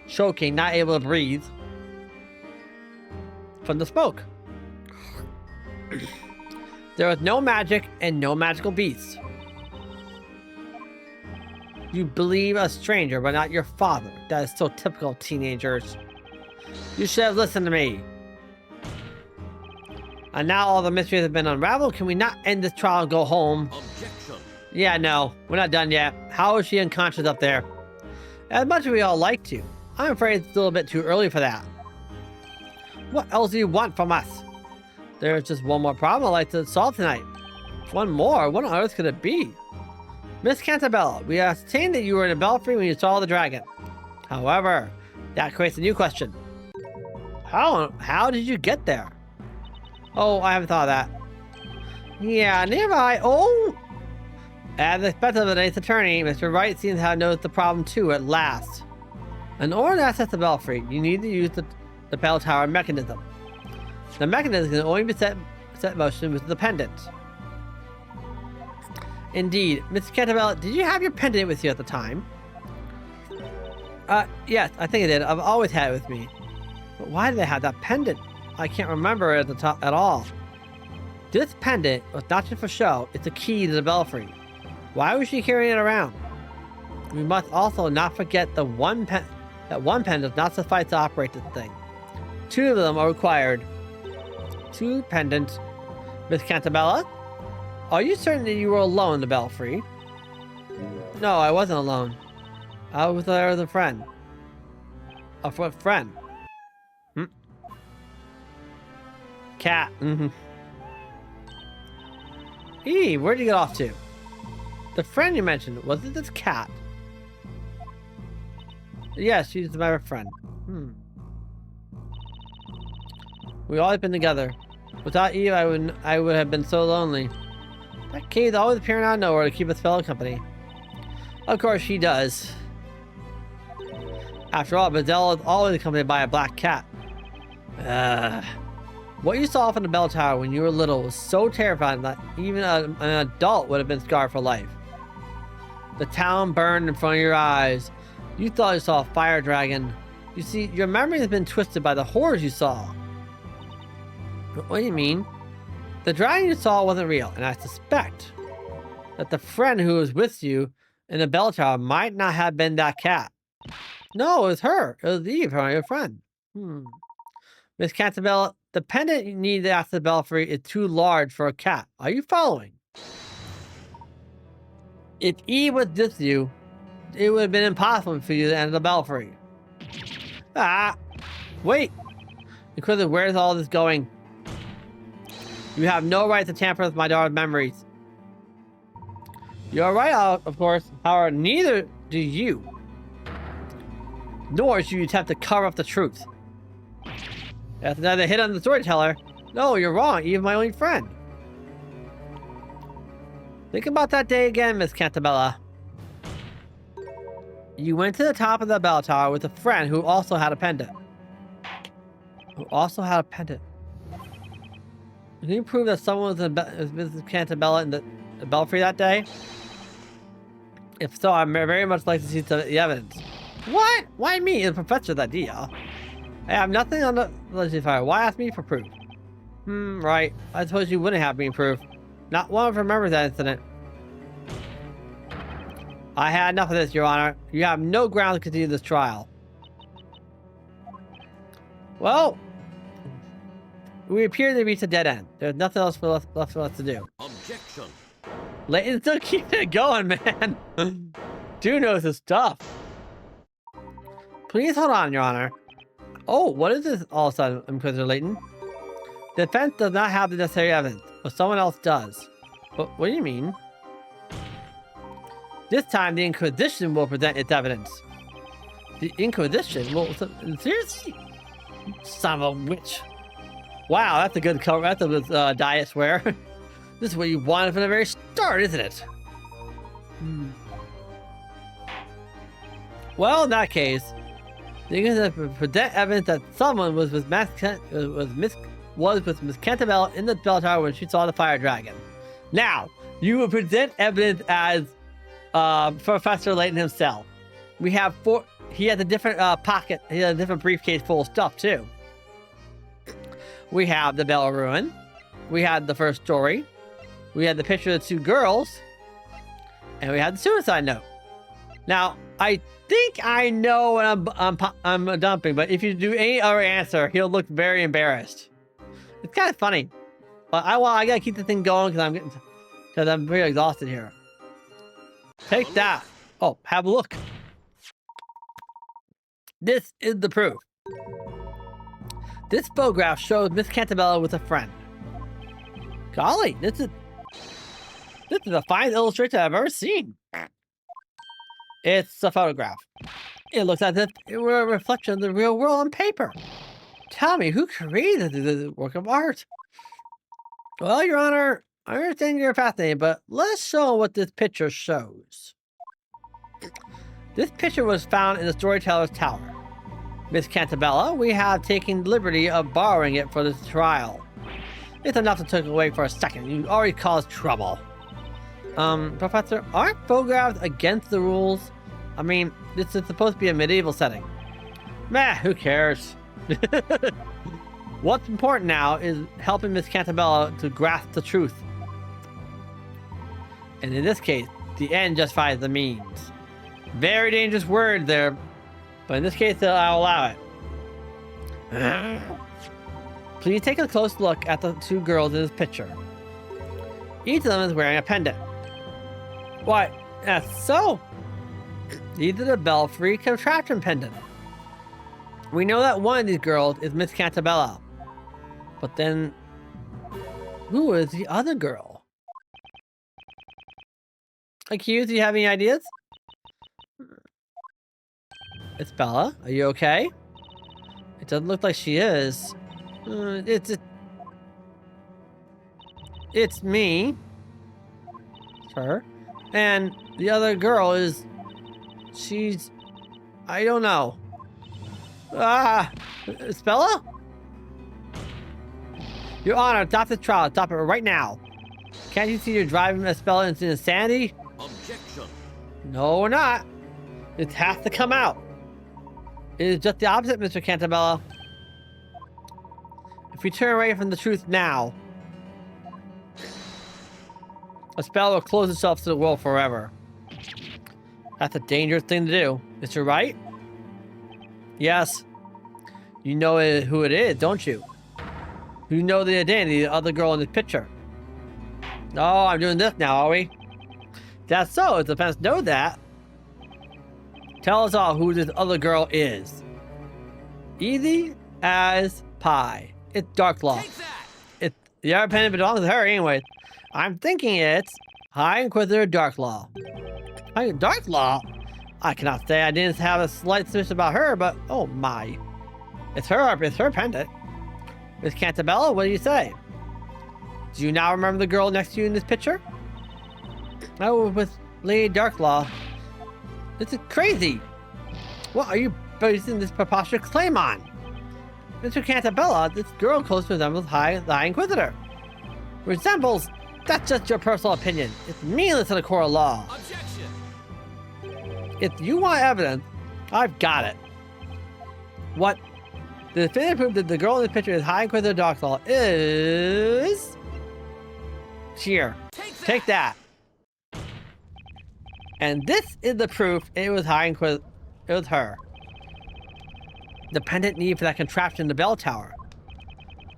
A: choking, not able to breathe from the smoke. There was no magic and no magical beasts. You believe a stranger, but not your father. That is so typical of teenagers. You should have listened to me. And now all the mysteries have been unraveled. Can we not end this trial and go home?
B: Objection.
A: Yeah, no. We're not done yet. How is she unconscious up there? As much as we all like to, I'm afraid it's still a bit too early for that. What else do you want from us? There's just one more problem I'd like to solve tonight. One more? What on earth could it be? Miss Cantabella, we ascertained that you were in a belfry when you saw the dragon. However, that creates a new question. How did you get there? Oh, I haven't thought of that. Yeah, nearby. Oh! As expected of the nice attorney, Mr. Wright seems to have noticed the problem too at last. In order to access the belfry, you need to use the bell tower mechanism. The mechanism can only be set in motion with the pendant. Indeed. Mr. Cantabella, did you have your pendant with you at the time? Yes, I think I did. I've always had it with me. But why did I have that pendant? I can't remember it at all. This pendant was not just for show, it's a key to the belfry. Why was she carrying it around? We must also not forget that one pen does not suffice to operate this thing. 2 of them are required. 2 pendants. Miss Cantabella, are you certain that you were alone in the belfry? No, I wasn't alone. I was there with a friend. A friend. Cat. Where'd you get off to? The friend you mentioned, was it this cat? Yes, she's my friend. We've always been together. Without you, I would have been so lonely. That kitty's always appearing out of nowhere to keep us fellow company. Of course she does. After all, Bazelle is always accompanied by a black cat. What you saw from the bell tower when you were little was so terrifying that even an adult would have been scarred for life. The town burned in front of your eyes. You thought you saw a fire dragon. You see, your memory has been twisted by the horrors you saw. What do you mean? The dragon you saw wasn't real, and I suspect that the friend who was with you in the bell tower might not have been that cat. No, it was her. It was Eve, your friend. Miss Cantabella, the pendant you need after the belfry is too large for a cat. Are you following? If Eve was with you, it would have been impossible for you to enter the belfry. Ah, wait. Because of where's all this going? You have no right to tamper with my daughter's memories. You're right, of course. However, neither do you. Nor should you attempt to cover up the truth. That's another hit on the storyteller. No, you're wrong. Eve's my only friend. Think about that day again, Miss Cantabella. You went to the top of the bell tower with a friend who also had a pendant. Can you prove that someone was Mrs. Cantabella in the belfry that day? If so, I'd very much like to see the evidence. What? Why me? The professor that idea. I have nothing on the legislature. Why ask me for proof? Right. I suppose you wouldn't have me proof. Not one of them remembers that incident. I had enough of this, Your Honor. You have no ground to continue this trial. Well, we appear to reach a dead end. There's nothing else left for us to do.
B: Objection.
A: Layton still keeping it going, man. Dude knows his stuff. Please hold on, Your Honor. Oh, what is this all of a sudden, Inquisitor Layton? The defense does not have the necessary evidence, but someone else does. What do you mean? This time, the Inquisition will present its evidence. The Inquisition? Well, seriously? Son of a witch. Wow, that's a good cover. That's a good diet swear. This is what you wanted from the very start, isn't it? Well, in that case, you can present evidence that someone was with Miss Cantabella in the bell tower when she saw the fire dragon. Now, you will present evidence as Professor Layton himself. We have he has a different pocket. He has a different briefcase full of stuff too. We have the Bell Ruin. We had the first story. We had the picture of the two girls. And we had the suicide note. Now, I think I know what I'm dumping, but if you do any other answer, he'll look very embarrassed. It's kind of funny. But I gotta keep the thing going because I'm very exhausted here. Take that. Oh, have a look. This is the proof. This photograph shows Miss Cantabella with a friend. Golly, this is the finest illustration I've ever seen. It's a photograph. It looks as if it were a reflection of the real world on paper. Tell me, who created this work of art? Well, Your Honor, I understand you're fascinated, but let's show what this picture shows. This picture was found in the storyteller's tower. Miss Cantabella, we have taken the liberty of borrowing it for this trial. It's enough to take away for a second. You already caused trouble. Professor, aren't photographs against the rules? I mean, this is supposed to be a medieval setting. Meh, who cares? What's important now is helping Miss Cantabella to grasp the truth. And in this case, the end justifies the means. Very dangerous word there, but in this case, I'll allow it. Please take a close look at the two girls in this picture. Each of them is wearing a pendant. What? That's so. These are the belfry contraption pendant. We know that one of these girls is Miss Cantabella. But then, who is the other girl? Accused, do you have any ideas? It's Bella. Are you okay? It doesn't look like she is. It's me. It's her. And the other girl is... She's... I don't know. It's Bella? Your Honor, stop the trial. Stop it right now. Can't you see you're driving Espella into insanity?
B: Objection.
A: No, we're not. It has to come out. It is just the opposite, Mr. Cantabella. If we turn away from the truth now, Espella will close itself to the world forever. That's a dangerous thing to do. Mr. Wright? Yes. You know who it is, don't you? You know the identity of the other girl in this picture. Oh, I'm doing this now, are we? That's so. If the defense know that, tell us all who this other girl is. Easy as pie. It's Darklaw. It's the other pen belongs to her anyway. I'm thinking it's High Inquisitor Darklaw. Darklaw? I cannot say I didn't have a slight suspicion about her, but oh my. It's her pendant. Miss Cantabella, what do you say? Do you now remember the girl next to you in this picture? Oh, with Lady Darklaw. This is crazy. What are you basing this preposterous claim on? Mr. Cantabella, this girl closely resembles the High Inquisitor. Resembles? That's just your personal opinion. It's meaningless to the court of law.
B: Objection.
A: If you want evidence, I've got it. What? The definitive proof that the girl in the picture is High Inquisitor Darklaw is... Here. Take that. And this is the proof it was High Inquisitor. It was her. The pendant need for that contraption in the bell tower.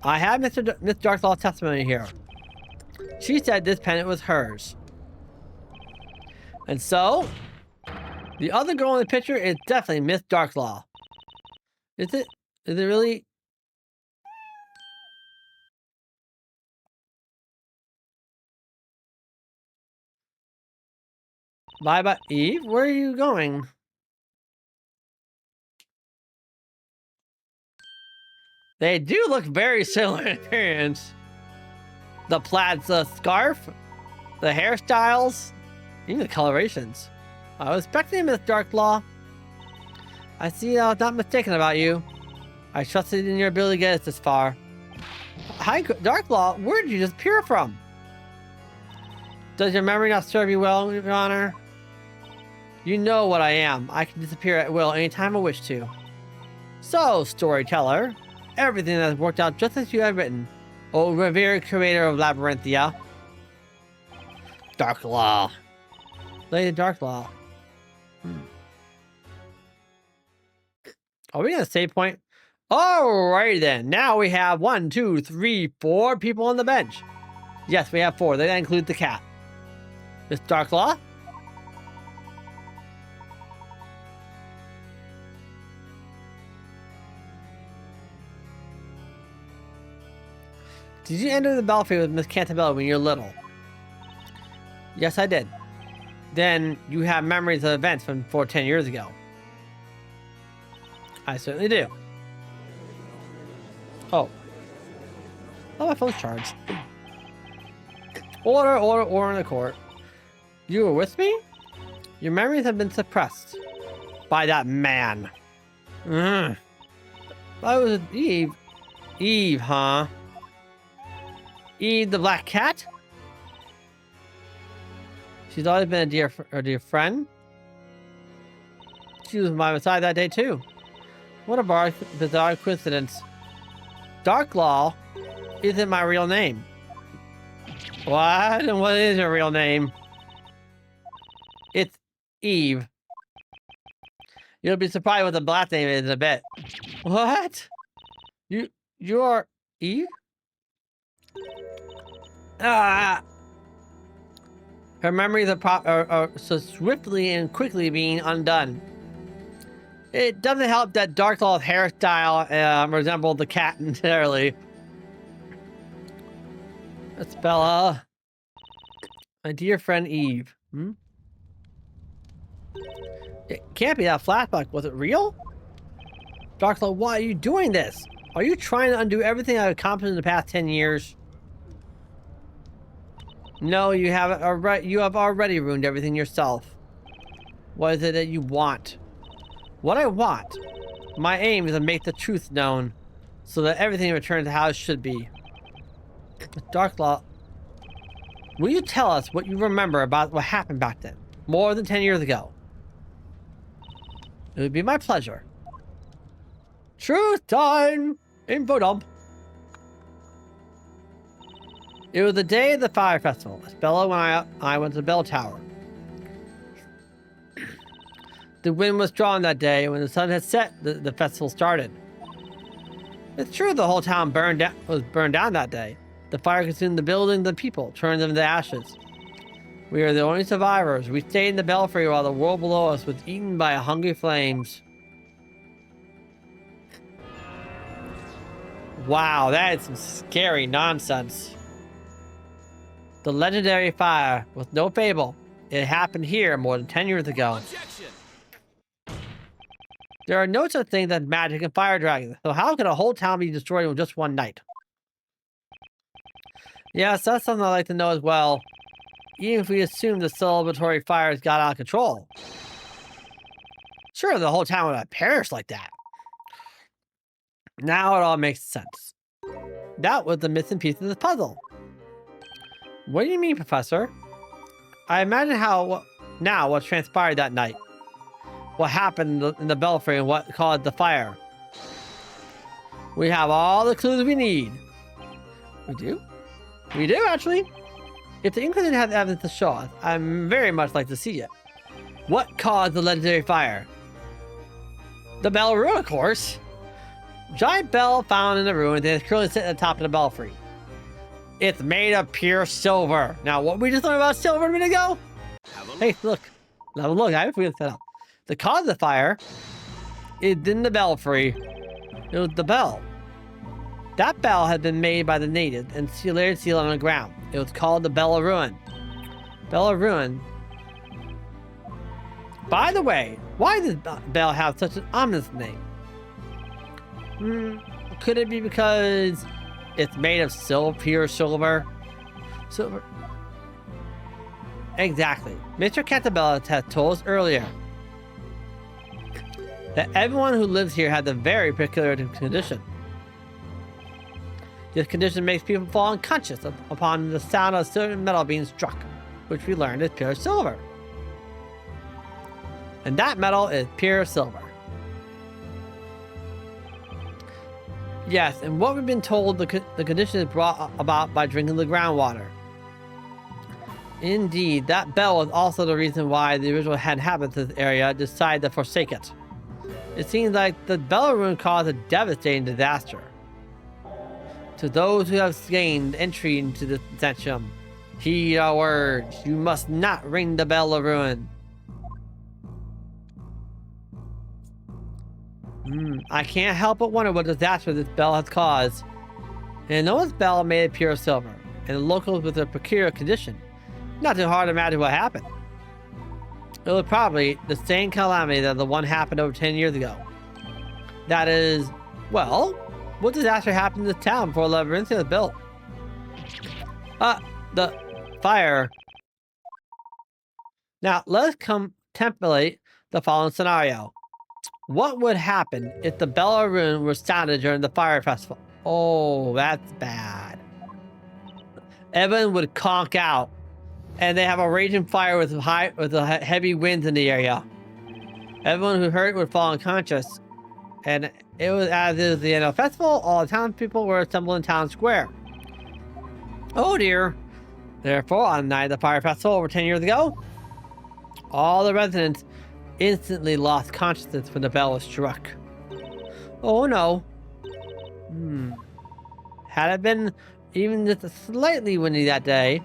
A: I have Miss Darklaw's testimony here. She said this pendant was hers. And so, the other girl in the picture is definitely Miss Darklaw. Is it? Is it really? Bye-bye, Eve. Where are you going? They do look very similar in appearance. The plaid scarf, the hairstyles, even the colorations. I was expecting Miss Darklaw. I see I was not mistaken about you. I trusted in your ability to get us this far. Hi, Darklaw, where did you disappear from? Does your memory not serve you well, Your Honor? You know what I am. I can disappear at will anytime I wish to. So, storyteller, everything has worked out just as you have written. Oh, revered creator of Labyrinthia. Darklaw. Lady Darklaw. Are we gonna save point? Alrighty then. Now we have 1, 2, 3, 4 people on the bench. Yes, we have 4. That includes the cat. Miss Darklaw. Did you enter the battlefield with Miss Cantabella when you were little? Yes, I did. Then you have memories of events from 10 years ago. I certainly do. Oh. Oh, my phone's charged. Order, order, order in the court. You were with me? Your memories have been suppressed by that man. I was with Eve. Eve, huh? Eve the black cat? She's always been a dear friend. She was by my side that day too. What a bizarre coincidence. Darklaw isn't my real name. What? And what is your real name? It's Eve. You'll be surprised what the black name is in a bit. What? You're Eve? Ah! Her memories are so swiftly and quickly being undone. It doesn't help that Darklaw's hairstyle resembled the cat entirely. That's Bella. My dear friend Eve. It can't be that flashback. Was it real? Darklaw, why are you doing this? Are you trying to undo everything I've accomplished in the past 10 years? No, you haven't. You have already ruined everything yourself. What is it that you want? What I want? My aim is to make the truth known, so that everything returns to how it should be. Dark Law. Will you tell us what you remember about what happened back then, more than 10 years ago? It would be my pleasure. Truth time! Info dump. It was the day of the fire festival. Bella and I went to the bell tower. The wind was strong that day, and when the sun had set, the festival started. It's true the whole town was burned down that day. The fire consumed the buildings and the people, turned them into ashes. We are the only survivors. We stayed in the belfry while the world below us was eaten by hungry flames. Wow, that is some scary nonsense. The legendary fire was no fable. It happened here more than 10 years ago.
B: Objection!
A: There are no such things as magic and fire dragons, so how could a whole town be destroyed in just one night? Yes, that's something I'd like to know as well. Even if we assume the celebratory fires got out of control. Sure, the whole town would have perished like that. Now it all makes sense. That was the missing piece of the puzzle. What do you mean, Professor? I imagine what transpired that night. What happened in the belfry and what caused the fire. We have all the clues we need. We do? We do, actually. If the Inquisition has evidence to show us, I'd very much like to see it. What caused the legendary fire? The bell ruin, of course. Giant bell found in the ruins and it's currently sitting at the top of the belfry. It's made of pure silver. Now, what we just learned about silver a minute ago? Hey, look. Now, look, I forgot to set up. The cause of the fire is in the belfry. It was the bell. That bell had been made by the natives and later sealed on the ground. It was called the Bell of Ruin. Bell of Ruin. By the way, why does bell have such an ominous name? Could it be because it's made of silver, pure silver? Silver. Exactly. Mr. Cantabella had told us earlier that everyone who lives here has a very peculiar condition. This condition makes people fall unconscious upon the sound of certain metal being struck, which we learned is pure silver. And that metal is pure silver. Yes, and what we've been told, the condition is brought about by drinking the groundwater. Indeed, that bell was also the reason why the original inhabitants of this area decided to forsake it. It seems like the bell ruin caused a devastating disaster. To those who have gained entry into the sanctum, heed our words. You must not ring the bell of ruin. I can't help but wonder what disaster this bell has caused. And no one's bell made of pure silver, and the locals with a peculiar condition. Not too hard to imagine what happened. It was probably the same calamity that the one happened over 10 years ago. That is, well, what disaster happened in this town before Labyrinthia was built? The fire. Now, let's contemplate the following scenario. What would happen if the Bell of Ruin were sounded during the fire festival? Oh, that's bad. Everyone would conk out, and they have a raging fire with heavy winds in the area. Everyone who heard it would fall unconscious, and it was as is the end of the festival. All the townspeople were assembled in town square. Oh dear! Therefore, on the night of the fire festival over 10 years ago, all the residents instantly lost consciousness when the bell was struck. Oh no. Had it been even just slightly windy that day,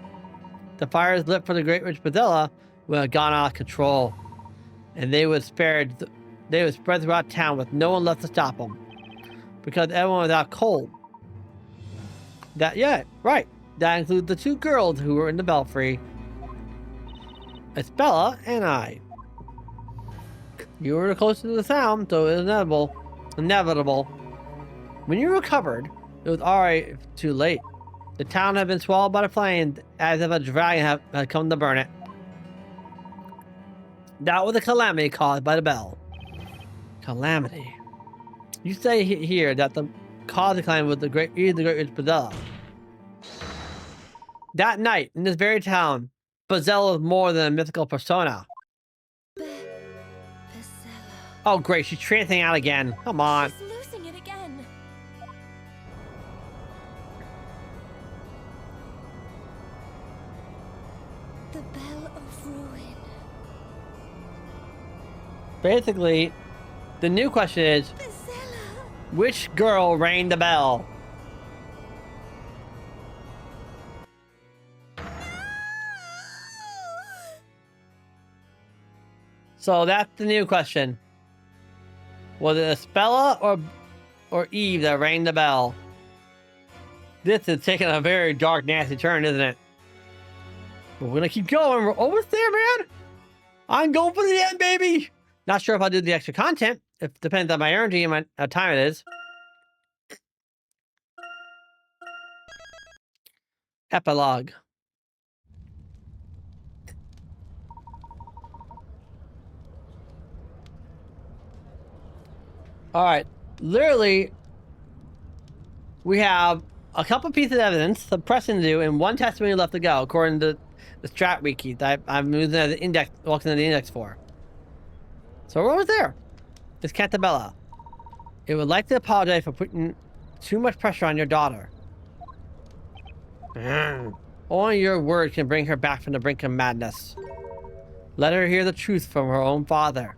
A: the fires lit for the Great Witch Bazilla would have gone out of control, and they would spread throughout town with no one left to stop them, because everyone was out cold. Right. That includes the two girls who were in the belfry. It's Bella and I. You were close to the sound, so it was inevitable. When you recovered, it was already too late. The town had been swallowed by the flames as if a dragon had come to burn it. That was a calamity caused by the bell. Calamity. You say here that the cause of the calamity was the Great Witch Bazilla. That night, in this very town, Bazella was more than a mythical persona. Oh, great. She's trancing out again. Come on.
C: She's losing it again. The Bell of Ruin.
A: Basically, the new question is,
C: Bazella.
A: which girl rang the bell? So that's the new question. Was it Espella or Eve that rang the bell? This is taking a very dark, nasty turn, isn't it? But we're gonna keep going. We're almost there, man. I'm going for the end, baby. Not sure if I'll do the extra content. It depends on my energy and how time it is. Epilogue. All right, literally, we have a couple pieces of evidence, some pressing to do, and one testimony left to go, according to the strat wiki that I'm using as the index, looking at the index for. So we're almost there. It's Cantabella. It would like to apologize for putting too much pressure on your daughter. Only your words can bring her back from the brink of madness. Let her hear the truth from her own father.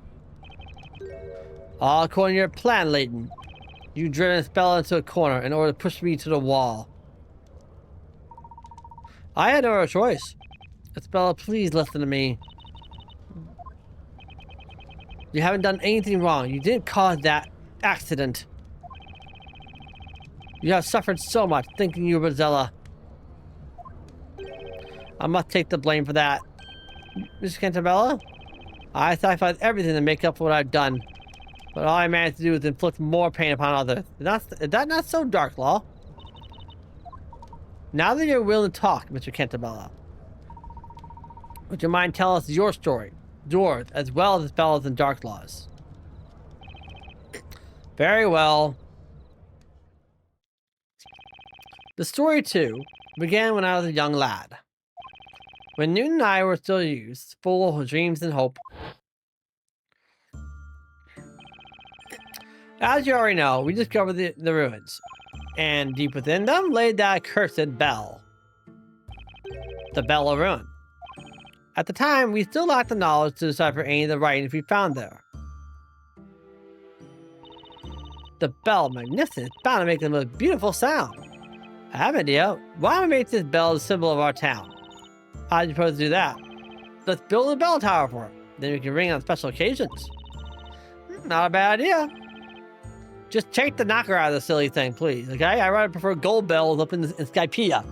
A: All according to your plan, Layton. You driven Espella into a corner in order to push me to the wall. I had no other choice. Espella, please listen to me. You haven't done anything wrong. You didn't cause that accident. You have suffered so much thinking you were Bazella. I must take the blame for that. Mr. Cantabella, I sacrificed everything to make up for what I've done. But all I managed to do is inflict more pain upon others. Is that not so, Dark Law? Now that you're willing to talk, Mr. Cantabella, would you mind telling us your story? Yours, as well as Bella's and Dark Law's. Very well. The story, too, began when I was a young lad. When Newton and I were still youths, full of dreams and hope. As you already know, we discovered the ruins, and deep within them lay that cursed bell. The Bell of Ruin. At the time, we still lacked the knowledge to decipher any of the writings we found there. The bell, magnificent, is bound to make the most beautiful sound. I have an idea. Why don't we make this bell the symbol of our town? How do you propose to do that? Let's build a bell tower for it. Then we can ring on special occasions. Not a bad idea. Just take the knocker out of the silly thing, please, okay? I rather prefer gold bells up in Skypea.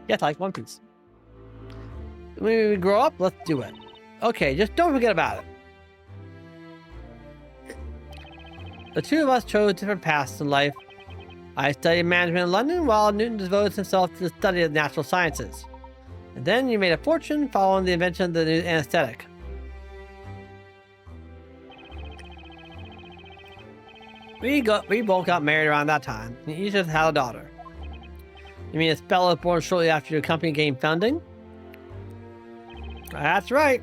A: Yes, I like One Piece. When we grow up, let's do it. Okay, just don't forget about it. The two of us chose different paths in life. I studied management in London, while Newton devoted himself to the study of natural sciences. And then you made a fortune following the invention of the new anesthetic. We both got married around that time, and each of us had a daughter. You mean Espella was born shortly after your company gained funding? That's right.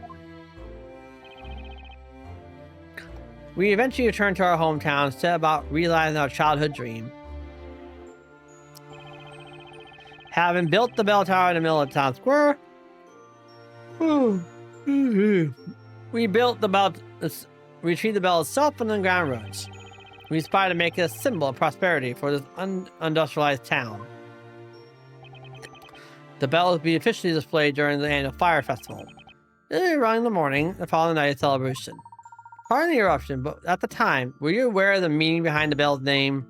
A: We eventually returned to our hometown and set about realizing our childhood dream. Having built the bell tower in the middle of town square, we built the bell, retrieved the bell itself from the ground ruins. We aspire to make it a symbol of prosperity for this unindustrialized town. The bell will be officially displayed during the annual fire festival. It will be rung in the morning, the following night of celebration. Pardon the interruption, but at the time, were you aware of the meaning behind the bell's name?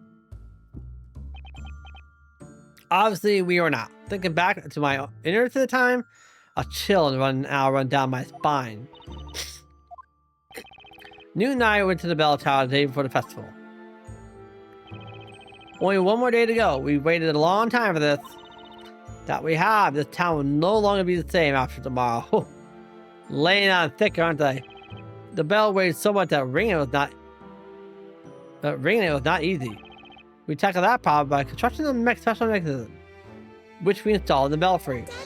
A: Obviously, we were not. Thinking back to my innards at the time, a chill run down my spine. Newton and I went to the bell tower the day before the festival. Only one more day to go. We waited a long time for this. That we have, this town will no longer be the same after tomorrow. Laying on thick, aren't they? The bell weighed so much that ringing it was not easy. We tackled that problem by constructing a special mechanism, which we installed in the belfry.
C: Daddy,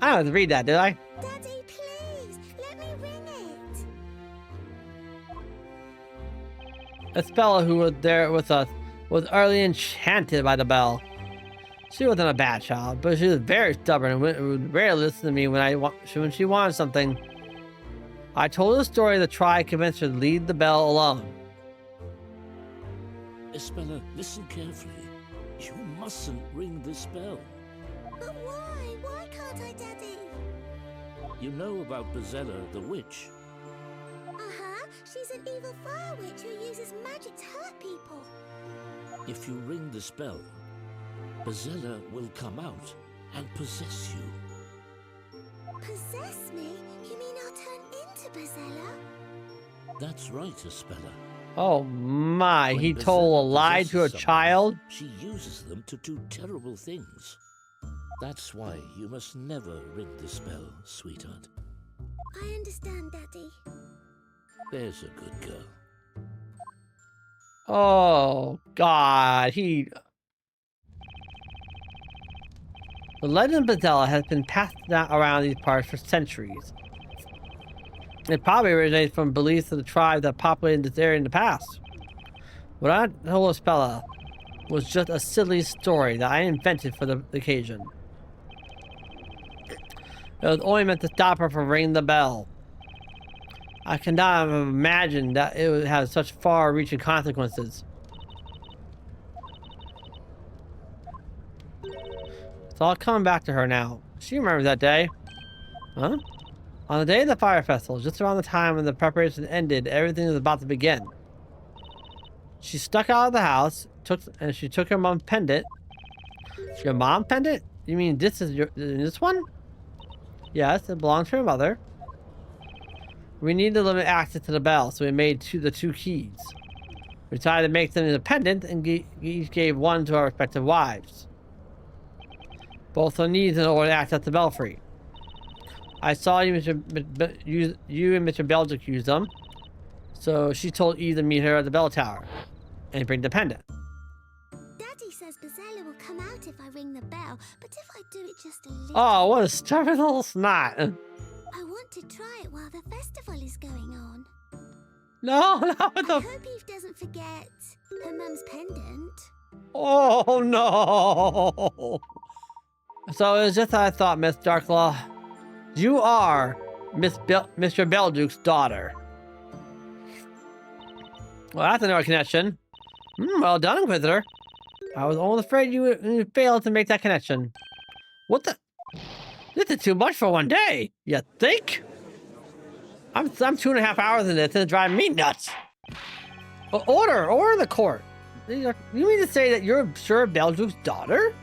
A: I don't have to read that, did I?
D: Daddy, please, let me ring it.
A: Estella, who was there with us, was utterly enchanted by the bell. She wasn't a bad child, but she was very stubborn and would rarely listen to me when she wanted something. I told her the story to try to convince her to leave the bell alone.
E: Estella, listen carefully. You mustn't ring this bell.
D: But why? Why can't I, Daddy?
E: You know about Bazella the witch.
D: Uh-huh. She's an evil fire witch who uses magic to hurt people.
E: If you ring this bell, Bazella will come out and possess you.
D: Possess me? You mean I'll turn into Bazella?
E: That's right, Estella.
A: Oh my,
E: When
A: he told a
E: Bazella
A: lie to a
E: possesses someone,
A: child?
E: She uses them to do terrible things. That's why you must never ring this bell, sweetheart.
D: I understand, Daddy.
E: There's a good girl.
A: Oh God, The legend of Bazella has been passed down around these parts for centuries. It probably originates from beliefs of the tribes that populated this area in the past. What I told Estella was just a silly story that I invented for the occasion. It was only meant to stop her from ringing the bell. I cannot imagine that it would have such far-reaching consequences. So I'll come back to her now. She remembers that day. Huh? On the day of the fire festival, just around the time when the preparation ended, everything was about to begin. She stuck out of the house, she took her mom's pendant. Your mom pendant? You mean this one? Yes, it belongs to her mother. We need to limit access to the bell, so we made the two keys. We decided to make them independent and each gave one to our respective wives. Both are needs in order to access the belfry. I saw you, you and Mr. Belgic use them, so she told Eve to meet her at the bell tower and bring the pendant.
D: Daddy says Bazella will come out if I ring the bell, but if I do it just a little...
A: Oh, what a stubborn little snot.
D: I want to try it while the festival is going on.
A: No, not with
D: I
A: the...
D: hope Eve doesn't forget her mum's pendant.
A: Oh, no. So it was just as I thought, Miss Darklaw. You are Mr. Belduke's daughter. Well, that's another connection. Well done, Inquisitor. I was almost afraid you failed to make that connection. What the? This is too much for one day. You think? I'm 2.5 hours in this and it's driving me nuts. Order the court. You mean to say that you're Sir Belduke's daughter?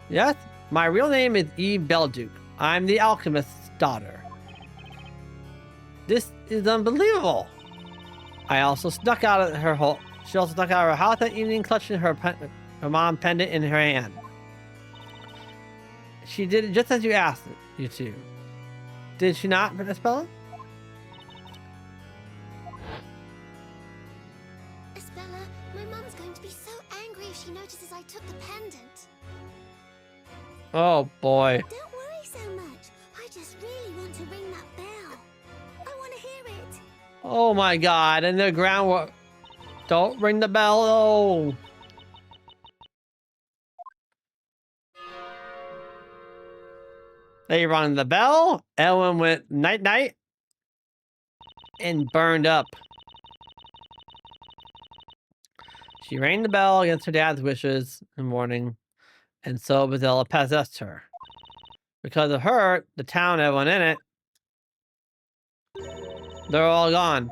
A: Yes, my real name is Eve Belduke. I'm the alchemist's daughter. This is unbelievable. I also snuck out of her home. She also snuck out of her house that evening, clutching her mom pendant in her hand. She did it just as you asked you to. Did she not, Espella?
D: Espella, my mum's going to be so angry if she notices I took the pendant.
A: Oh boy.
D: Don't worry so much. I just really want to ring that bell. I want to hear it.
A: Oh my God! And the groundwork. Don't ring the bell. Oh. They rang the bell. Ellen went night night and burned up. She rang the bell against her dad's wishes in the morning, and so Bazella possessed her. Because of her, the town, everyone in it, they're all gone.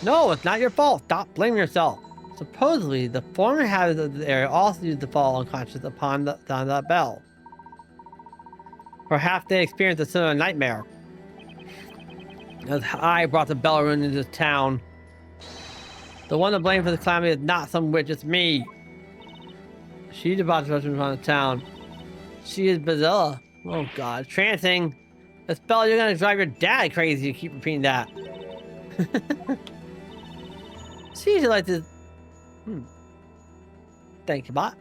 A: No, it's not your fault. Stop blaming yourself. Supposedly, the former inhabitants of the area also used to fall unconscious upon the sound of that bell. Perhaps they experienced a similar nightmare. As I brought the bell ring into this town. The one to blame for the calamity is not some witch, it's me. She's about to rush upon the town. She is Bazella. Oh God, trancing. Espella, you're gonna drive your dad crazy. You keep repeating that. See, you like this. Thank you, bot.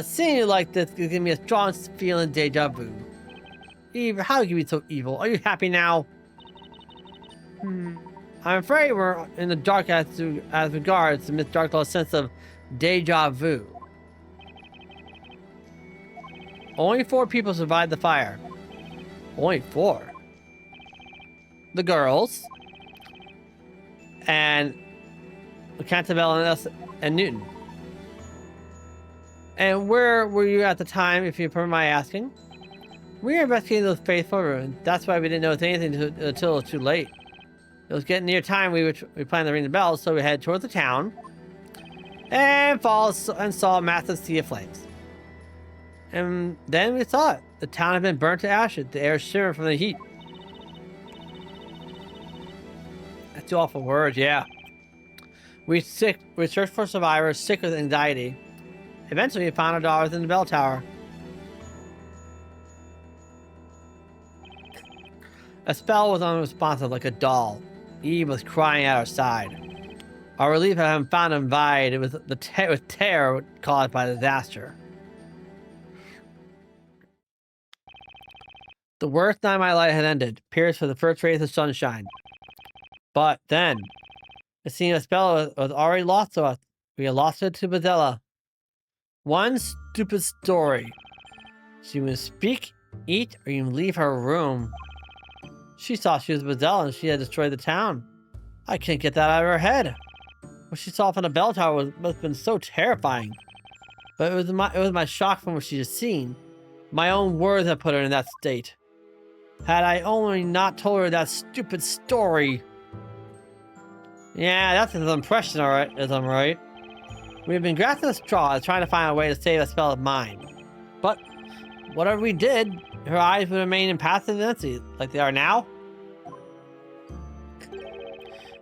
A: Seeing you like this gives me a strong feeling of deja vu. Eve, how can you be so evil? Are you happy now? I'm afraid we're in the dark as regards Miss Darklaw's sense of deja vu. Only 4 people survived the fire. Only 4. The girls. And Cantabelle and Newton. And where were you at the time, if you permit my asking? We were investigating those faithful ruins. That's why we didn't notice anything until it was too late. It was getting near time we planned to ring the bell, so we headed towards the town and saw a massive sea of flames. And then we saw it. The town had been burnt to ashes. The air shimmered from the heat. That's 2 awful words, yeah. We searched for survivors sick with anxiety. Eventually, we found our daughters in the bell tower. Estelle was unresponsive like a doll. Eve was crying at our side. Our relief at having found him vied with terror caused by the disaster. The worst night of my life had ended, pierced with the first rays of sunshine. But then, it seemed Estelle was already lost to us. We had lost her to Bazella. One stupid story. She would speak, eat, or even leave her room. She thought she was Bazella and she had destroyed the town. I can't get that out of her head. What she saw from the bell tower must have been so terrifying. But it was my shock from what she had seen. My own words had put her in that state. Had I only not told her that stupid story. Yeah, that's his impression, alright, isn't right? We've been grasping at straws, trying to find a way to save a spell of mine. But whatever we did, her eyes would remain impassive and empty, like they are now.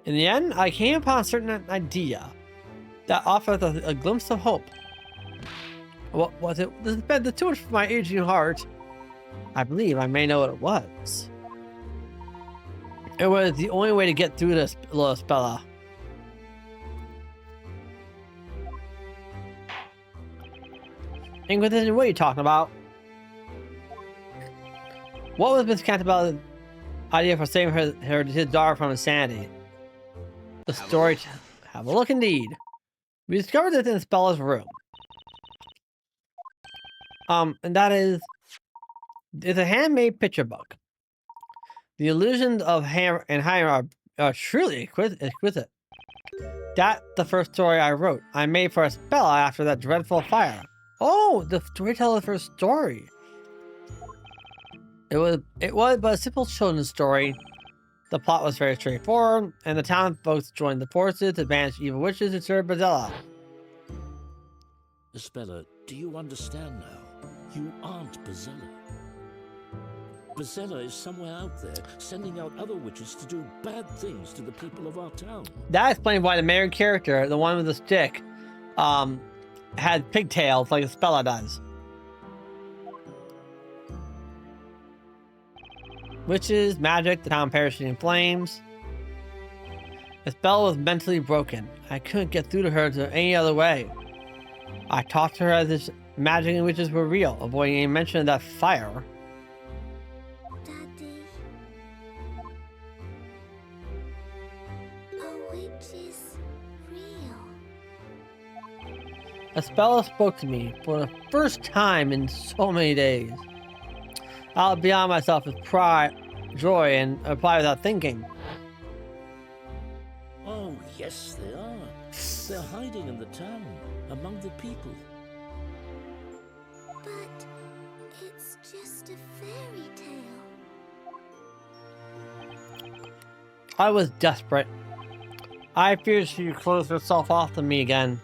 A: In the end, I came upon a certain idea that offered a glimpse of hope. What was it? This has been too much for my aging heart. I believe I may know what it was. It was the only way to get through this little spella. Inquisition, what are you talking about? What was Miss Cantabelle's idea for saving his daughter from insanity? The story. Have a look indeed. We discovered this in Spella's room. And that is, it's a handmade picture book. The illusions of hammer and hammer are truly exquisite. That's the first story I wrote. I made for Spella after that dreadful fire. Oh, the storyteller's first story. It was but a simple children's story. The plot was very straightforward, and the town folks joined the forces to banish evil witches who served Bazella.
E: Spella, do you understand now? You aren't Bazella. Bazella is somewhere out there, sending out other witches to do bad things to the people of our town.
A: That explains why the main character, the one with the stick, had pigtails like Spella does. Witches, magic, the town perishing in flames. Spella was mentally broken. I couldn't get through to her any other way. I talked to her as if magic and witches were real, avoiding any mention of that fire.
D: Daddy. A witch is real.
A: Spella spoke to me for the first time in so many days. I was beyond myself with pride, joy, and reply without thinking.
E: Oh, yes, they are. They're hiding in the town, among the people.
D: But it's just a fairy tale.
A: I was desperate. I feared she would close herself off to me again.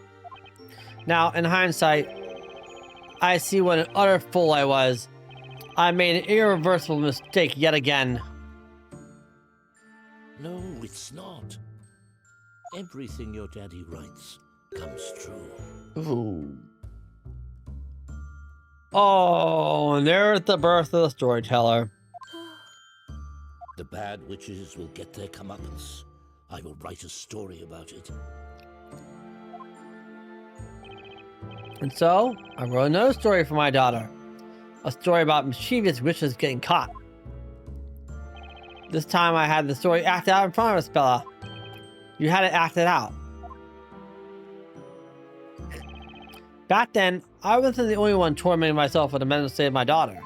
A: Now, in hindsight, I see what an utter fool I was. I made an irreversible mistake yet again.
E: No, it's not. Everything your daddy writes comes true.
A: Ooh. Oh, and there's the birth of the storyteller.
E: The bad witches will get their comeuppance. I will write a story about it.
A: And so, I wrote another story for my daughter. A story about mischievous witches getting caught. This time I had the story acted out in front of us, Bella. You had it acted out. Back then, I wasn't the only one tormenting myself with the mental state of my daughter.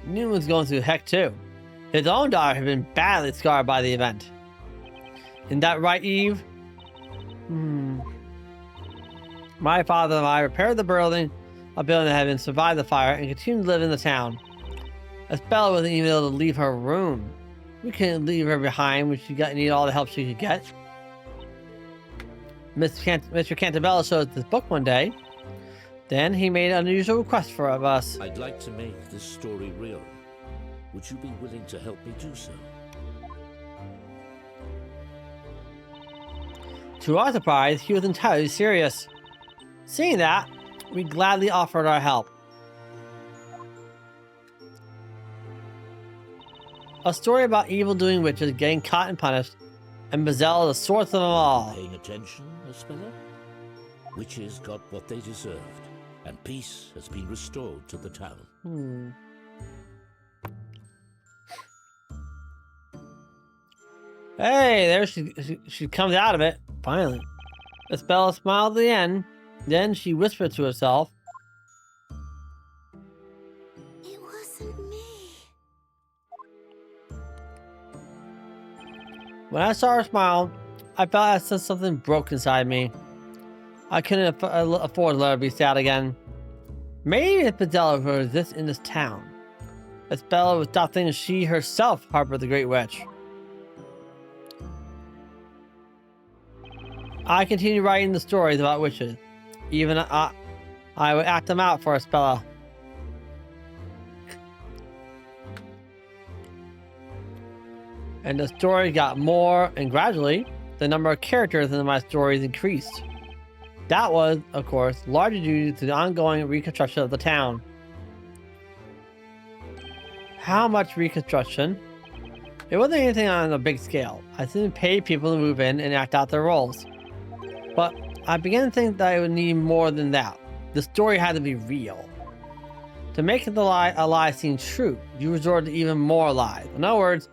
A: Newton was going through heck too. His own daughter had been badly scarred by the event. Isn't that right, Eve? My father and I repaired the building, a building that had been survived the fire, and continued to live in the town. As Bella wasn't even able to leave her room. We couldn't leave her behind when she needed all the help she could get. Mr. Cantabella showed us this book one day. Then he made an unusual request for us.
E: I'd like to make this story real. Would you be willing to help me do so?
A: To our surprise, he was entirely serious. Seeing that, we gladly offered our help. A story about evil-doing witches getting caught and punished, and Bazelle the source of them all.
E: Paying attention, Espella? Witches got what they deserved, and peace has been restored to the town.
A: Hey, there she comes out of it, finally. Espella smiled at the end. Then she whispered to herself,
D: It wasn't me.
A: when I saw her smile, I felt as something broke inside me. I couldn't afford to let her be sad again. Maybe if Bazelle would exist in this town. Espella would stop thinking she herself harbored the Great Witch. I continued writing the stories about witches. Even I would act them out for Espella. And the story got more, and gradually, the number of characters in my stories increased. That was, of course, largely due to the ongoing reconstruction of the town. How much reconstruction? It wasn't anything on a big scale. I simply paid people to move in and act out their roles. But I began to think that I would need more than that. The story had to be real. To make a lie seem true, you resorted to even more lies. In other words,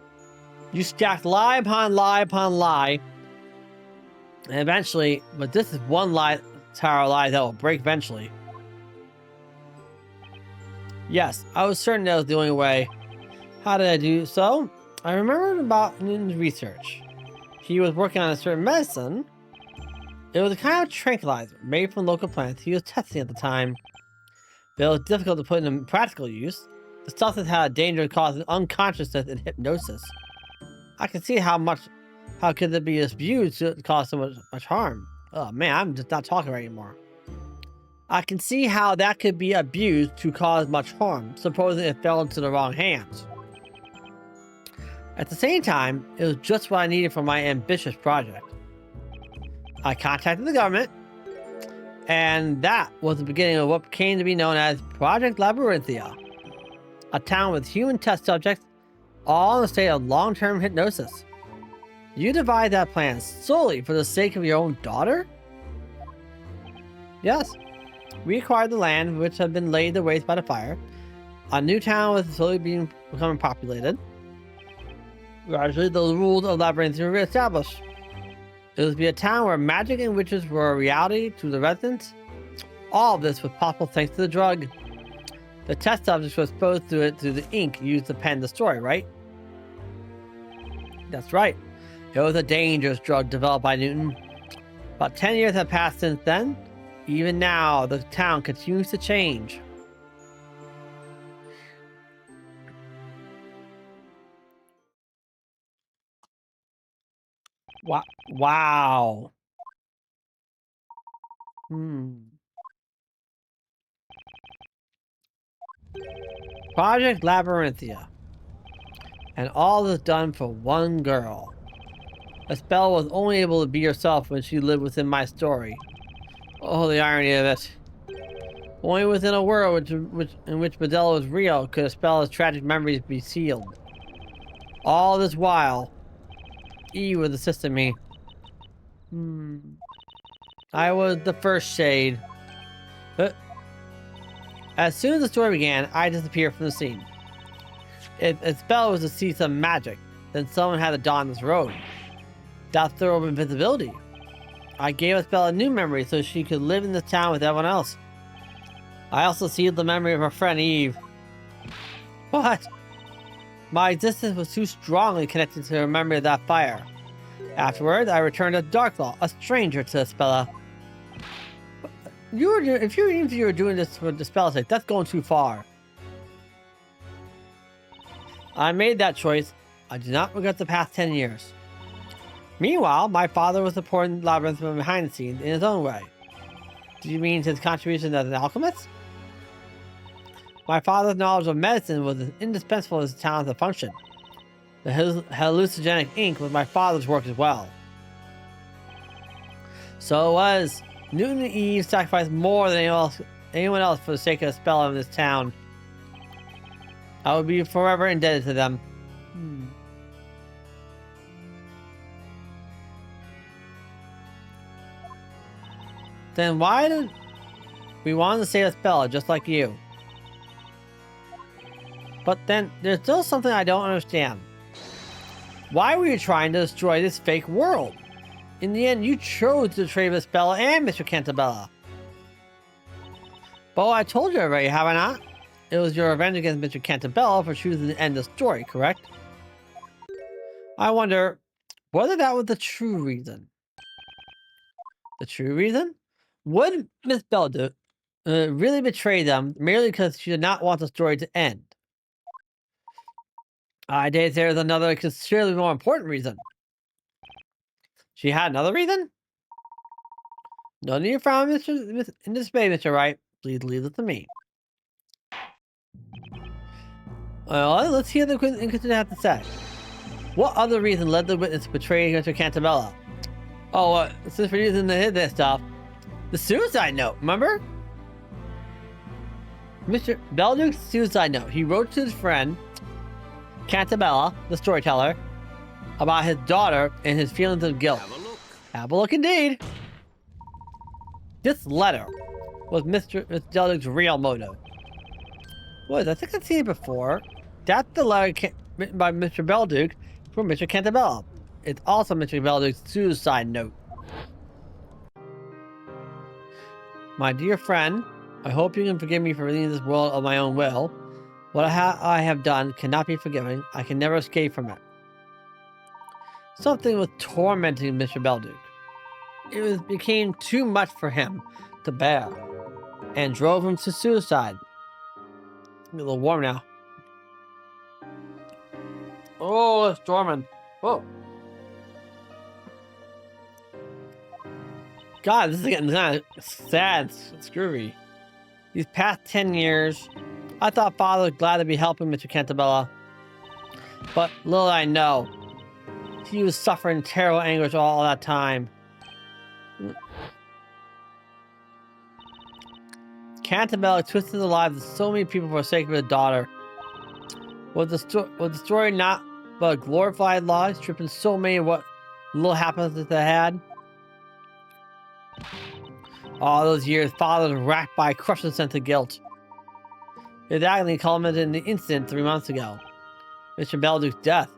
A: you stacked lie upon lie upon lie. And eventually, but this is one tower of lies that will break eventually. Yes, I was certain that was the only way. How did I do so? I remembered about Newton's research. He was working on a certain medicine. It was a kind of tranquilizer made from local plants he was testing at the time. But it was difficult to put in practical use. The substance had a danger of causing unconsciousness and hypnosis. I can see how could it be abused to cause so much harm. Oh man, I'm just not talking right anymore. I can see how that could be abused to cause much harm, supposing it fell into the wrong hands. At the same time, it was just what I needed for my ambitious project. I contacted the government, and that was the beginning of what came to be known as Project Labyrinthia, a town with human test subjects, all in a state of long-term hypnosis. You devised that plan solely for the sake of your own daughter? Yes. We acquired the land which had been laid to waste by the fire. A new town was slowly becoming populated. Gradually, the rules of Labyrinthia were reestablished. It was to be a town where magic and witches were a reality to the residents. All of this was possible thanks to the drug. The test subjects were exposed to it through the ink used to pen the story, right? That's right. It was a dangerous drug developed by Newton. About 10 years have passed since then. Even now, the town continues to change. Wow. Project Labyrinthia. And all this done for one girl. Espella was only able to be herself when she lived within my story. Oh, the irony of it. Only within a world in which Bazelle was real could Espella's tragic memories be sealed. All this while, Eve was assisting me. I was the first shade. As soon as the story began, I disappeared from the scene. Its spell was to see some magic. Then someone had to don this robe. That throw of invisibility. I gave a spell a new memory so she could live in this town with everyone else. I also sealed the memory of her friend Eve. What? My existence was too strongly connected to her memory of that fire. Afterwards, I returned to Darklaw, a stranger to Spella. If you were doing this for the spell's sake, that's going too far. I made that choice. I do not regret the past 10 years. Meanwhile, my father was supporting Labyrinth from behind the scenes in his own way. Do you mean his contribution as an alchemist? My father's knowledge of medicine was indispensable to his talent to function. The hallucinogenic ink was my father's work as well. So it was. Newton and Eve sacrificed more than anyone else for the sake of a spell in this town. I would be forever indebted to them. Then why did we want to save a spell just like you? But then there's still something I don't understand. Why were you trying to destroy this fake world? In the end, you chose to betray Miss Bella and Mr. Cantabella. But I told you already, have I not? It was your revenge against Mr. Cantabella for choosing to end the story, correct? I wonder whether that was the true reason. The true reason? Would Miss Bella really betray them merely because she did not want the story to end? I dare say there's another considerably more important reason. She had another reason? No need to frown in dismay, Mr. Wright. Please leave it to me. Well, let's hear the Inquisitor have to say. What other reason led the witness to betray Mr. Cantabella? Oh, since we're using this stuff. The suicide note, remember? Mr. Belduke's suicide note. He wrote to his friend, Cantabella, the storyteller, about his daughter and his feelings of guilt.
B: Have a look.
A: Have a look indeed. This letter was Mr. Belduke's real motive. I think I've seen it before. That's the letter written by Mr. Belduke for Mr. Cantabella. It's also Mr. Belduke's suicide note. My dear friend, I hope you can forgive me for leaving this world of my own will. What I have done cannot be forgiven. I can never escape from it. Something was tormenting Mr. Belduke. It became too much for him to bear and drove him to suicide. It's a little warm now. Oh, it's storming. Whoa. God, this is getting kind of sad, screwy. These past 10 years, I thought Father was glad to be helping Mr. Cantabella. But little I know, he was suffering terrible anguish all that time. Cantabella twisted the lives of so many people for the sake of his daughter. Was the story not but a glorified lie, stripping so many of what little happiness that they had? All those years, Father was racked by a crushing sense of guilt. His agony culminated in the incident 3 months ago, Mr. Belduke's death.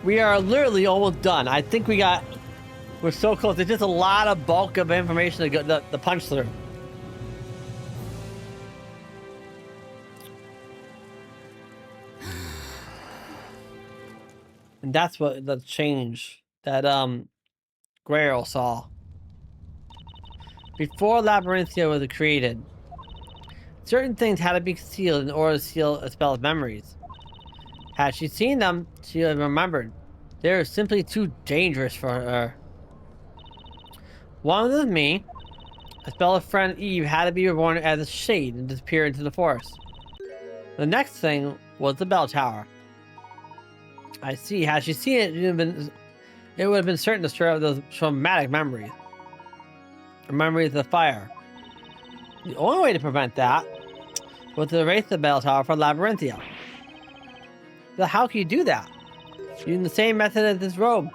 A: We are literally almost done. I think we're so close. There's just a lot of bulk of information to go the punch through. And that's what the change that Grail saw. Before Labyrinthia was created, certain things had to be concealed in order to seal a spell's memories. Had she seen them, she would have remembered. They were simply too dangerous for her. One of them, me, a spell's friend Eve, had to be reborn as a shade and disappear into the forest. The next thing was the bell tower. I see. Had she seen it, it would have been certain to stir up those traumatic memories. The memories of the fire. The only way to prevent that was to erase the bell tower from Labyrinthia. But how can you do that? Using the same method as this robe.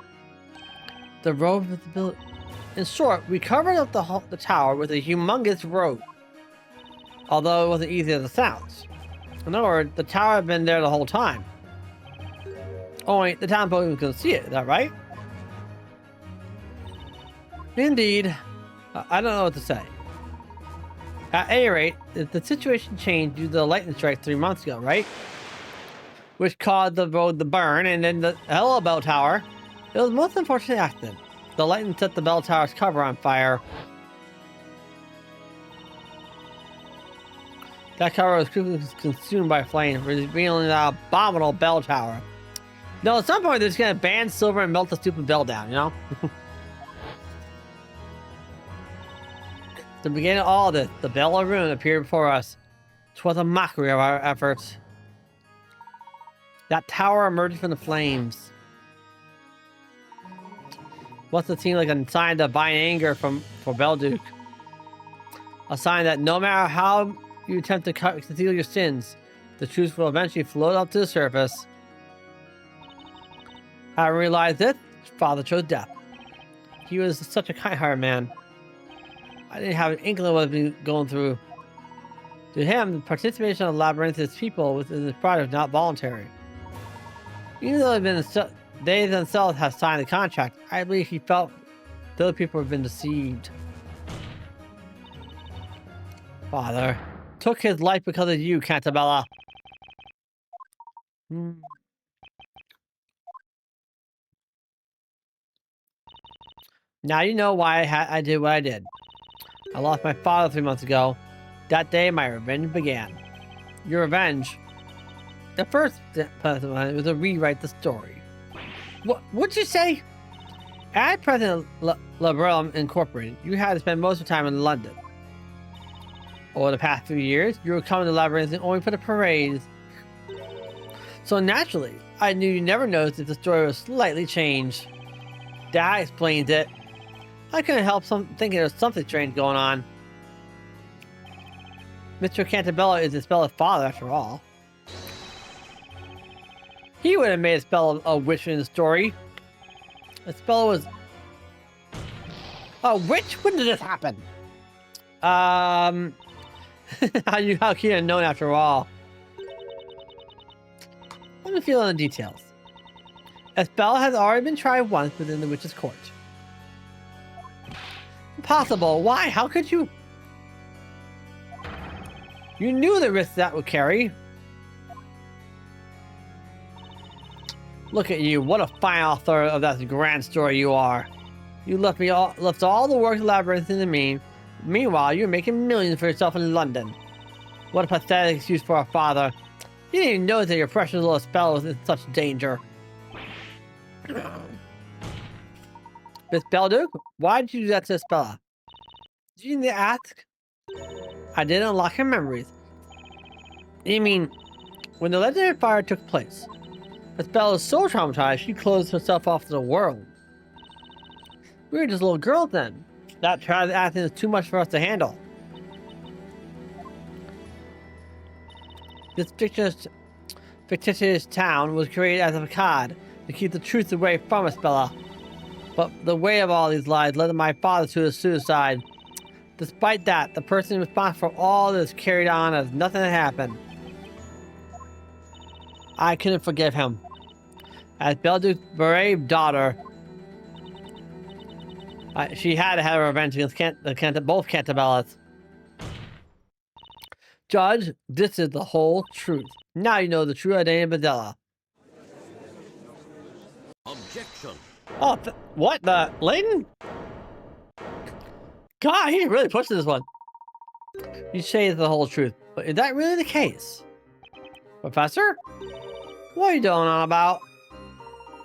A: The robe of the building. In short, we covered up the tower with a humongous robe. Although it wasn't easy as it sounds. In other words, the tower had been there the whole time. Only the townspeople couldn't see it, is that right? Indeed. I don't know what to say. At any rate, the situation changed due to the lightning strike 3 months ago, right? Which caused the road to burn, and then the hello bell tower. It was the most unfortunate accident. The lightning set the bell tower's cover on fire. That cover was quickly consumed by flames, revealing the abominable bell tower. No, at some point they're just gonna ban silver and melt the stupid bell down, you know? The beginning of all this, the Bell of Ruin appeared before us. 'Twas a mockery of our efforts. That tower emerged from the flames. Must have seemed like a sign of divine anger for Belduke. A sign that no matter how you attempt to conceal your sins, the truth will eventually float up to the surface. I realized this, father chose death. He was such a kind-hearted man. I didn't have an inkling of what I'd been going through. To him, the participation of Labyrinth's people within this project was not voluntary. Even though they themselves had signed the contract, I believe he felt those people had been deceived. Father took his life because of you, Cantabella. Now you know why I did what I did. I lost my father 3 months ago. That day, my revenge began. Your revenge? The first was to rewrite the story. What'd you say? At President Labrelle Incorporated, you had to spend most of your time in London. Over the past few years, you were coming to Labyrinth only for the parades. So naturally, I knew you never noticed if the story was slightly changed. That explains it. I couldn't help thinking there was something strange going on. Mr. Cantabella is Isabela's father, after all. He would have made Isabella a witch in the story. Isabella was a witch? When did this happen? How can you have known after all? Let me feel on the details. Isabella has already been tried once within the witch's court. Impossible. Why? How could you? You knew the risk that would carry. Look at you. What a fine author of that grand story you are. You left all the work of Labyrinth to me. Meanwhile, you're making millions for yourself in London. What a pathetic excuse for a father. You didn't even know that your precious little spell was in such danger. Miss Belduke, why did you do that to Isabella? Did you need to ask? I didn't unlock her memories. You mean, when the legendary fire took place, Isabella was so traumatized she closed herself off to the world. We were just little girls then. That child acting is too much for us to handle. This fictitious town was created as a facade to keep the truth away from Isabella. But the weight of all these lies led my father to his suicide. Despite that, the person responsible for all this carried on as nothing had happened. I couldn't forgive him. As Belduke's brave daughter, she had to have revenge against both Cantabellas. Judge, this is the whole truth. Now you know the true identity of Bazella.
B: Objection.
A: Oh, what? The Layton? God, he really pushed this one. You say it's the whole truth, but is that really the case? Professor? What are you doing on about?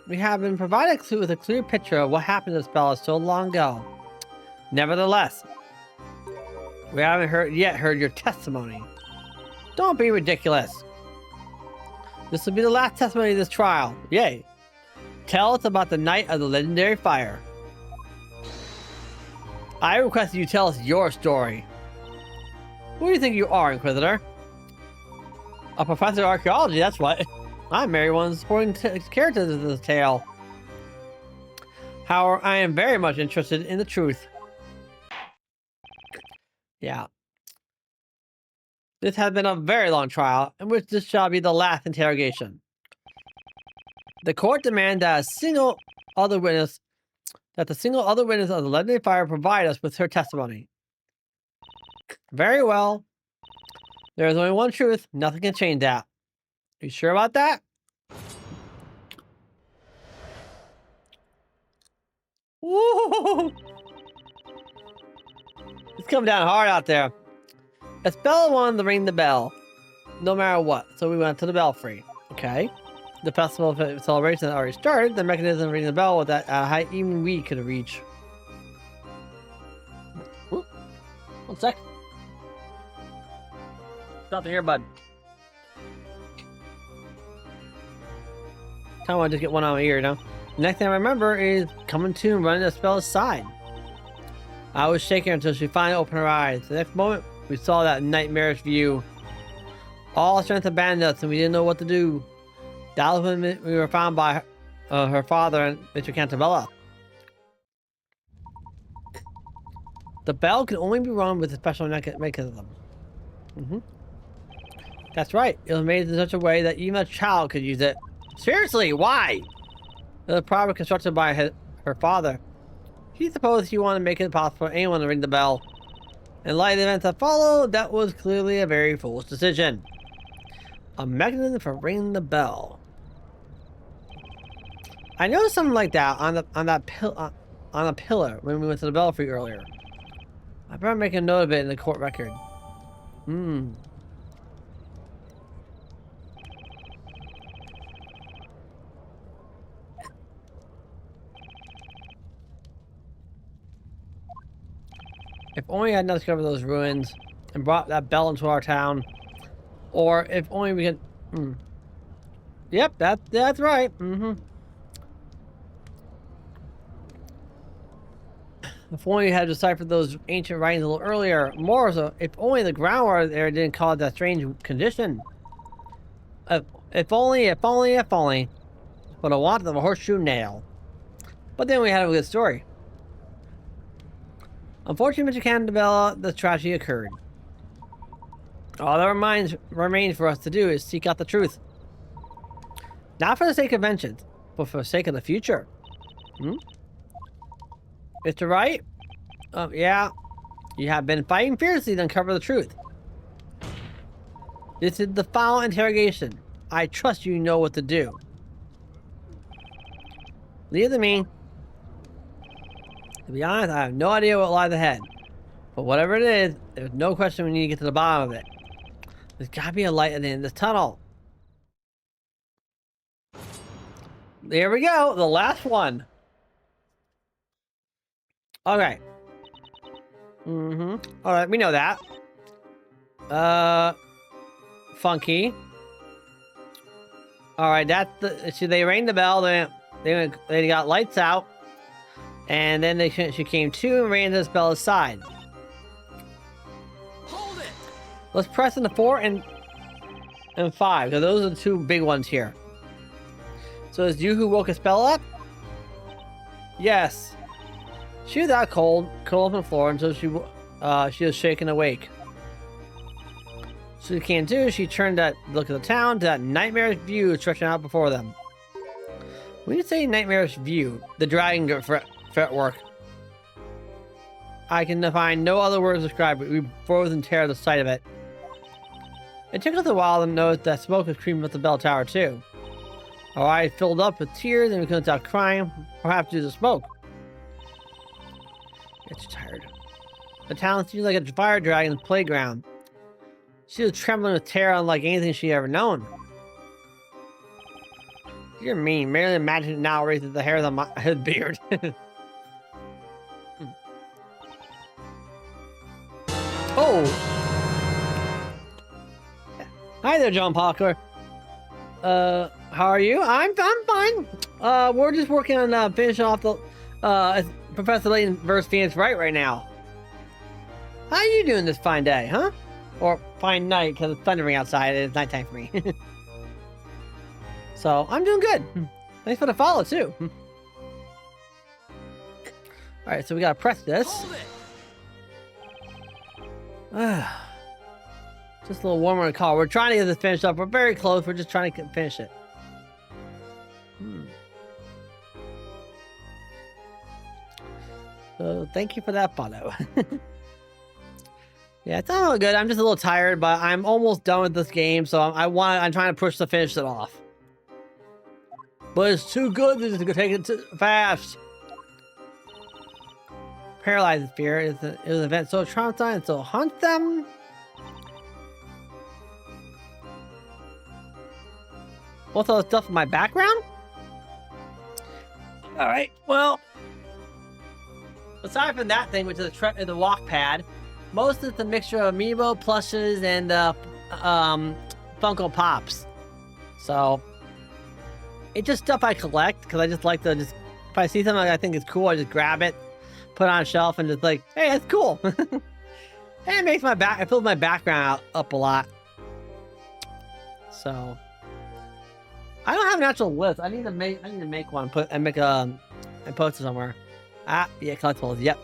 A: We have been provided with a clear picture of what happened to Isabella so long ago. Nevertheless, we haven't yet heard your testimony. Don't be ridiculous. This will be the last testimony of this trial. Yay. Tell us about the night of the legendary fire. I request that you tell us your story. Who do you think you are, Inquisitor? A professor of archaeology, that's what. I'm everyone's supporting characters of this tale. However, I am very much interested in the truth. Yeah. This has been a very long trial, in which this shall be the last interrogation. The court demands that the single other witness of the legendary fire provide us with her testimony. Very well. There is only one truth. Nothing can change that. You sure about that? Woo! It's coming down hard out there. Espella wanted to ring the bell, no matter what. So we went to the belfry. Okay. The festival celebration already started. The mechanism of ringing the bell was that height even we could reach. Ooh. 1 sec. Something here, bud. Kind of want to just get one out of my ear, you know? The next thing I remember is coming to and running Espella's side. I was shaking her until she finally opened her eyes. The next moment, we saw that nightmarish view. All strength abandoned us, and we didn't know what to do. That was when we were found by her father and Mr. Cantabella. The bell can only be run with a special mechanism. That's right. It was made in such a way that even a child could use it. Seriously, why? It was probably constructed by her father. He supposed he wanted to make it possible for anyone to ring the bell. In light of the events that followed, that was clearly a very foolish decision. A mechanism for ringing the bell. I noticed something like that on a pillar when we went to the belfry earlier. I better make a note of it in the court record. If only I had not discovered those ruins and brought that bell into our town. Or if only we could... Yep, that's right. If only we had deciphered those ancient writings a little earlier. More so, if only the groundwater there didn't cause that strange condition. If only. But I wanted a horseshoe nail. But then we had a good story. Unfortunately, Mr. Cantabella, the tragedy occurred. All that remains for us to do is seek out the truth. Not for the sake of vengeance, but for the sake of the future. Mr. Wright? Yeah. You have been fighting fiercely to uncover the truth. This is the final interrogation. I trust you know what to do. Leave it to me. To be honest, I have no idea what lies ahead. But whatever it is, there's no question we need to get to the bottom of it. There's gotta be a light at the end of this tunnel. There we go, the last one. Okay. Alright, we know that. Funky. Alright, that's the... So they rang the bell, they got lights out. And then she came to and ran to Espella's side.
B: Hold it!
A: Let's press into 4 and 5. So those are the two big ones here. So is you who woke Espella up? Yes. She was out cold on the floor until she was shaken awake. So she came to, she turned that look at the town to that nightmarish view stretching out before them. When you say nightmarish view, the dragon fretwork. I can find no other words to describe it. We froze in terror at the sight of it. It took us a while to notice that smoke was creeping up the bell tower too. Our eyes filled up with tears and we couldn't stop crying, perhaps due to the smoke. It's tired. The town seems like a fire dragon's playground. She was trembling with terror unlike anything she'd ever known. You're mean. Merely imagine it now raises the hairs on his beard. Oh! Hi there, John Parker. How are you? I'm fine. We're just working on finishing off the Professor Layton versus Phoenix right now. How are you doing this fine day, huh? Or fine night, because it's thundering outside and it's nighttime for me. So I'm doing good. Thanks for the follow too. All right, so we gotta press this.
B: Hold it!
A: Just a little warmer in the car. We're trying to get this finished up. We're very close. We're just trying to finish it. So thank you for that follow. Yeah, it's not all good. I'm just a little tired, but I'm almost done with this game, so I'm trying to push to finish it off. But it's too good to just take it too fast. Paralyzed fear is an event so traumatizing, so hunt them. What's all the stuff in my background? All right, well, aside from that thing, which is the walk pad, most of it's a mixture of amiibo, plushes, and Funko Pops. So it's just stuff I collect because I just like to if I see something I think is cool, I just grab it, put it on a shelf, and just like, hey, that's cool. And it makes it fills my background up a lot. So I don't have an actual list. I need to make one, and post it somewhere. Ah, yeah, collectibles. Yep.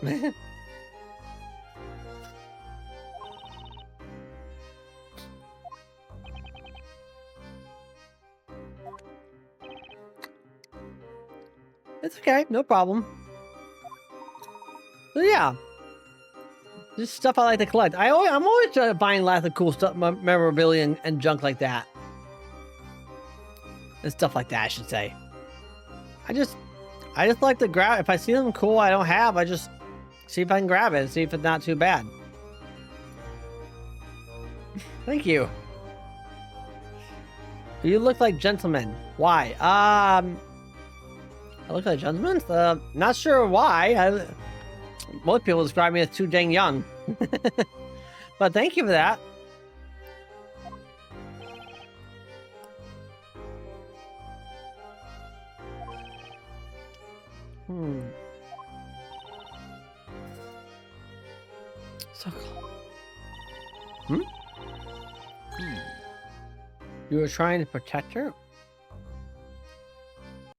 A: It's okay, no problem. So yeah, just stuff I like to collect. I'm always buying lots of cool stuff, memorabilia and junk like that, and stuff like that, I should say. I just like to grab. If I see something cool I don't have, I just see if I can grab it and see if it's not too bad. Thank you. You look like gentlemen. Why? I look like gentlemen? Not sure why. Most people describe me as too dang young. But thank you for that. So cool. You were trying to protect her?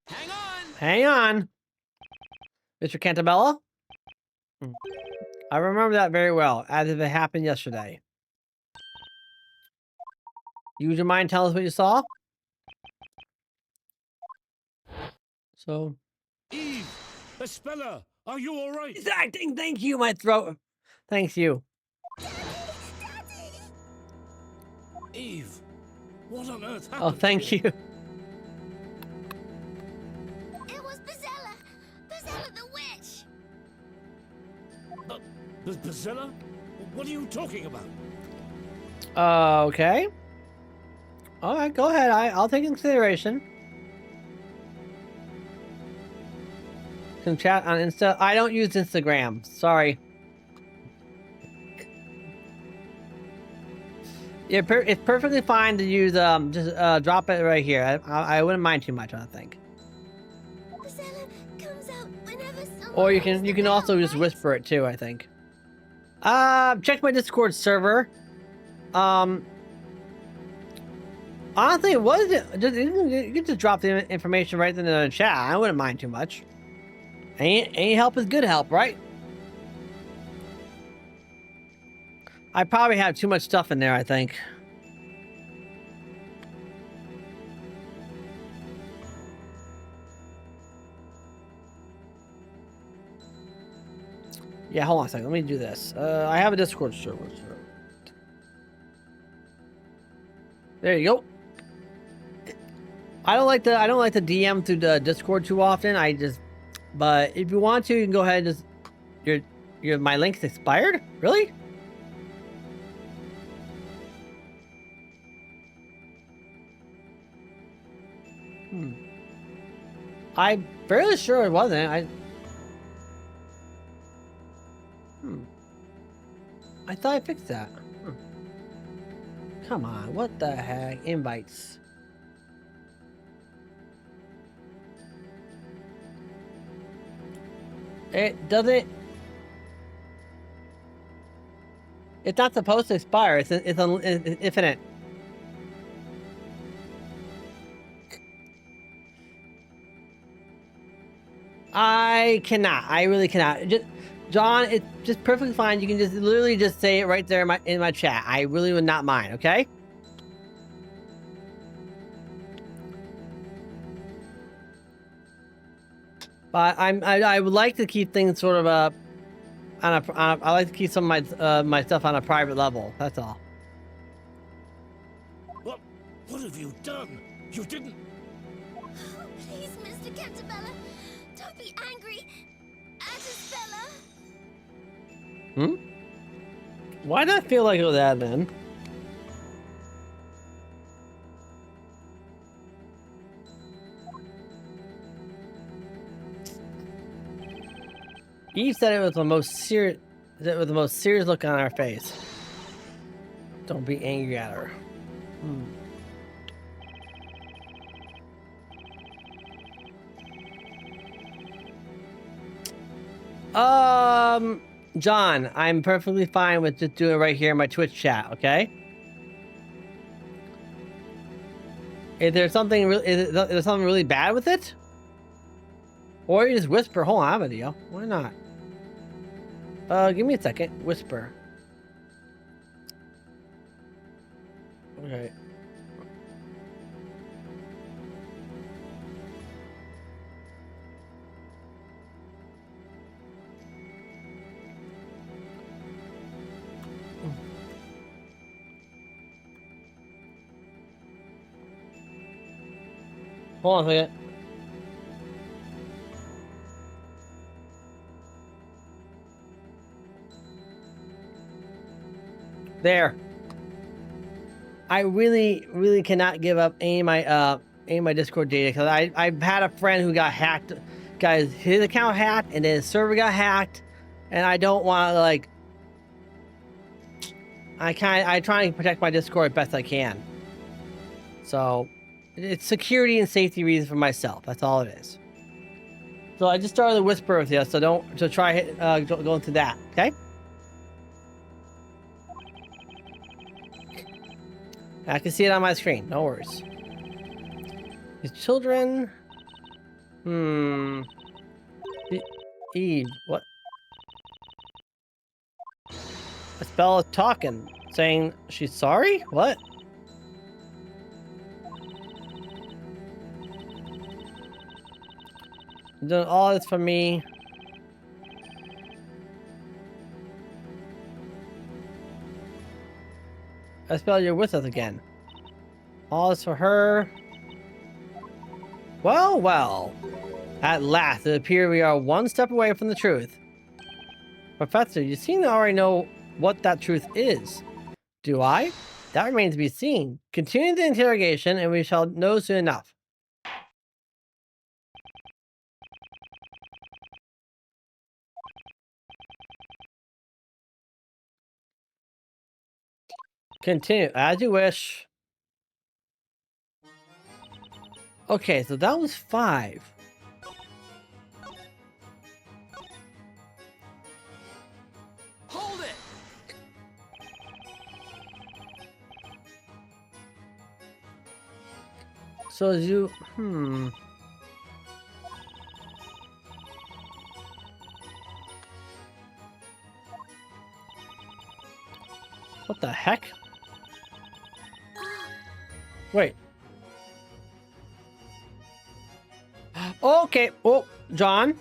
B: Hang on!
A: Hang on, Mr. Cantabella. I remember that very well, as if it happened yesterday. Would you mind telling us what you saw? So...
E: Eve! Espella! Are you alright?
A: He's acting! Thank you, my throat! Thanks you.
E: Eve! What on earth happened?
A: Oh, thank you.
D: It was Bazella! Bazella the witch!
E: Bazella? What are you talking about?
A: Okay. Alright, go ahead. I'll take into consideration. Can chat on Insta. I don't use Instagram. Sorry. Yeah, it's perfectly fine to use, just drop it right here. I wouldn't mind too much, I don't think.
D: Bazella comes out whenever someone
A: Or you
D: rings the
A: can
D: bell,
A: also just
D: right?
A: whisper it too, I think. Check my Discord server. Honestly, it was you can just drop the information right in the chat. I wouldn't mind too much. Any help is good help, right? I probably have too much stuff in there, I think. Yeah, hold on a second. Let me do this. I have a Discord server. There you go. I don't like to DM through the Discord too often. But if you want to, you can go ahead and just my link's expired? Really? I'm fairly sure it wasn't. I thought I fixed that. Come on, what the heck? Invites. It doesn't. It's not supposed to expire. It's infinite. I cannot. I really cannot. Just, John, it's just perfectly fine. You can just literally just say it right there in my chat. I really would not mind. Okay. But I would like to keep things sort of I like to keep some of my stuff on a private level. That's all.
E: What have you done? You didn't.
D: Oh, please, Mr. Cantabella, don't be angry at Isabella.
A: Hmm? Why did I feel like it was that then? Eve said it was the most serious. It was the most serious look on her face. Don't be angry at her. John, I'm perfectly fine with just doing it right here in my Twitch chat. Okay. Is there something really bad with it? Or you just whisper, hold on, I have a video. Why not? Give me a second. Whisper. Okay. Hold on a second. There. I really cannot give up any of my Discord data because I've had a friend who got hacked. Guys, his account hacked and then his server got hacked, and I don't want to like. I try to protect my Discord best I can. So, it's security and safety reasons for myself. That's all it is. So I just started a whisper with you, so try going through that. Okay. I can see it on my screen. No worries. His children. Eve, what? A spell is talking, saying she's sorry? What? Doing all this for me. I spell you're with us again. All this for her. Well, well. At last, it appears we are one step away from the truth. Professor, you seem to already know what that truth is. Do I? That remains to be seen. Continue the interrogation, and we shall know soon enough. Continue, as you wish. Okay, so that was 5.
B: Hold it!
A: So as you, What the heck? Wait. Okay. Oh, John.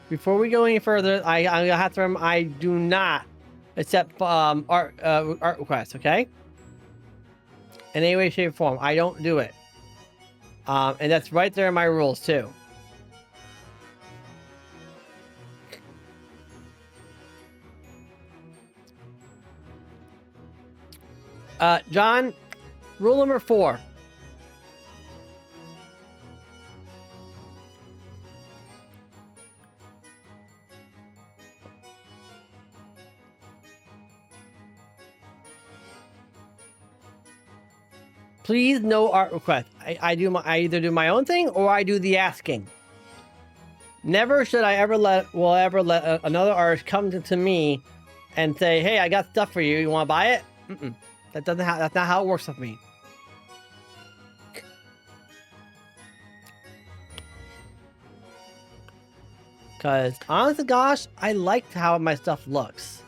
A: Before we go any further, I'm gonna have to. I do not accept art requests. Okay. In any way, shape, or form, I don't do it. And that's right there in my rules too. John, rule number 4. Please, no art request. I either do my own thing or I do the asking. Never should I ever let another artist come to me and say, "Hey, I got stuff for you. You want to buy it?" That's not how it works with me. Because, honest to gosh, I liked how my stuff looks.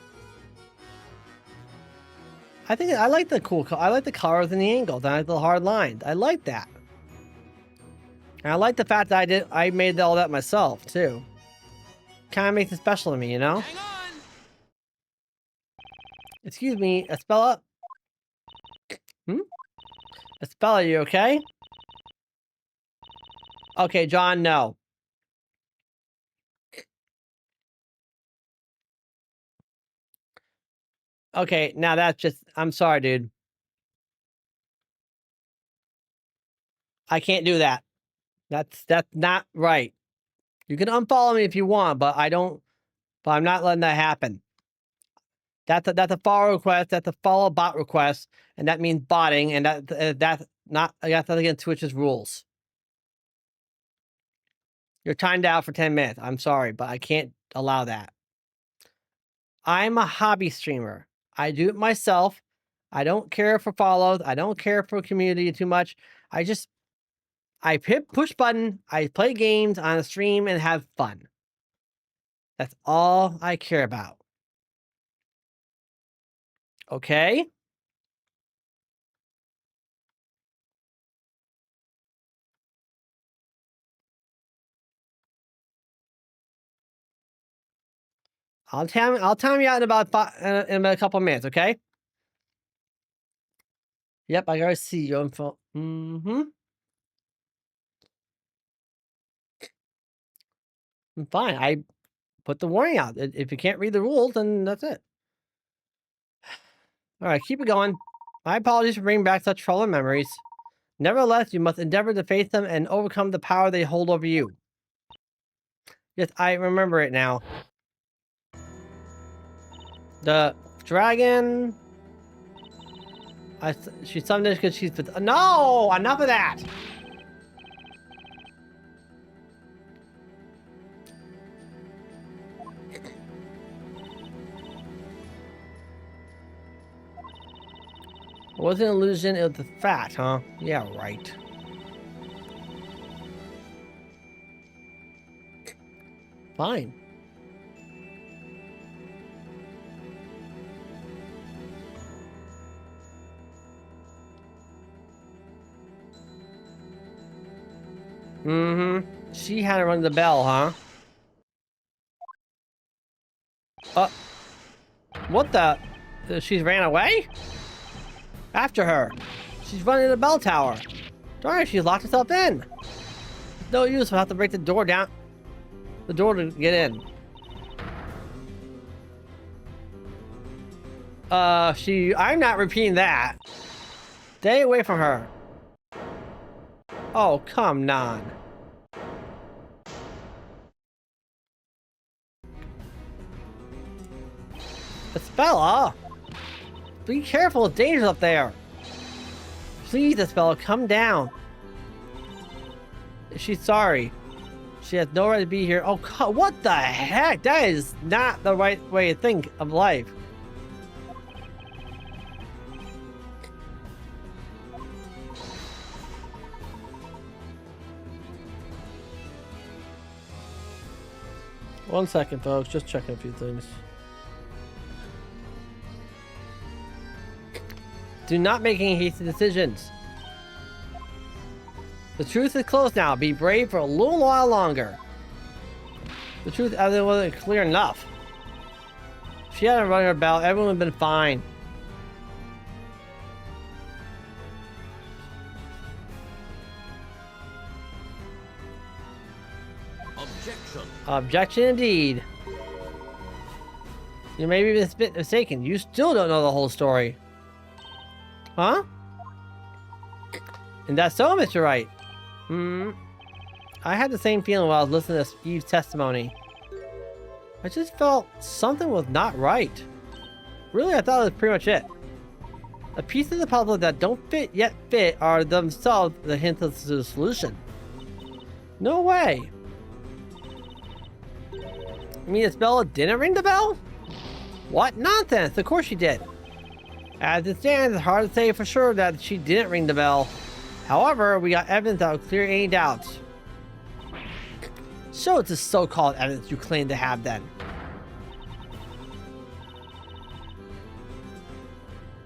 A: I think I like the cool I like the colors and the angles. I like the hard lines. I like that. And I like the fact that I made all that myself, too. Kind of makes it special to me, you know?
B: Hang on!
A: Excuse me, Espella? Espella, you okay? Okay, John, no. Okay, now that's just... I'm sorry, dude. I can't do that. That's not right. You can unfollow me if you want, but I don't... But I'm not letting that happen. That's a follow request. That's a follow bot request, and that means botting, and that's nothing against Twitch's rules. You're timed out for 10 minutes. I'm sorry, but I can't allow that. I'm a hobby streamer. I do it myself. I don't care for follows. I don't care for community too much. I hit push button. I play games on a stream and have fun. That's all I care about. Okay? I'll time you out in about in a couple minutes, okay? Yep, I gotta see your info. I'm fine. I put the warning out. If you can't read the rules, then that's it. All right, keep it going. My apologies for bringing back such troubling memories. Nevertheless, you must endeavor to face them and overcome the power they hold over you. Yes, I remember it now. The dragon... she summoned it because she's... No! Enough of that! It wasn't an illusion, it was the fact, huh? Yeah, right. Fine. She had to run the bell, huh? What the? She's ran away? After her. She's running the bell tower. Darn it, she's locked herself in. No use, we'll have to break the door down. The door to get in. I'm not repeating that. Stay away from her. Oh, come on. Espella! Be careful, it's dangerous up there. Please, Espella, come down. She's sorry. She has no right to be here. Oh, what the heck? That is not the right way to think of life. One second, folks. Just checking a few things. Do not make any hasty decisions. The truth is close now. Be brave for a little while longer. The truth wasn't clear enough. If she hadn't rung her bell, everyone would have been fine.
B: Objection.
A: Objection indeed. You may be a bit mistaken. You still don't know the whole story. Huh? And that's so, Mr. Wright. I had the same feeling while I was listening to Steve's testimony. I just felt something was not right. Really, I thought it was pretty much it. The pieces of the puzzle that don't fit yet fit are themselves the hint of the solution. No way. You mean Espella didn't ring the bell? What nonsense! Of course she did. As it stands, it's hard to say for sure that she didn't ring the bell. However, we got evidence that will clear any doubts. Show us the so-called evidence you claim to have then.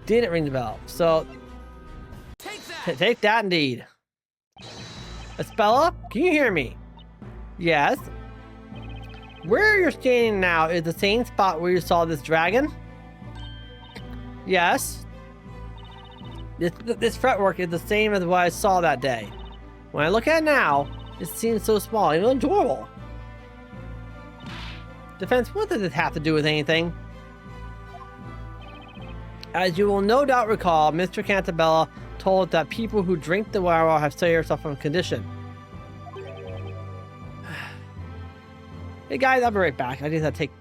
A: Didn't ring the bell. So, take that indeed. Espella, can you hear me? Yes. Where you're standing now is the same spot where you saw this dragon? Yes. This fretwork is the same as what I saw that day. When I look at it now, it seems so small, even adorable. Defense, what does this have to do with anything? As you will no doubt recall, Mr. Cantabella told that people who drink the water have serious suffering condition. Hey guys, I'll be right back. I just have to take...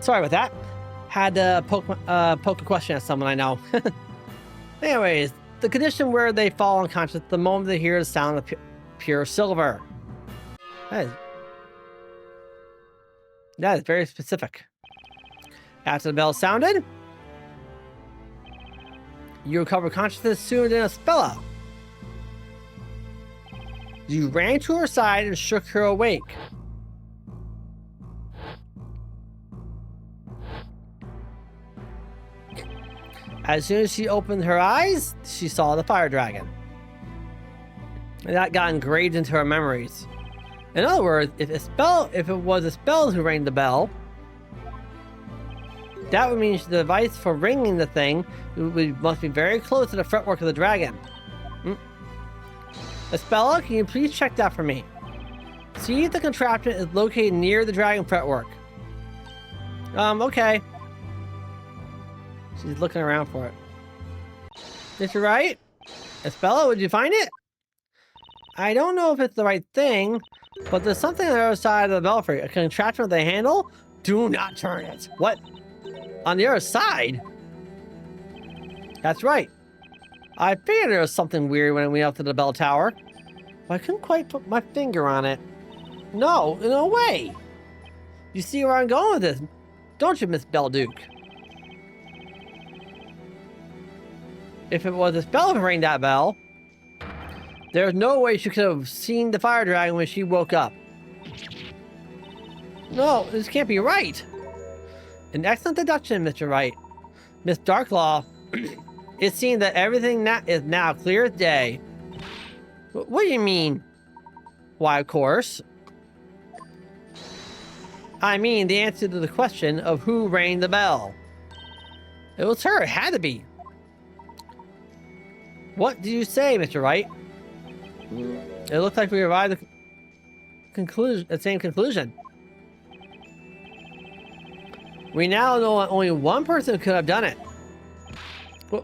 A: Sorry about that. Had to poke a question at someone I know. Anyways, the condition where they fall unconscious the moment they hear the sound of pure silver. That is very specific. After the bell sounded, you recover consciousness sooner than Espella. You ran to her side and shook her awake. As soon as she opened her eyes, she saw the fire dragon. And that got engraved into her memories. In other words, if it was Espella who rang the bell, that would mean the device for ringing the thing must be very close to the fretwork of the dragon. Espella, can you please check that for me? See if the contraption is located near the dragon fretwork. Okay. She's looking around for it. Mr. Wright? Espella, would you find it? I don't know if it's the right thing, but there's something on the other side of the belfry. A contraption with a handle? Do not turn it. What? On the other side? That's right. I figured there was something weird when we went up to the bell tower, but I couldn't quite put my finger on it. No way. You see where I'm going with this, don't you, Miss Belduke? If it was Espella who rang that bell, there's no way she could have seen the fire dragon when she woke up. No, this can't be right. An excellent deduction, Mr. Wright. Miss Darklaw, it seems that everything is now clear as day. What do you mean? Why, of course. I mean the answer to the question of who rang the bell. It was her, it had to be. What do you say, Mr. Wright? It looks like we arrived at the same conclusion. We now know that only one person could have done it.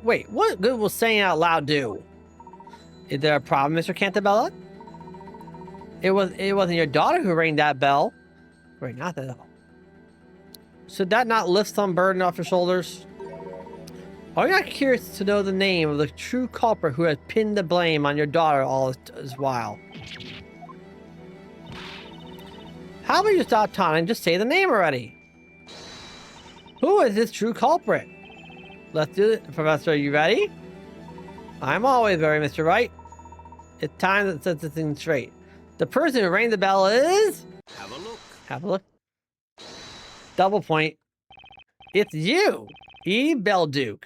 A: Wait, what good will saying out loud do? Is there a problem, Mr. Cantabella? It wasn't your daughter who rang that bell. Wait, not that. Should that not lift some burden off your shoulders? Are you not curious to know the name of the true culprit who has pinned the blame on your daughter all this while? How about you stop taunting? Just say the name already. Who is this true culprit? Let's do it. Professor, are you ready? I'm always ready, Mr. Wright. It's time to set this thing straight. The person who rang the bell is...
B: Have a look.
A: Have a look. Double point. It's you, Eve Belduke.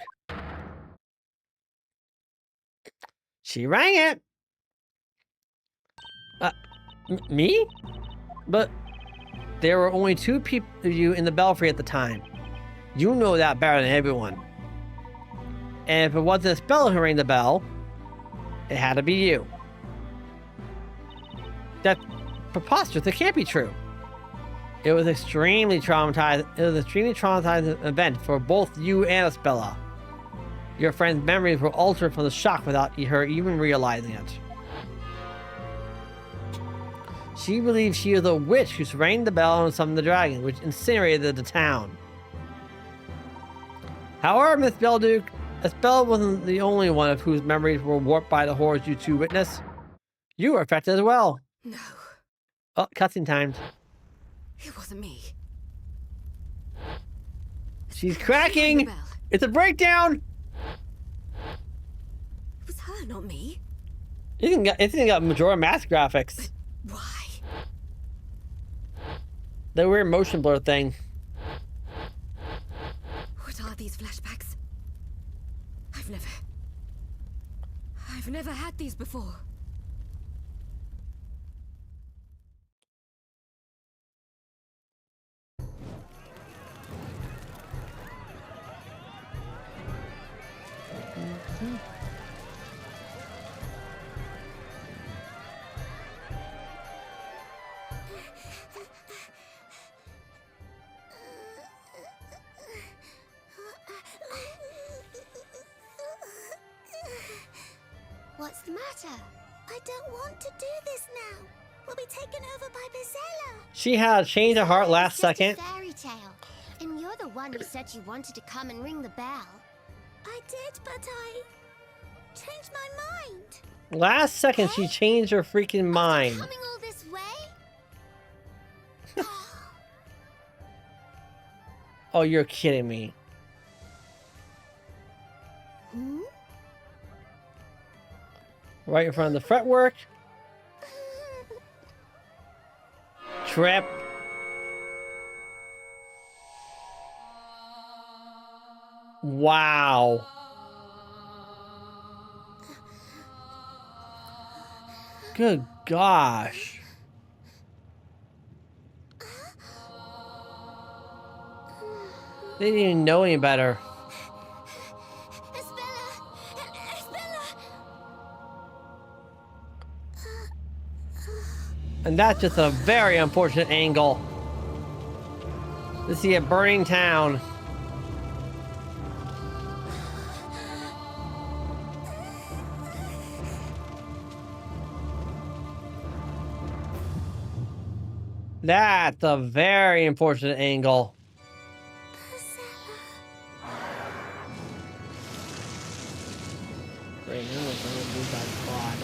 A: She rang it. Me? But there were only 2 people of you in the belfry at the time. You know that better than everyone. And if it wasn't a spell who rang the bell, it had to be you. That's preposterous. It can't be true. It was extremely traumatizing. It was an extremely traumatizing event for both you and Espella. Your friend's memories were altered from the shock without her even realizing it. She believed she was a witch who rang the bell and summoned the dragon, which incinerated the town. However, Miss Belduke, Espella wasn't the only one of whose memories were warped by the horrors you 2 witnessed. You were affected as well.
C: No,
A: Oh, cutscene times.
C: it wasn't me.
A: She's
C: She rang the
A: cracking!
C: bell.
A: It's a breakdown!
C: It was her, not me.
A: It's got Majora Mask graphics.
C: Why?
A: The weird motion blur thing.
C: What are these flashbacks? I've never had these before.
D: What's the matter? I don't want to do this now. We'll be taken over by Bezella.
A: She had a change of heart last
D: It's just
A: second.
D: a fairy tale. And you're the one who said you wanted to come and ring the bell. I did, but I changed my mind.
A: Last second, she changed her freaking mind.
D: Coming all this way?
A: Oh, you're kidding me.
D: Hmm?
A: Right in front of the fretwork. Trip. Wow. Good gosh. They didn't even know any better. And that's just a very unfortunate angle. To see a burning town. That's a very unfortunate angle. Great, I'm gonna do that quad.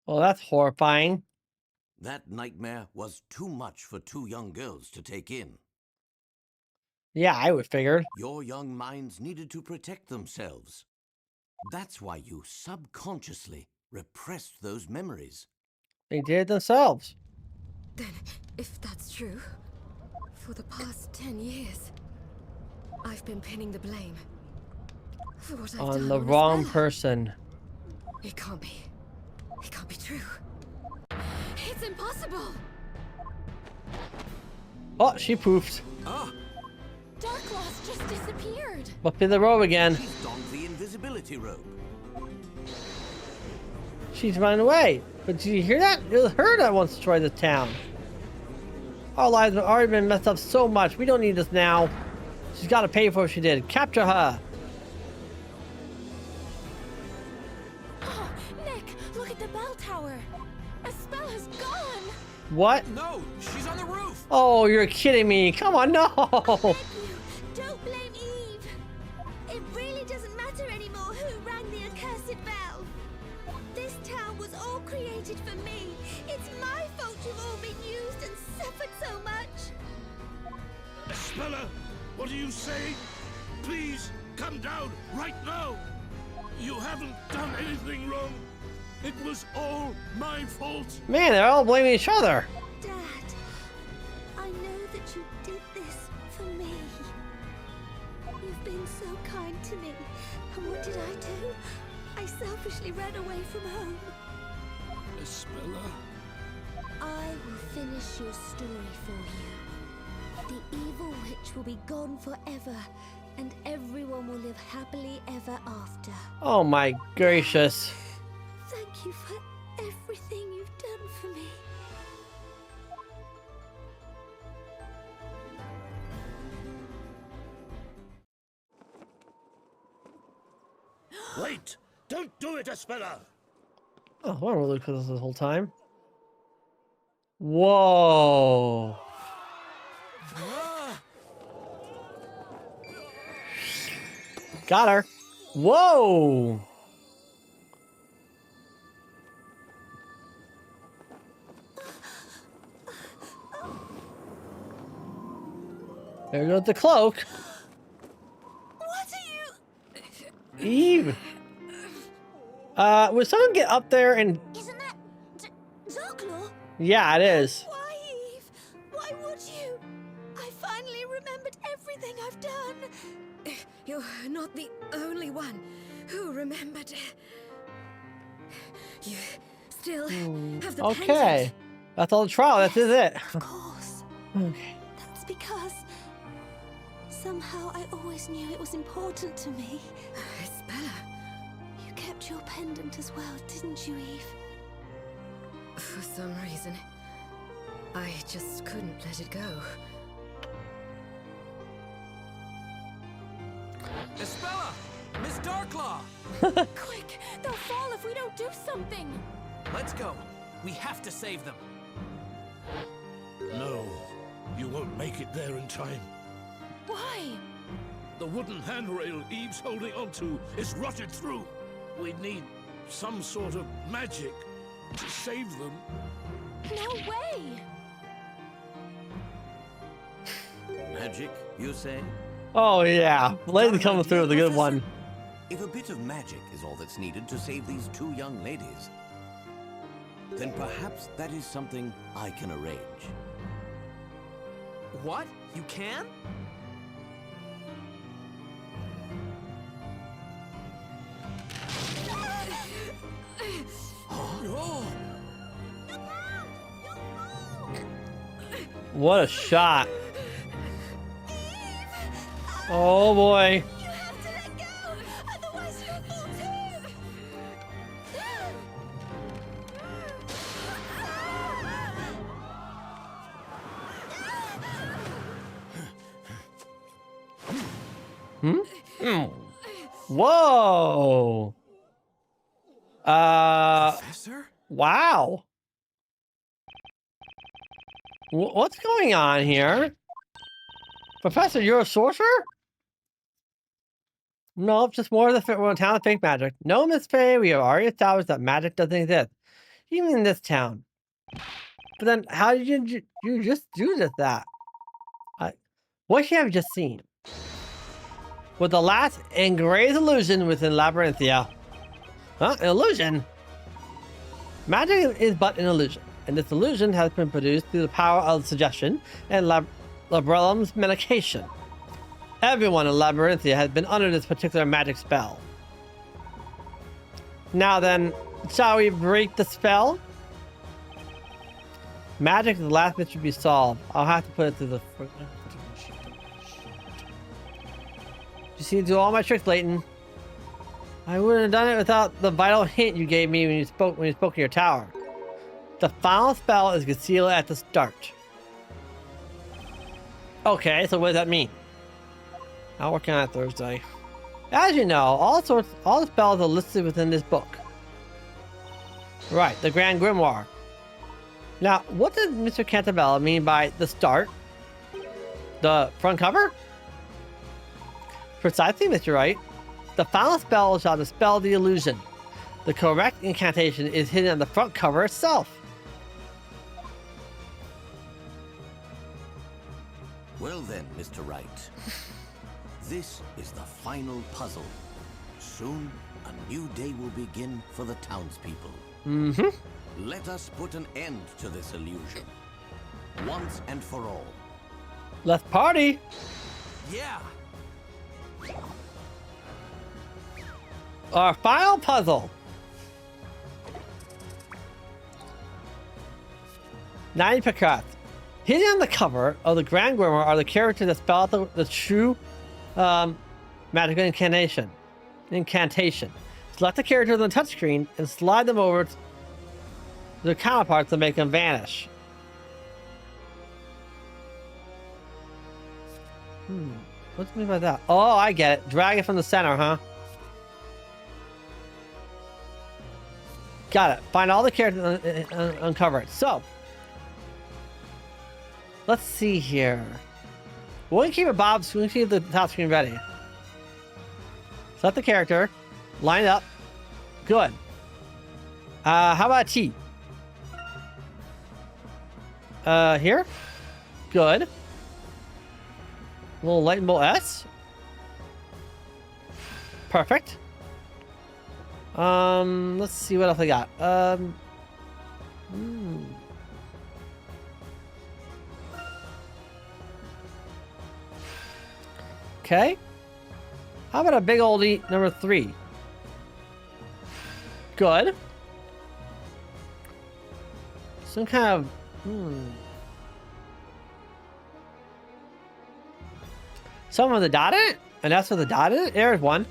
A: Well, that's horrifying.
B: That nightmare was too much for 2 young girls to take in.
A: Yeah, I would figure.
B: Your young minds needed to protect themselves. That's why you subconsciously repressed those memories.
A: They did it themselves.
C: Then, if that's true, for the past 10 years, I've been pinning the blame for what I've done
A: On the wrong
C: Espella.
A: person.
C: It can't be. It can't be true. It's impossible.
A: Oh, she poofed.
B: Ah,
C: Darkloss just disappeared.
A: Up in the road again.
B: she's donned the invisibility robe.
A: She's running away. But did you hear that? It was her that wants to destroy this town. Our lives have already been messed up so much. We don't need this now. She's got to pay for what she did. Capture her.
C: Oh, Nick, look at the bell tower. Espella's gone.
A: What?
F: No, she's on the roof.
A: Oh, you're kidding me. Come on, no.
D: Thank you. Don't blame Eve. It really doesn't matter anymore who rang the accursed bell. This town was all created for me. It's my fault you've all been used and suffered so much.
E: Espella, what do you say? Please, come down right now. You haven't done anything wrong. It was all my fault.
A: Man, they're all blaming each other.
D: Dad, I know that you did this for me. You've been so kind to me. And what did I do? I selfishly ran away from home.
E: Espella.
D: I will finish your story for you. The evil witch will be gone forever, and everyone will live happily ever after.
A: Oh my gracious.
D: Thank you for everything you've done for me.
E: Wait! Don't do it, Espella!
A: Oh, I want to look at this the whole time. Whoa. Got her. Whoa. There goes the cloak.
C: What are you?
A: Eve. Would someone get up there and...
D: Isn't that Darklaw?
A: Yeah, it is.
C: Why, Eve? Why would you? I finally remembered everything I've done. You're not the only one who remembered. You still have the
A: Okay.
C: pendant.
A: That's all the trial. That is it.
D: Of course.
A: Okay.
D: That's because somehow I always knew it was important to me.
C: Espella,
D: You kept your pendant as well, didn't you, Eve?
C: for some reason, I just couldn't let it go.
F: Espella! Miss Darklaw!
C: Quick! They'll fall if we don't do something!
F: Let's go. We have to save them.
E: No, you won't make it there in time.
C: Why?
E: The wooden handrail Eve's holding onto is rotted through. We need some sort of magic to save them.
C: No way!
B: Magic, you say?
A: Oh, yeah. Layton coming through with a good one.
B: If a bit of magic is all that's needed to save these two young ladies, then perhaps that is something I can arrange.
F: What? You can? Oh!
A: What a shot. Oh, boy.
C: You have to let go! Otherwise you'll fall too!
A: Whoa.
F: Professor?
A: Wow. What's going on here? Professor, you're a sorcerer? Nope, just more of the town of fake magic. No, Miss Fay, we have already established that magic doesn't exist, even in this town. But then, how did you just do just that? What you have just seen? With the last and greatest illusion within Labyrinthia. Huh? An illusion? Magic is but an illusion, and this illusion has been produced through the power of suggestion and Labrellum's medication. Everyone in Labyrinthia has been under this particular magic spell. Now then, shall we break the spell? Magic is the last mystery to be solved. I'll have to put it to the... You see, do all my tricks, Layton. I wouldn't have done it without the vital hint you gave me when you spoke in your tower. The final spell is concealed at the start. Okay, so what does that mean? I'll work on it Thursday. As you know, all the spells are listed within this book. Right, the Grand Grimoire. Now, what does Mr. Cantabella mean by the start? The front cover? Precisely, Mr. Wright. The final spell shall dispel the illusion. The correct incantation is hidden on the front cover itself.
B: Well then, Mr. Wright. This is the final puzzle. Soon, a new day will begin for the townspeople.
A: Mm-hmm.
B: Let us put an end to this illusion. Once and for all.
A: Let's party!
F: Yeah.
A: Our final puzzle. 90 Picard. Hidden on the cover of the Grand Grimoire are the characters that spell out the true magical incantation. Select the characters on the touchscreen and slide them over to their counterparts to make them vanish. What's mean by that? Oh, I get it. Drag it from the center, huh? Got it. Find all the characters and uncover it. So, let's see here. We're going to keep it Bob's. We're going to keep the top screen ready. Select the character. Line up. Good. How about T? Here? Good. Little lightning bolt S. Perfect. Let's see what else I got. Okay. How about a big oldie number 3? Good. Some kind of some with a dot in it? And that's with a dot in it? There's one.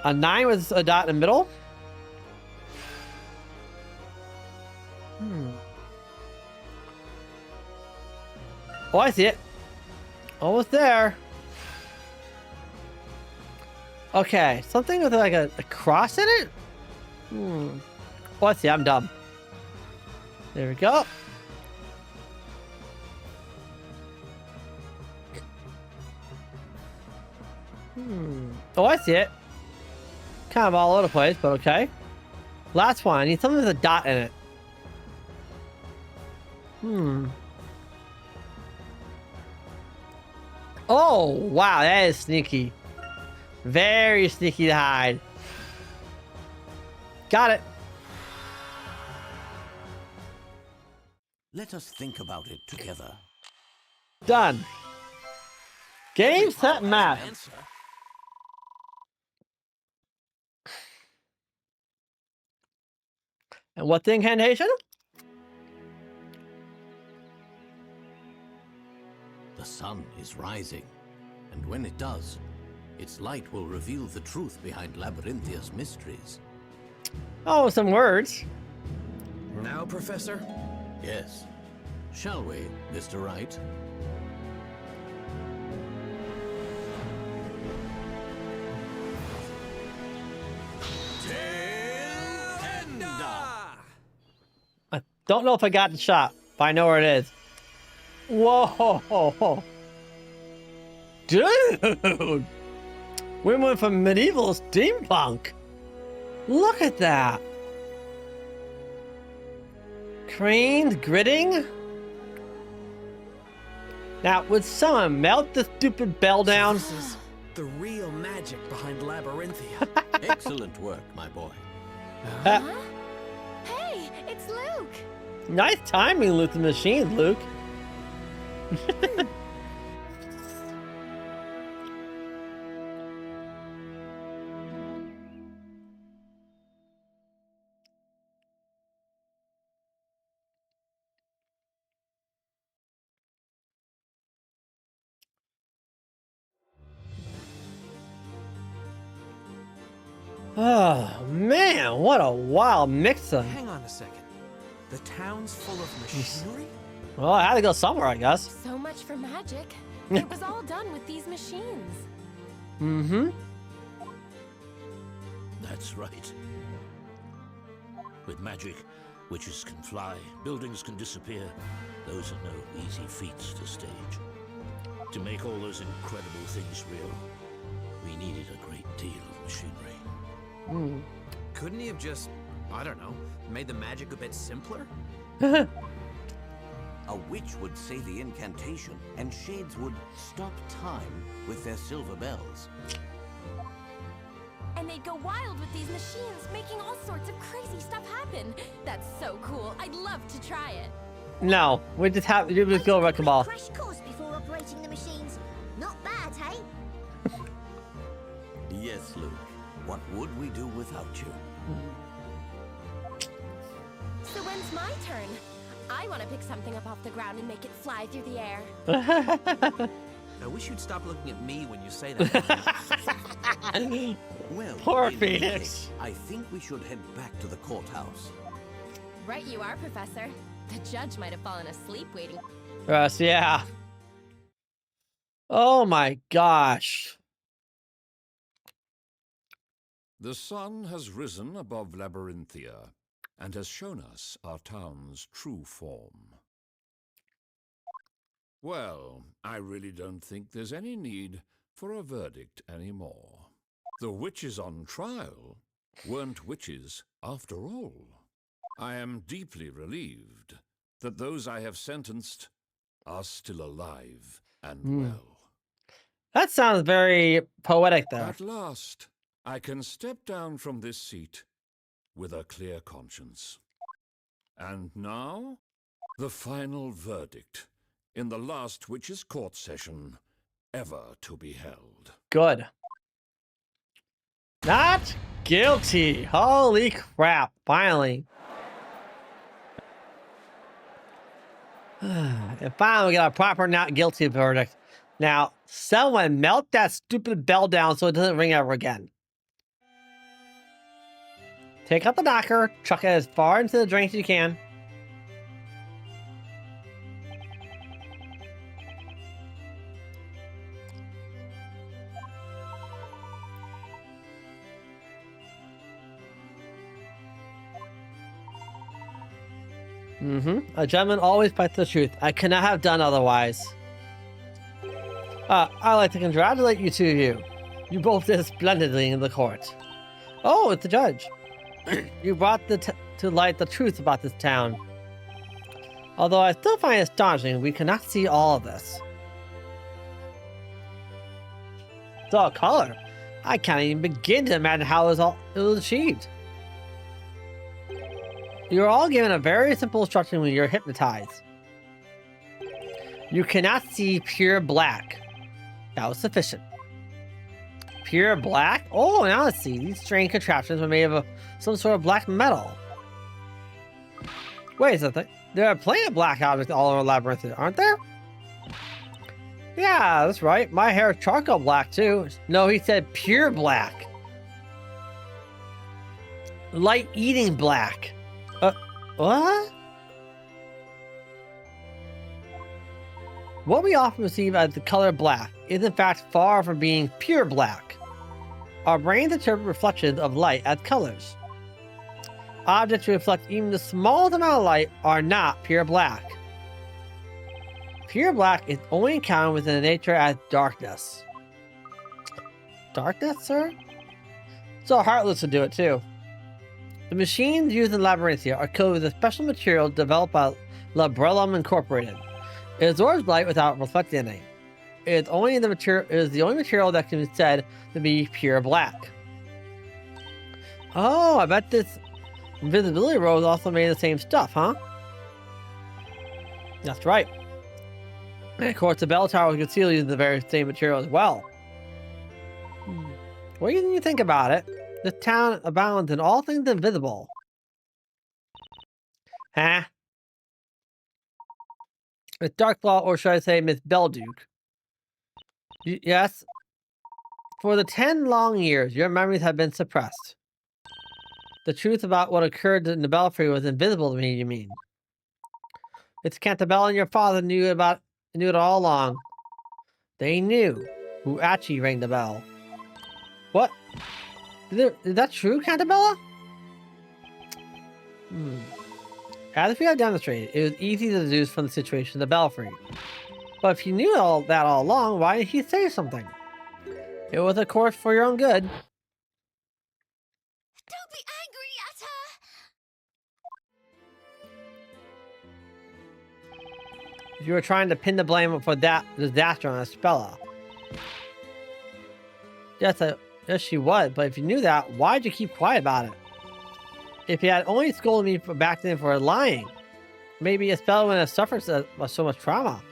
A: A 9 with a dot in the middle? Oh, I see it. Almost there. Okay, something with like a cross in it? Oh, I see, I'm dumb. There we go. Oh, I see it. Kind of all over the place, but okay. Last one. I need something with a dot in it. Oh, wow. That is sneaky. Very sneaky to hide. Got it.
B: Let us think about it together.
A: Done. Game, set, match.
F: Answer.
A: And what's the incantation?
B: The sun is rising, and when it does, its light will reveal the truth behind Labyrinthia's mysteries.
A: Oh, some words.
F: Now, Professor?
B: Yes. Shall we, Mr. Wright?
A: I don't know if I got the shot, but I know where it is. Whoa! Dude! We went from medieval to steampunk. Look at that. Cranes gritting. Now, would someone melt the stupid bell down?
F: This is the real magic behind Labyrinthia.
B: Excellent work, my boy.
D: Hey, it's Luke.
A: Nice timing with the machine, Luke. Oh, man, what a wild mix of...
F: Hang on a second. The town's full of machinery?
A: Well, I had to go somewhere, I guess.
G: So much for magic. It was all done with these machines.
A: Mm-hmm.
E: That's right. With magic, witches can fly, buildings can disappear. Those are no easy feats to stage. To make all those incredible things real, we needed a great deal of machinery.
F: Couldn't he have just, I don't know, made the magic a bit simpler?
B: A witch would say the incantation, and shades would stop time with their silver bells.
G: And they'd go wild with these machines, making all sorts of crazy stuff happen. That's so cool. I'd love to try it.
A: No, we just have you just go wreck the ball.
D: Crash course before operating the machines. Not bad, hey?
B: Yes, Luke. What would we do without you?
G: So when's my turn? I want to pick something up off the ground and make it fly through the air.
F: I wish you'd stop looking at me when you say that.
B: Well,
A: Poor
B: in any
A: Phoenix.
B: case, I think we should head back to the courthouse.
G: Right you are, Professor. The judge might have fallen asleep waiting.
A: Yes, yeah. Oh my gosh.
E: The sun has risen above Labyrinthia and has shown us our town's true form. Well, I really don't think there's any need for a verdict anymore. The witches on trial weren't witches after all. I am deeply relieved that those I have sentenced are still alive and well.
A: That sounds very poetic there.
E: At last, I can step down from this seat with a clear conscience. And now, the final verdict in the last witches' court session ever to be held.
A: Good. Not guilty. Holy crap. Finally. And finally, we got a proper not guilty verdict. Now, someone melt that stupid bell down so it doesn't ring ever again. Take out the knocker, chuck it as far into the drain as you can. A gentleman always fights the truth. I could not have done otherwise. I'd like to congratulate you two of you. You both did splendidly in the court. Oh, it's the judge. You brought to light the truth about this town. Although I still find it astonishing we cannot see all of this. It's all color. I can't even begin to imagine how it was achieved. You're all given a very simple instruction when you're hypnotized. You cannot see pure black. That was sufficient. Pure black? Oh, now let's see. These strange contraptions were made of some sort of black metal. Wait a second. There are plenty of black objects all over Labyrinth, aren't there? Yeah, that's right. My hair is charcoal black, too. No, he said pure black. Light eating black. What? What we often perceive as the color black is in fact far from being pure black. Our brains interpret reflections of light as colors. Objects that reflect even the smallest amount of light are not pure black. Pure black is only encountered within the nature as darkness. Darkness, sir? So Heartless would do it too. The machines used in Labyrinthia are coated with a special material developed by Labrellum Incorporated. It absorbs light without reflecting any. It is the only material that can be said to be pure black. Oh, I bet this invisibility robe is also made of the same stuff, huh? That's right. And of course, the bell tower was concealed using the very same material as well. What do you think about it? This town abounds in all things invisible. Huh? Miss Darkclaw, or should I say Miss Belduke? Yes? For the 10 long years, your memories have been suppressed. The truth about what occurred in the belfry was invisible to me, you mean? It's Cantabella and your father knew it all along. They knew who actually rang the bell. What? Is that true, Cantabella? As we have demonstrated, it was easy to deduce from the situation in the belfry. But if you knew all that all along, why didn't you say something? It was, of course, for your own good.
D: Don't be angry at her!
A: You were trying to pin the blame for that disaster on Espella. Yes, she was, but if you knew that, why'd you keep quiet about it? If you had only scolded me back then for lying, maybe Espella wouldn't have suffered so much trauma.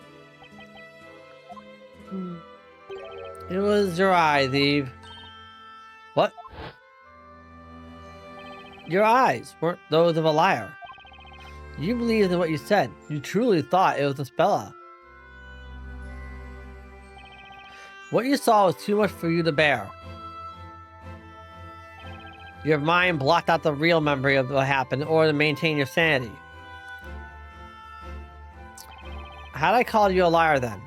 A: It was your eyes, Eve. What? Your eyes weren't those of a liar. You believed in what you said. You truly thought it was Espella. What you saw was too much for you to bear. Your mind blocked out the real memory of what happened in order to maintain your sanity. Had I called you a liar then,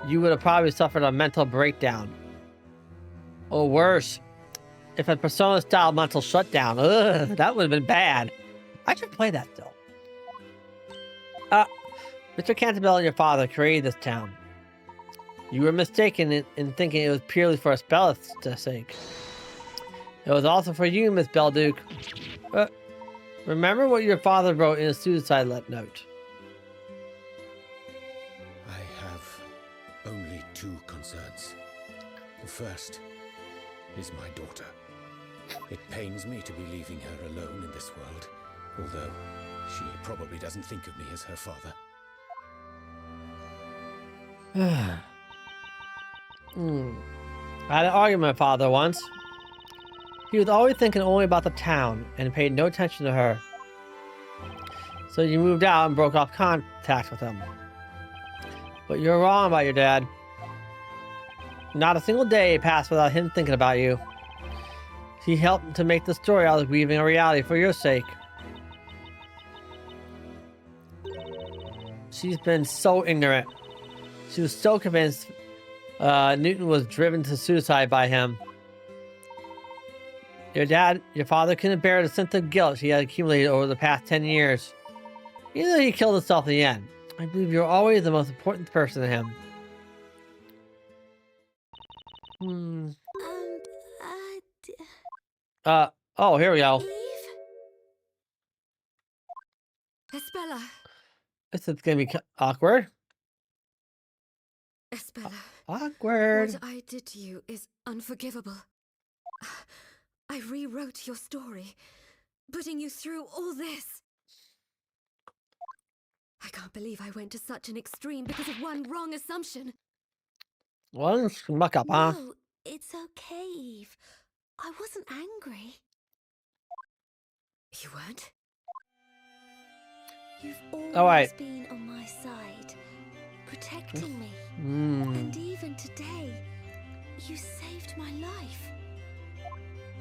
A: you would have probably suffered a mental breakdown. Or worse, if a Persona-style mental shutdown. Ugh, that would have been bad. I should play that still. Mr. Cantabella and your father created this town. You were mistaken in thinking it was purely for Espella's sake. It was also for you, Miss Belduke. Remember what your father wrote in a suicide note.
E: I have only two concerns. The first is my daughter. It pains me to be leaving her alone in this world, although she probably doesn't think of me as her father.
A: I had an argument with my father once. He was always thinking only about the town and paid no attention to her. So you moved out and broke off contact with him. But you're wrong about your dad. Not a single day passed without him thinking about you. He helped to make the story I was weaving a reality for your sake. She's been so ignorant. She was so convinced Newton was driven to suicide by him. Your father couldn't bear the sense of guilt he had accumulated over the past 10 years. Even though he killed himself in the end, I believe you're always the most important person to him. Oh, here we go.
C: Eve? Espella.
A: This is gonna be awkward.
C: Espella.
A: Awkward.
C: What I did to you is unforgivable. I rewrote your story, putting you through all this. I can't believe I went to such an extreme because of one wrong assumption.
A: One muck up, huh?
C: No, it's okay, Eve. I wasn't angry. You weren't?
D: You've always
A: right.
D: been on my side, protecting me.
A: Mm.
D: And even today, you saved my life.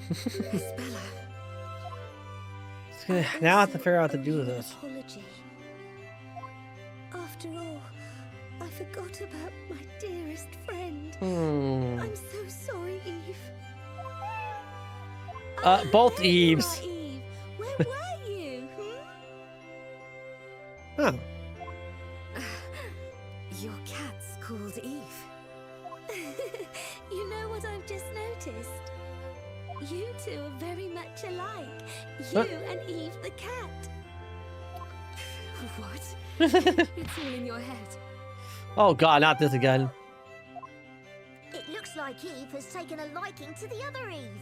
C: Espella.
A: Now I have to figure out what to do with this.
D: Apology. After all, I forgot about my dearest friend. I'm so sorry, Eve.
A: Both
D: There you
A: Eves.
D: are, Eve. Where were you?
A: Huh.
C: Your cat's called Eve.
D: You know what I've just noticed? You two are very much alike. You and Eve the cat.
C: What? It's all in your head.
A: Oh god, not this again.
D: It looks like Eve has taken a liking to the other Eve.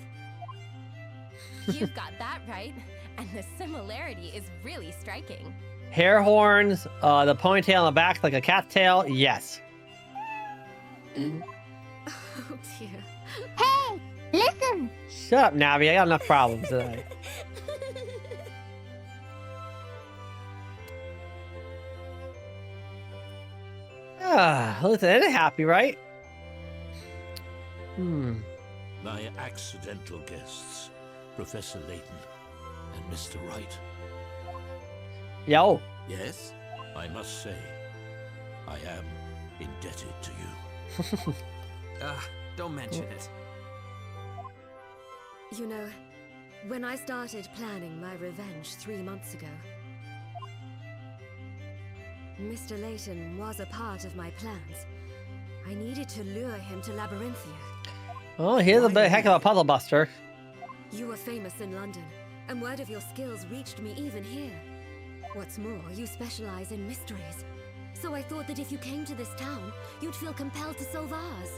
G: You've got that right. And the similarity is really striking.
A: Hair horns, the ponytail on the back like a cat's tail, yes.
C: Oh dear.
D: Hey, listen.
A: Shut up, Navi, I got enough problems today. Listen, they're happy, right?
E: My accidental guests, Professor Layton and Mr. Wright.
A: Yo.
B: Yes? I must say, I am indebted to you.
F: Don't mention it.
C: You know, when I started planning my revenge 3 months ago, Mr. Layton was a part of my plans. I needed to lure him to Labyrinthia.
A: Oh, here's a bit heck of a puzzle buster.
C: You were famous in London, and word of your skills reached me even here. What's more, you specialize in mysteries. So I thought that if you came to this town, you'd feel compelled to solve ours.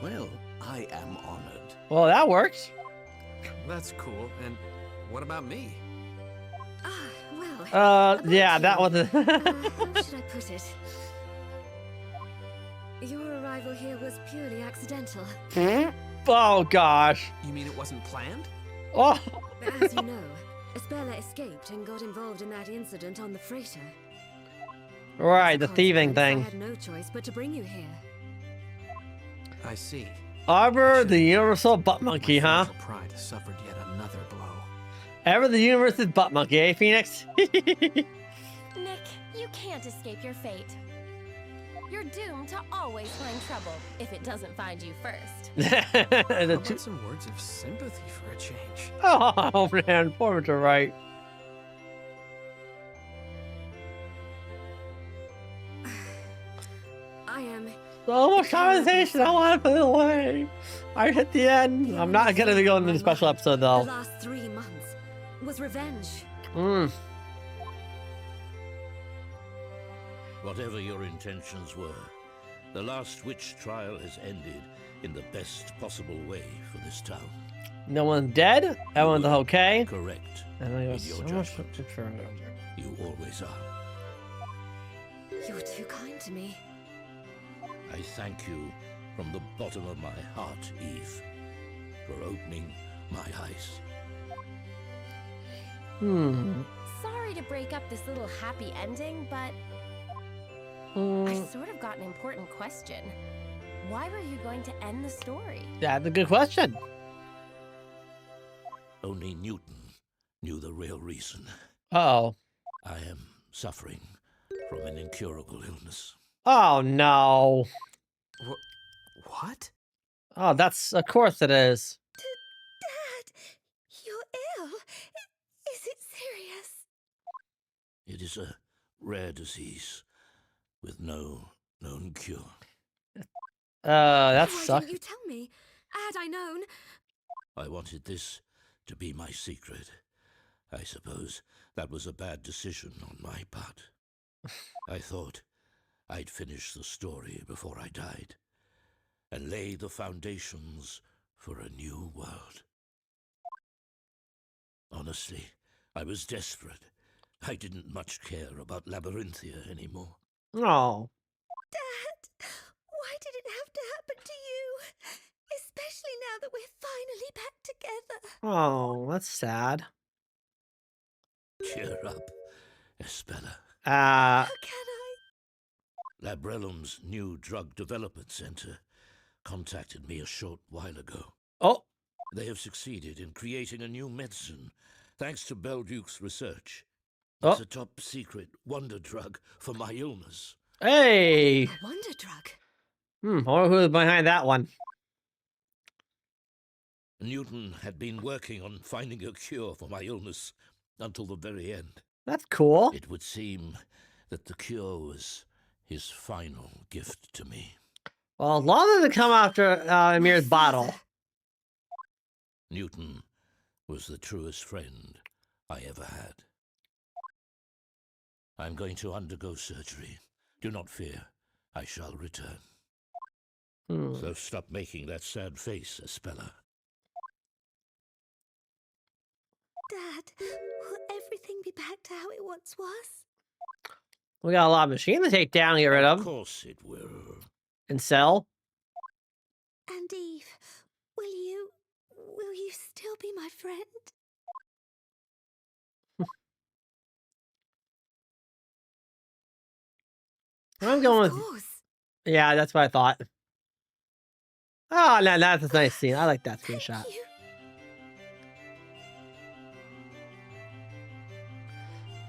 B: Well, I am honored.
A: Well, that works.
F: That's cool. And what about me?
C: Well...
A: Yeah,
C: about
A: that
C: you.
A: wasn't...
C: How should I put it? Your arrival here was purely accidental.
A: Oh, gosh.
F: You mean it wasn't planned?
A: Oh,
C: As you know, Espella escaped and got involved in that incident on the freighter.
A: right,
C: As a
A: the thieving
C: consequence,
A: thing.
C: I had no choice but to bring you here.
F: I see.
A: Arbor, the universal butt
F: My
A: monkey, huh?
F: fragile pride has suffered yet another blow.
A: Ever the universe's butt monkey, eh, Phoenix?
G: Nick, you can't escape your fate. You're doomed to always find trouble if it doesn't find you first.
F: How
A: The
F: about some words of sympathy for a change?
A: oh, man, poor Mr. Wright.
C: I am...
A: So much conversation, I want to put it away. I hit the end. I'm not going to be going to the special episode,
C: The
A: though.
C: last 3 months was revenge.
B: Whatever your intentions were, the last witch trial has ended in the best possible way for this town.
A: No one's dead. Everyone's okay.
B: Correct.
A: And I
B: In
A: got
B: your
A: so much
B: judgment.
A: to turn over.
B: You always are.
C: You're too kind to me.
B: I thank you from the bottom of my heart, Eve, for opening my eyes.
G: Sorry to break up this little happy ending, but I sort of got an important question. Why were you going to end the story?
A: That's a good question.
B: Only Newton knew the real reason.
A: Uh-oh.
B: I am suffering from an incurable illness.
A: Oh, no.
F: What?
A: Oh, that's... Of course it is.
D: Dad, you're ill. Is it serious?
B: It is a rare disease with no known cure.
A: That
C: Why
A: sucks.
C: didn't you tell me? Had I known...
B: I wanted this to be my secret. I suppose that was a bad decision on my part. I thought I'd finish the story before I died and lay the foundations for a new world. Honestly, I was desperate. I didn't much care about Labyrinthia anymore.
A: Oh.
D: Dad, why did it have to happen to you? Especially now that we're finally back together.
A: Oh, that's sad.
B: Cheer up, Espella.
D: How can I?
B: Labrellum's new drug development center contacted me a short while ago.
A: Oh,
B: They have succeeded in creating a new medicine, thanks to Belduke's research.
A: Oh.
B: It's a top-secret wonder drug for my illness.
A: hey.
C: A wonder drug.
A: I wonder who's behind that one.
B: Newton had been working on finding a cure for my illness until the very end.
A: That's cool.
B: It would seem that the cure was his final gift to me.
A: Well, as long as it come after Amir's bottle.
B: Newton was the truest friend I ever had. I'm going to undergo surgery. Do not fear. I shall return. So stop making that sad face, Espella.
D: Dad, will everything be back to how it once was?
A: We got a lot of machines to take down and get rid
B: Of
A: of
B: course it will.
A: and sell.
D: And Eve, will you still be my friend?
A: I'm going
C: Of
A: with...
C: course.
A: Yeah, that's what I thought. Oh, no, that's a nice scene. I like that screenshot.
D: You.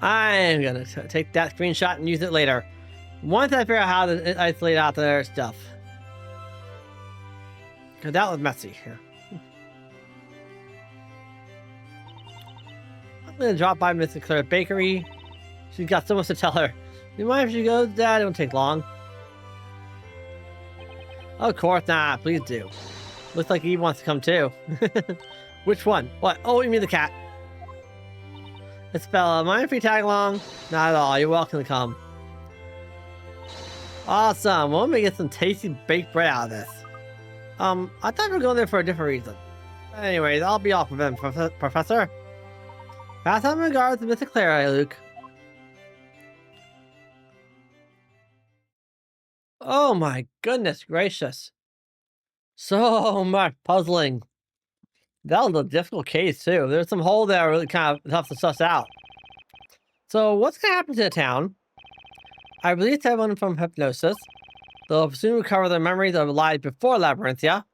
A: I'm gonna take that screenshot and use it later. Once I figure out how to isolate out their stuff. Cause that was messy. Yeah. I'm gonna drop by Mrs. Claire's bakery. She's got so much to tell her. You mind if she goes? That won't take long. Of course not. Please do. Looks like Eve wants to come too. Which one? What? Oh, you mean the cat? Isabella, mind if we tag along? Not at all. You're welcome to come. Awesome. Well, let me get some tasty baked bread out of this. I thought we were going there for a different reason. Anyways, I'll be off with him, Professor. Pass on regards to Mr. Claire, Luke. Oh my goodness gracious. So much puzzling. That was a difficult case too. There's some holes that are really kind of tough to suss out. So what's going to happen to the town? I released everyone from hypnosis. They'll soon recover their memories of lives before Labyrinthia.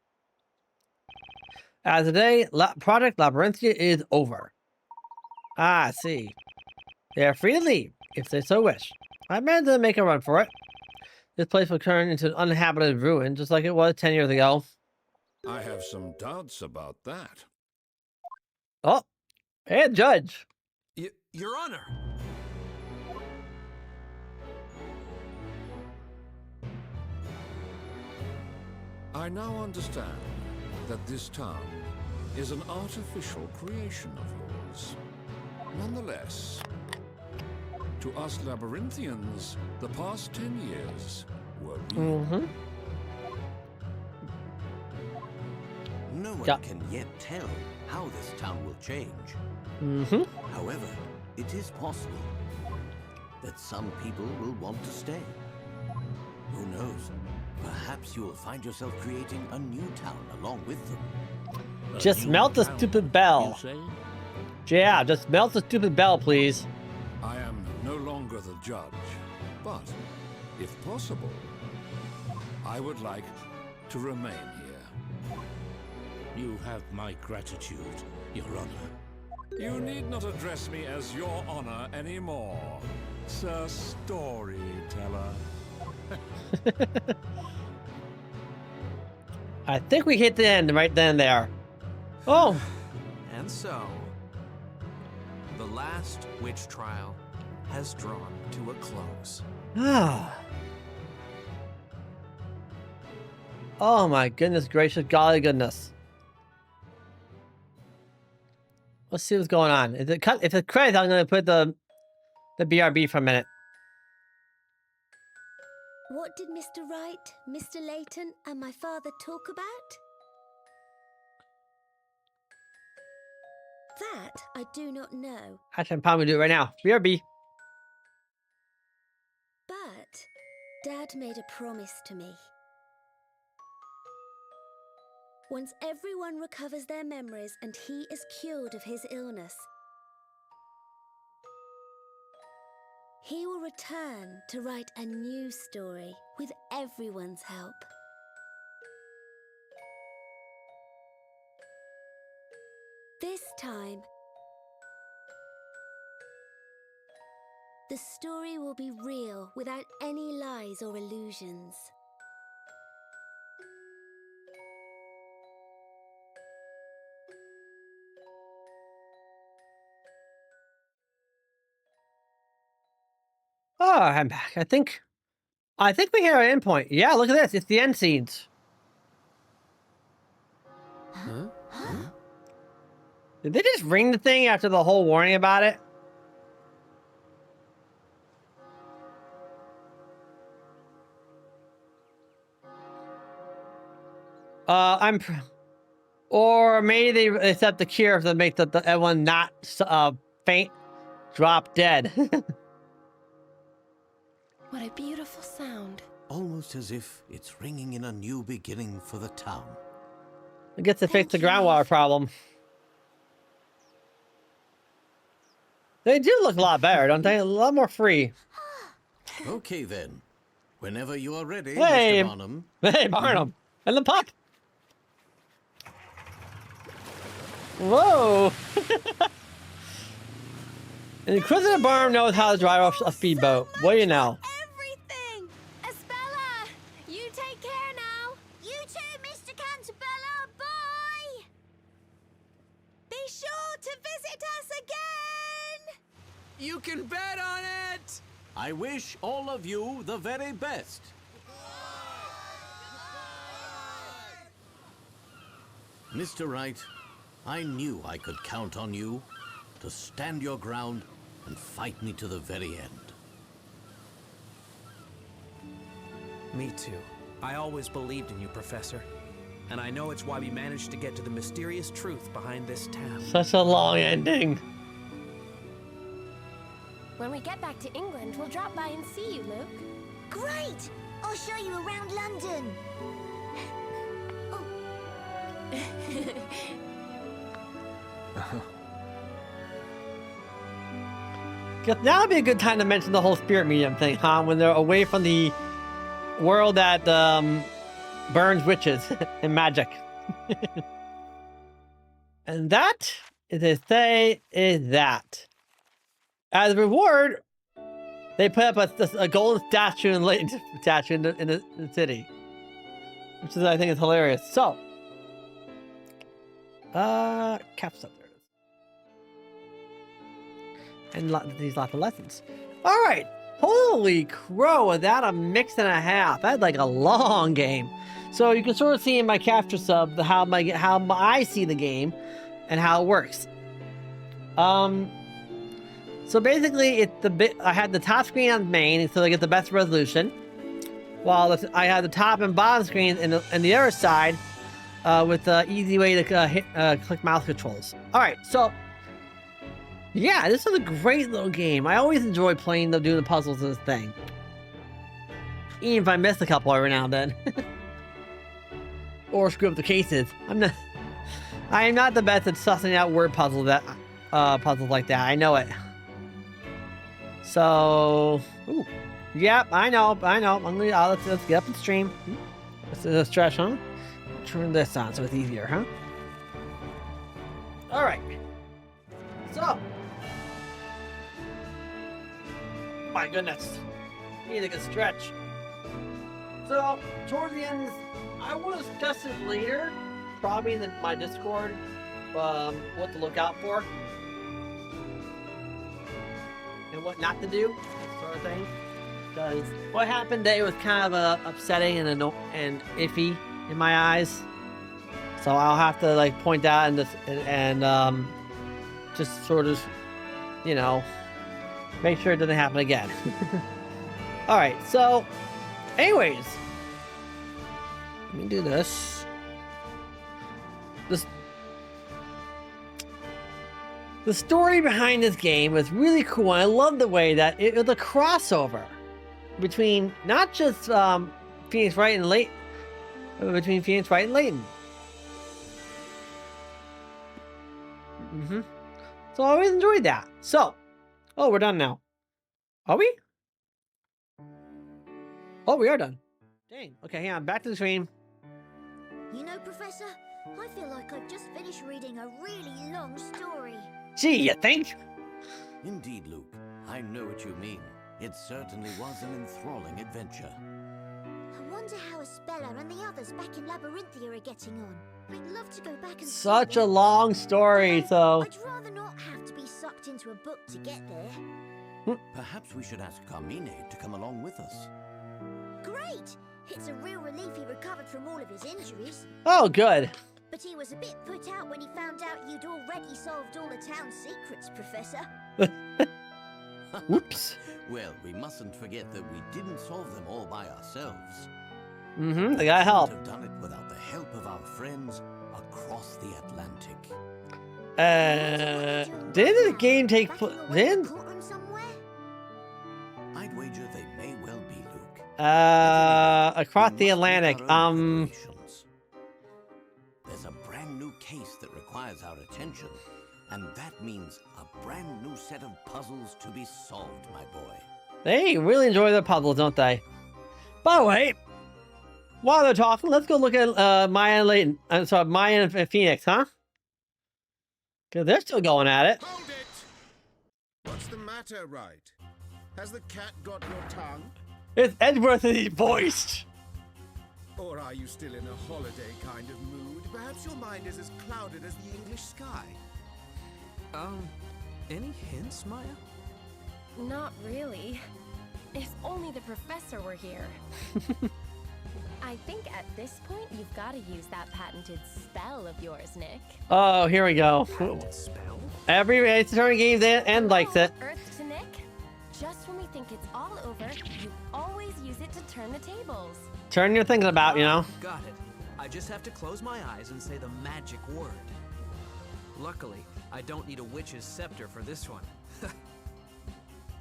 A: As today, Project Labyrinthia is over. Ah, I see. They are free to leave, if they so wish. I managed to make a run for it. This place will turn into an uninhabited ruin, just like it was 10 years ago.
E: I have some doubts about that.
A: Oh, and Judge.
F: Your Honor.
E: I now understand that this town is an artificial creation of yours. Nonetheless, to us Labyrinthians, the past 10 years were real.
H: No one can yet tell how this town will change. However, it is possible that some people will want to stay. Who knows? Perhaps you will find yourself creating a new town along with them.
A: Just melt the stupid bell. Yeah, just melt the stupid bell, please.
E: I am no longer the judge, but if possible, I would like to remain here.
B: You have my gratitude, Your Honor.
E: You need not address me as Your Honor anymore, Sir Storyteller.
A: I think we hit the end right then and there. Oh!
F: And so, the last witch trial has drawn to a close.
A: Ah. Oh my goodness gracious, golly goodness. Let's see what's going on. If it's credits, I'm gonna put the BRB for a minute.
D: What did Mr. Wright, Mr. Layton, and my father talk about? That I do not know.
A: Actually, I'm probably do it right now. BRB.
D: But Dad made a promise to me. Once everyone recovers their memories and he is cured of his illness, he will return to write a new story with everyone's help. This time, the story will be real without any lies or illusions.
A: Oh, I'm back. I think we hit our end point. Yeah, look at this. It's the end scenes.
F: Huh?
A: Did they just ring the thing after the whole warning about it? Or maybe they set the cure to make the everyone not faint, drop dead.
G: What a beautiful sound.
H: Almost as if it's ringing in a new beginning for the town.
A: It gets to fix the groundwater problem. They do look a lot better, don't they? A lot more free.
H: Okay then. Whenever you are ready,
A: Hey,
H: Mr. Barnum.
A: Hey, Barnum. And the pup. Whoa. An inquisitive barn knows how to drive a speedboat. What do you know?
D: Everything!
G: Espella, you take care now.
D: You too, Mr. Cantabella. Bye! Be sure to visit us again!
F: You can bet on it!
H: I wish all of you the very best. Mr. Wright, I knew I could count on you to stand your ground and fight me to the very end.
F: Me too. I always believed in you, Professor. And I know it's why we managed to get to the mysterious truth behind this town.
A: Such a long ending.
G: When we get back to England, we'll drop by and see you, Luke.
D: Great! I'll show you around London.
A: Guess now would be a good time to mention the whole spirit medium thing, huh? When they're away from the world that burns witches and magic. And that, as they say, is that. As a reward, they put up a golden statue in Layton statue in the city, which is, I think, is hilarious. So, caps up there. And these lots of lessons. All right, holy crow! Was that a mix and a half? That's like a long game. So you can sort of see in my capture sub how I see the game and how it works. So basically, it's I had the top screen on main, so I get the best resolution. While I had the top and bottom screens in the other side with the easy way to click mouse controls. All right, so yeah, this is a great little game. I always enjoy playing doing the puzzles in this thing, even if I miss a couple every now and then, or screw up the cases. I am not the best at sussing out word puzzles like that. I know it. So, ooh, yep, I know. Let's get up and stream. This is a stretch, huh? Turn this on so it's easier, huh? All right. So, my goodness, need a good stretch. So, towards the end, I will discuss it later, probably in my Discord, what to look out for. And what not to do, sort of thing. Because what happened today was kind of upsetting and iffy in my eyes. So I'll have to like point out and just sort of, make sure it doesn't happen again. All right. So, anyways, let me do this. The story behind this game was really cool, and I love the way that it was a crossover between not just Phoenix Wright and Layton, but between Phoenix Wright and Layton. So I always enjoyed that. So, oh, we're done now. Are we? Oh, we are done. Dang. Okay, hang on. Back to the stream.
D: You know, Professor, I feel like I've just finished reading a really long story.
A: Gee, you think?
H: Indeed, Luke. I know what you mean. It certainly was an enthralling adventure.
D: I wonder how Espella and the others back in Labyrinthia are getting on. I'd love to go back and
A: Such
D: see
A: a
D: them.
A: long story, so...
D: I'd rather not have to be sucked into a book to get there.
H: Perhaps we should ask Carmine to come along with us.
D: Great! It's a real relief he recovered from all of his injuries.
A: Oh, good.
D: But he was a bit put out when he found out you'd already solved all the town's secrets, Professor.
A: Whoops.
H: Well, we mustn't forget that we didn't solve them all by ourselves.
A: They got help.
H: We couldn't have done it without the help of our friends across the Atlantic.
A: Did the game take
D: Back in
A: place?
D: your waiting courtroom somewhere?
H: I'd wager they may well be, Luke.
A: Across
H: We
A: the
H: must
A: Atlantic.
H: make our own preparations. There's a brand new case that requires our attention, and that means a brand new set of puzzles to be solved, my boy.
A: They really enjoy the puzzles, don't they? By the way, while they're talking, let's go look at Maya and Layton. I'm sorry, Maya and Phoenix, huh? Because they're still going at it.
E: Hold it! What's the
I: the matter, Wright? Has the cat got your tongue?
A: It's Edworthy voiced.
I: Or are you still in a holiday kind of mood? Perhaps your mind is as clouded as the English sky.
F: Any hints, Maya?
G: Not really. If only the professor were here. I think at this point, you've got to use that patented spell of yours, Nick.
A: Oh, here we go.
F: Spell?
A: Every Ace Attorney game and likes it.
G: Earth to Nick. Just when we think it's all over, you always use it to turn the tables.
A: Turn your thinking about, you know.
F: Got it. I just have to close my eyes and say the magic word. Luckily, I don't need a witch's scepter for this one.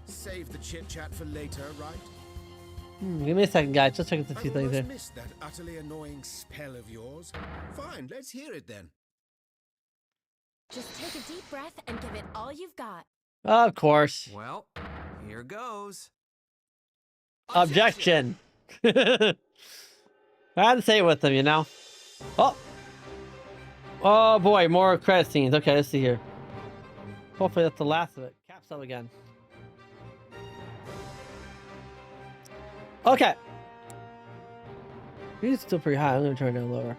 I: Save the chit-chat for later, right?
A: Give me a second, guys. Just checking a few
I: I've
A: things here.
I: almost missed that utterly annoying spell of yours. Fine, let's hear it then.
G: Just take a deep breath and give it all you've got.
A: Of course.
F: Well, here goes.
A: Objection. I had to say it with them, you know. Oh. Oh boy, more credit scenes. Okay, let's see here. Hopefully that's the last of it. Caps up again. Okay. He's still pretty high. I'm gonna turn it down lower.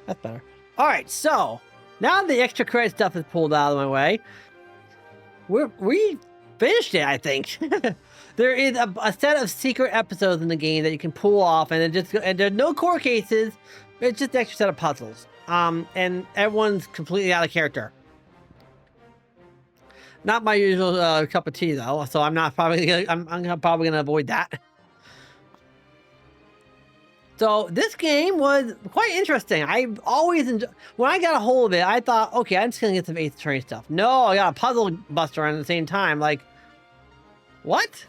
A: That's better. All right, so now the extra credit stuff is pulled out of my way. We finished it, I think. There is a set of secret episodes in the game that you can pull off, and there's no court cases. It's just an extra set of puzzles. And everyone's completely out of character. Not my usual cup of tea though, so I'm probably gonna avoid that. So this game was quite interesting. I always when I got a hold of it, I thought, okay, I'm just gonna get some Ace Attorney stuff. No, I got a puzzle buster at the same time. Like, what?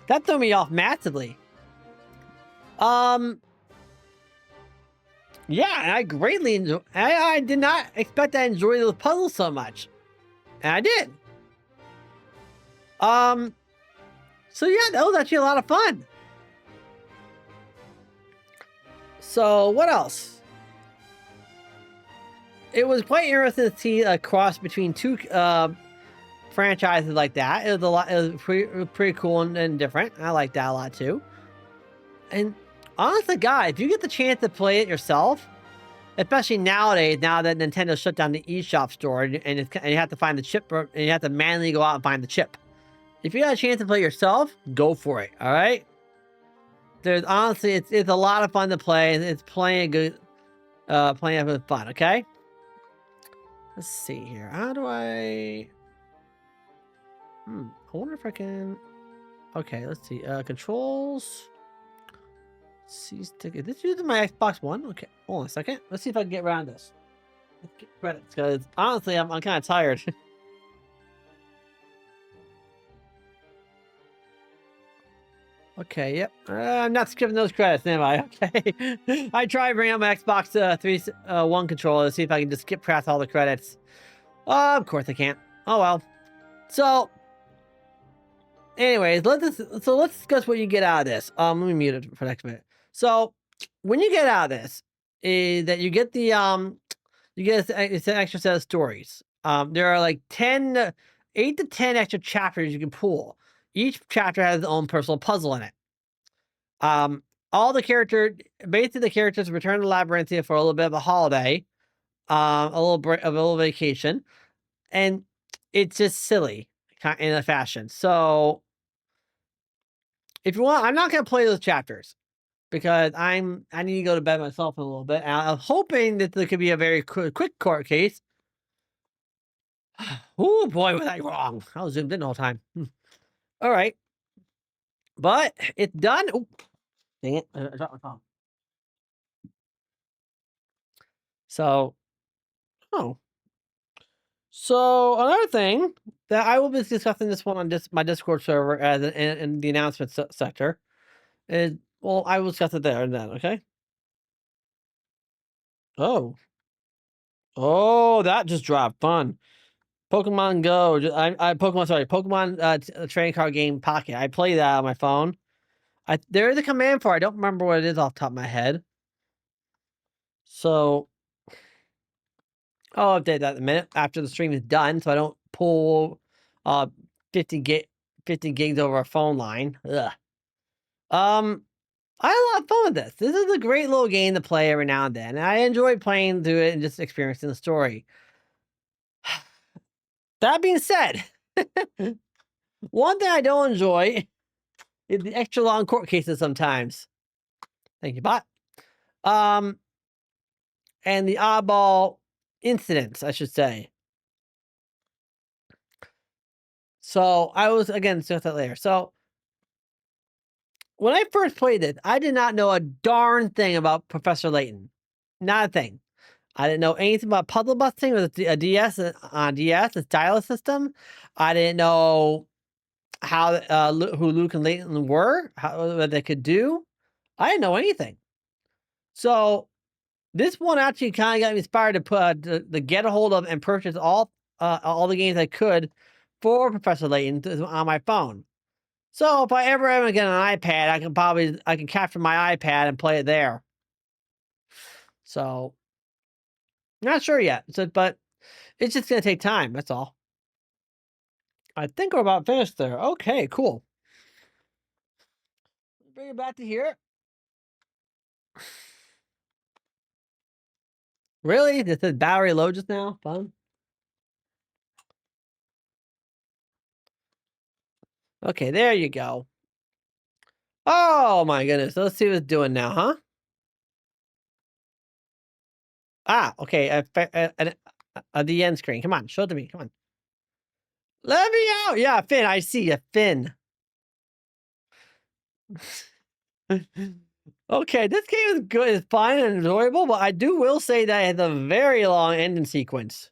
A: That threw me off massively. Yeah, and I greatly enjoy. I did not expect to enjoy those puzzles so much, and I did. So yeah, that was actually a lot of fun. So what else? It was quite interesting to see a cross between two franchises like that. It was a lot. It was pretty cool and different. I like that a lot too. And honestly, guys, if you get the chance to play it yourself, especially nowadays, now that Nintendo shut down the eShop store and you have to find the chip, and you have to manually go out and find the chip. If you got a chance to play yourself, go for it. All right. There's honestly, it's a lot of fun to play, and it's plenty of good, plenty of fun. Okay. Let's see here. How do I? I wonder if I can. Okay, let's see. Controls. C stick. Is this using my Xbox One? Okay, hold on a second. Let's see if I can get around this. Let's get credits, because honestly, I'm kind of tired. Okay, yep. I'm not skipping those credits, am I? Okay. I tried bringing up my Xbox 3 controller to see if I can just skip past all the credits. Of course I can't. Oh well. So, anyways, let's discuss what you get out of this. Let me mute it for the next minute. So, when you get out of this, is that you get the it's an extra set of stories. There are like 8 to 10 extra chapters you can pull. Each chapter has its own personal puzzle in it. All the characters return to Labyrinthia for a little bit of a holiday, a little vacation, and it's just silly in a fashion. So, if you want, I'm not going to play those chapters because I need to go to bed myself in a little bit. And I'm hoping that there could be a very quick court case. Oh boy, was I wrong! I was zoomed in the whole time. All right, but it's done. Oh, dang it! I dropped my phone. So, so another thing that I will be discussing this one on my Discord server as in the announcement sector is, well, I will discuss it there and then. Okay. Oh, that just dropped. Fun. Pokemon Go. Pokemon trading card game Pocket. I play that on my phone. There is a command for it. I don't remember what it is off the top of my head. So, I'll update that in a minute after the stream is done, so I don't pull 50 gigs over a phone line. Ugh. I had a lot of fun with this. This is a great little game to play every now and then. And I enjoy playing through it and just experiencing the story. That being said, one thing I don't enjoy is the extra long court cases sometimes. Thank you, bot. And the oddball incidents, I should say. So I was, again, discuss that later. So when I first played it, I did not know a darn thing about Professor Layton. Not a thing. I didn't know anything about puzzle busting with a DS, a stylus system. I didn't know how who Luke and Layton were, what they could do. I didn't know anything. So this one actually kind of got me inspired to put to get a hold of and purchase all the games I could for Professor Layton on my phone. So if I ever get an iPad, I can capture my iPad and play it there. So not sure yet. But it's just gonna take time. That's all. I think we're about finished there. Okay, cool. Bring it back to here. Really? This is battery low just now? Fun. Okay, there you go. Oh my goodness. Let's see what it's doing now, huh? Ah, okay. The end screen. Come on, show it to me. Come on. Let me out. Yeah, Finn. I see a Finn. Okay, this game is good. It's fun and enjoyable, but I will say that it has a very long ending sequence.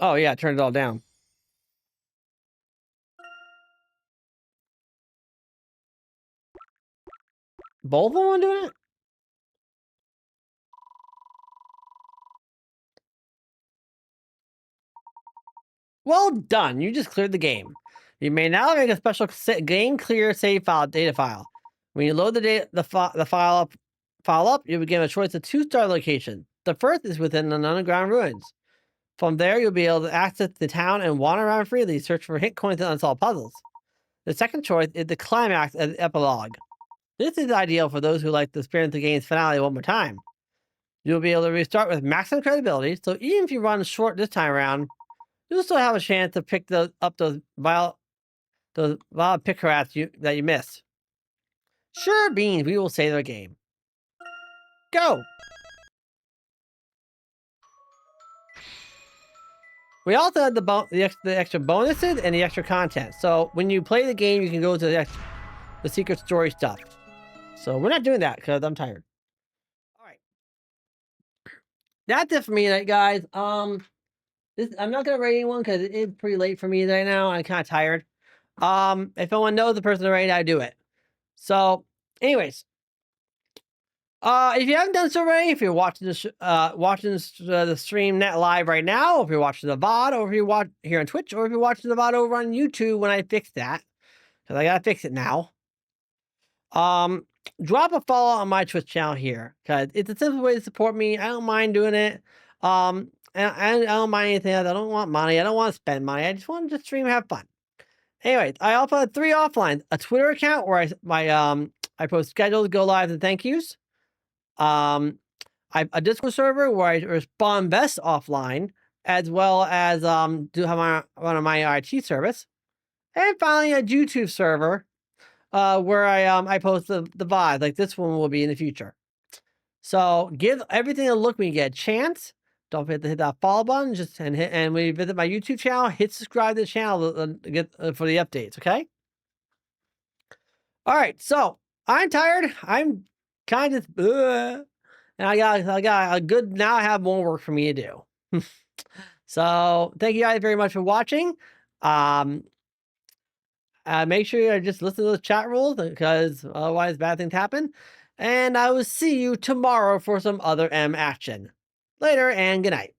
A: Oh yeah, turn it all down. Both of them are doing it? Well done. You just cleared the game. You may now make a special game clear save file data file. When you load the file up, you'll be given a choice of 2 start locations. The first is within an underground ruins. From there, you'll be able to access the town and wander around freely, search for hit coins and unsolved puzzles. The second choice is the climax and the epilogue. This is ideal for those who like to experience the game's finale one more time. You'll be able to restart with maximum credibility, so even if you run short this time around, you'll still have a chance to pick up those vile pick rats that you missed. Sure beans, we will save the game. Go! We also had the extra bonuses and the extra content. So when you play the game, you can go to the secret story stuff. So we're not doing that because I'm tired. All right, that's it for me tonight, guys. I'm not gonna rate anyone because it is pretty late for me right now. I'm kind of tired. If anyone knows the person to rate, I do it. So, anyways, if you haven't done so already, if you're watching the stream net live right now, if you're watching the VOD, or if you're watching here on Twitch, or if you're watching the VOD over on YouTube when I fix that, because I gotta fix it now. Drop a follow on my Twitch channel here, because it's a simple way to support me. I don't mind doing it. And I don't mind anything else. I don't want money. I don't want to spend money. I just want to stream and have fun. Anyways, I also have 3 offlines: a Twitter account where I post schedules, go lives, and thank yous. I have a Discord server where I respond best offline, as well as do have one of my IT service, and finally a YouTube server where I post the VOD, like this one will be in the future. So give everything a look when you get a chance. Don't forget to hit that follow button. And when you visit my YouTube channel, hit subscribe to the channel to get for the updates. Okay. All right. So I'm tired. I'm kind of and I got a good. Now I have more work for me to do. So thank you guys very much for watching. Make sure you just listen to the chat rules, because otherwise bad things happen. And I will see you tomorrow for some other M action. Later and good night.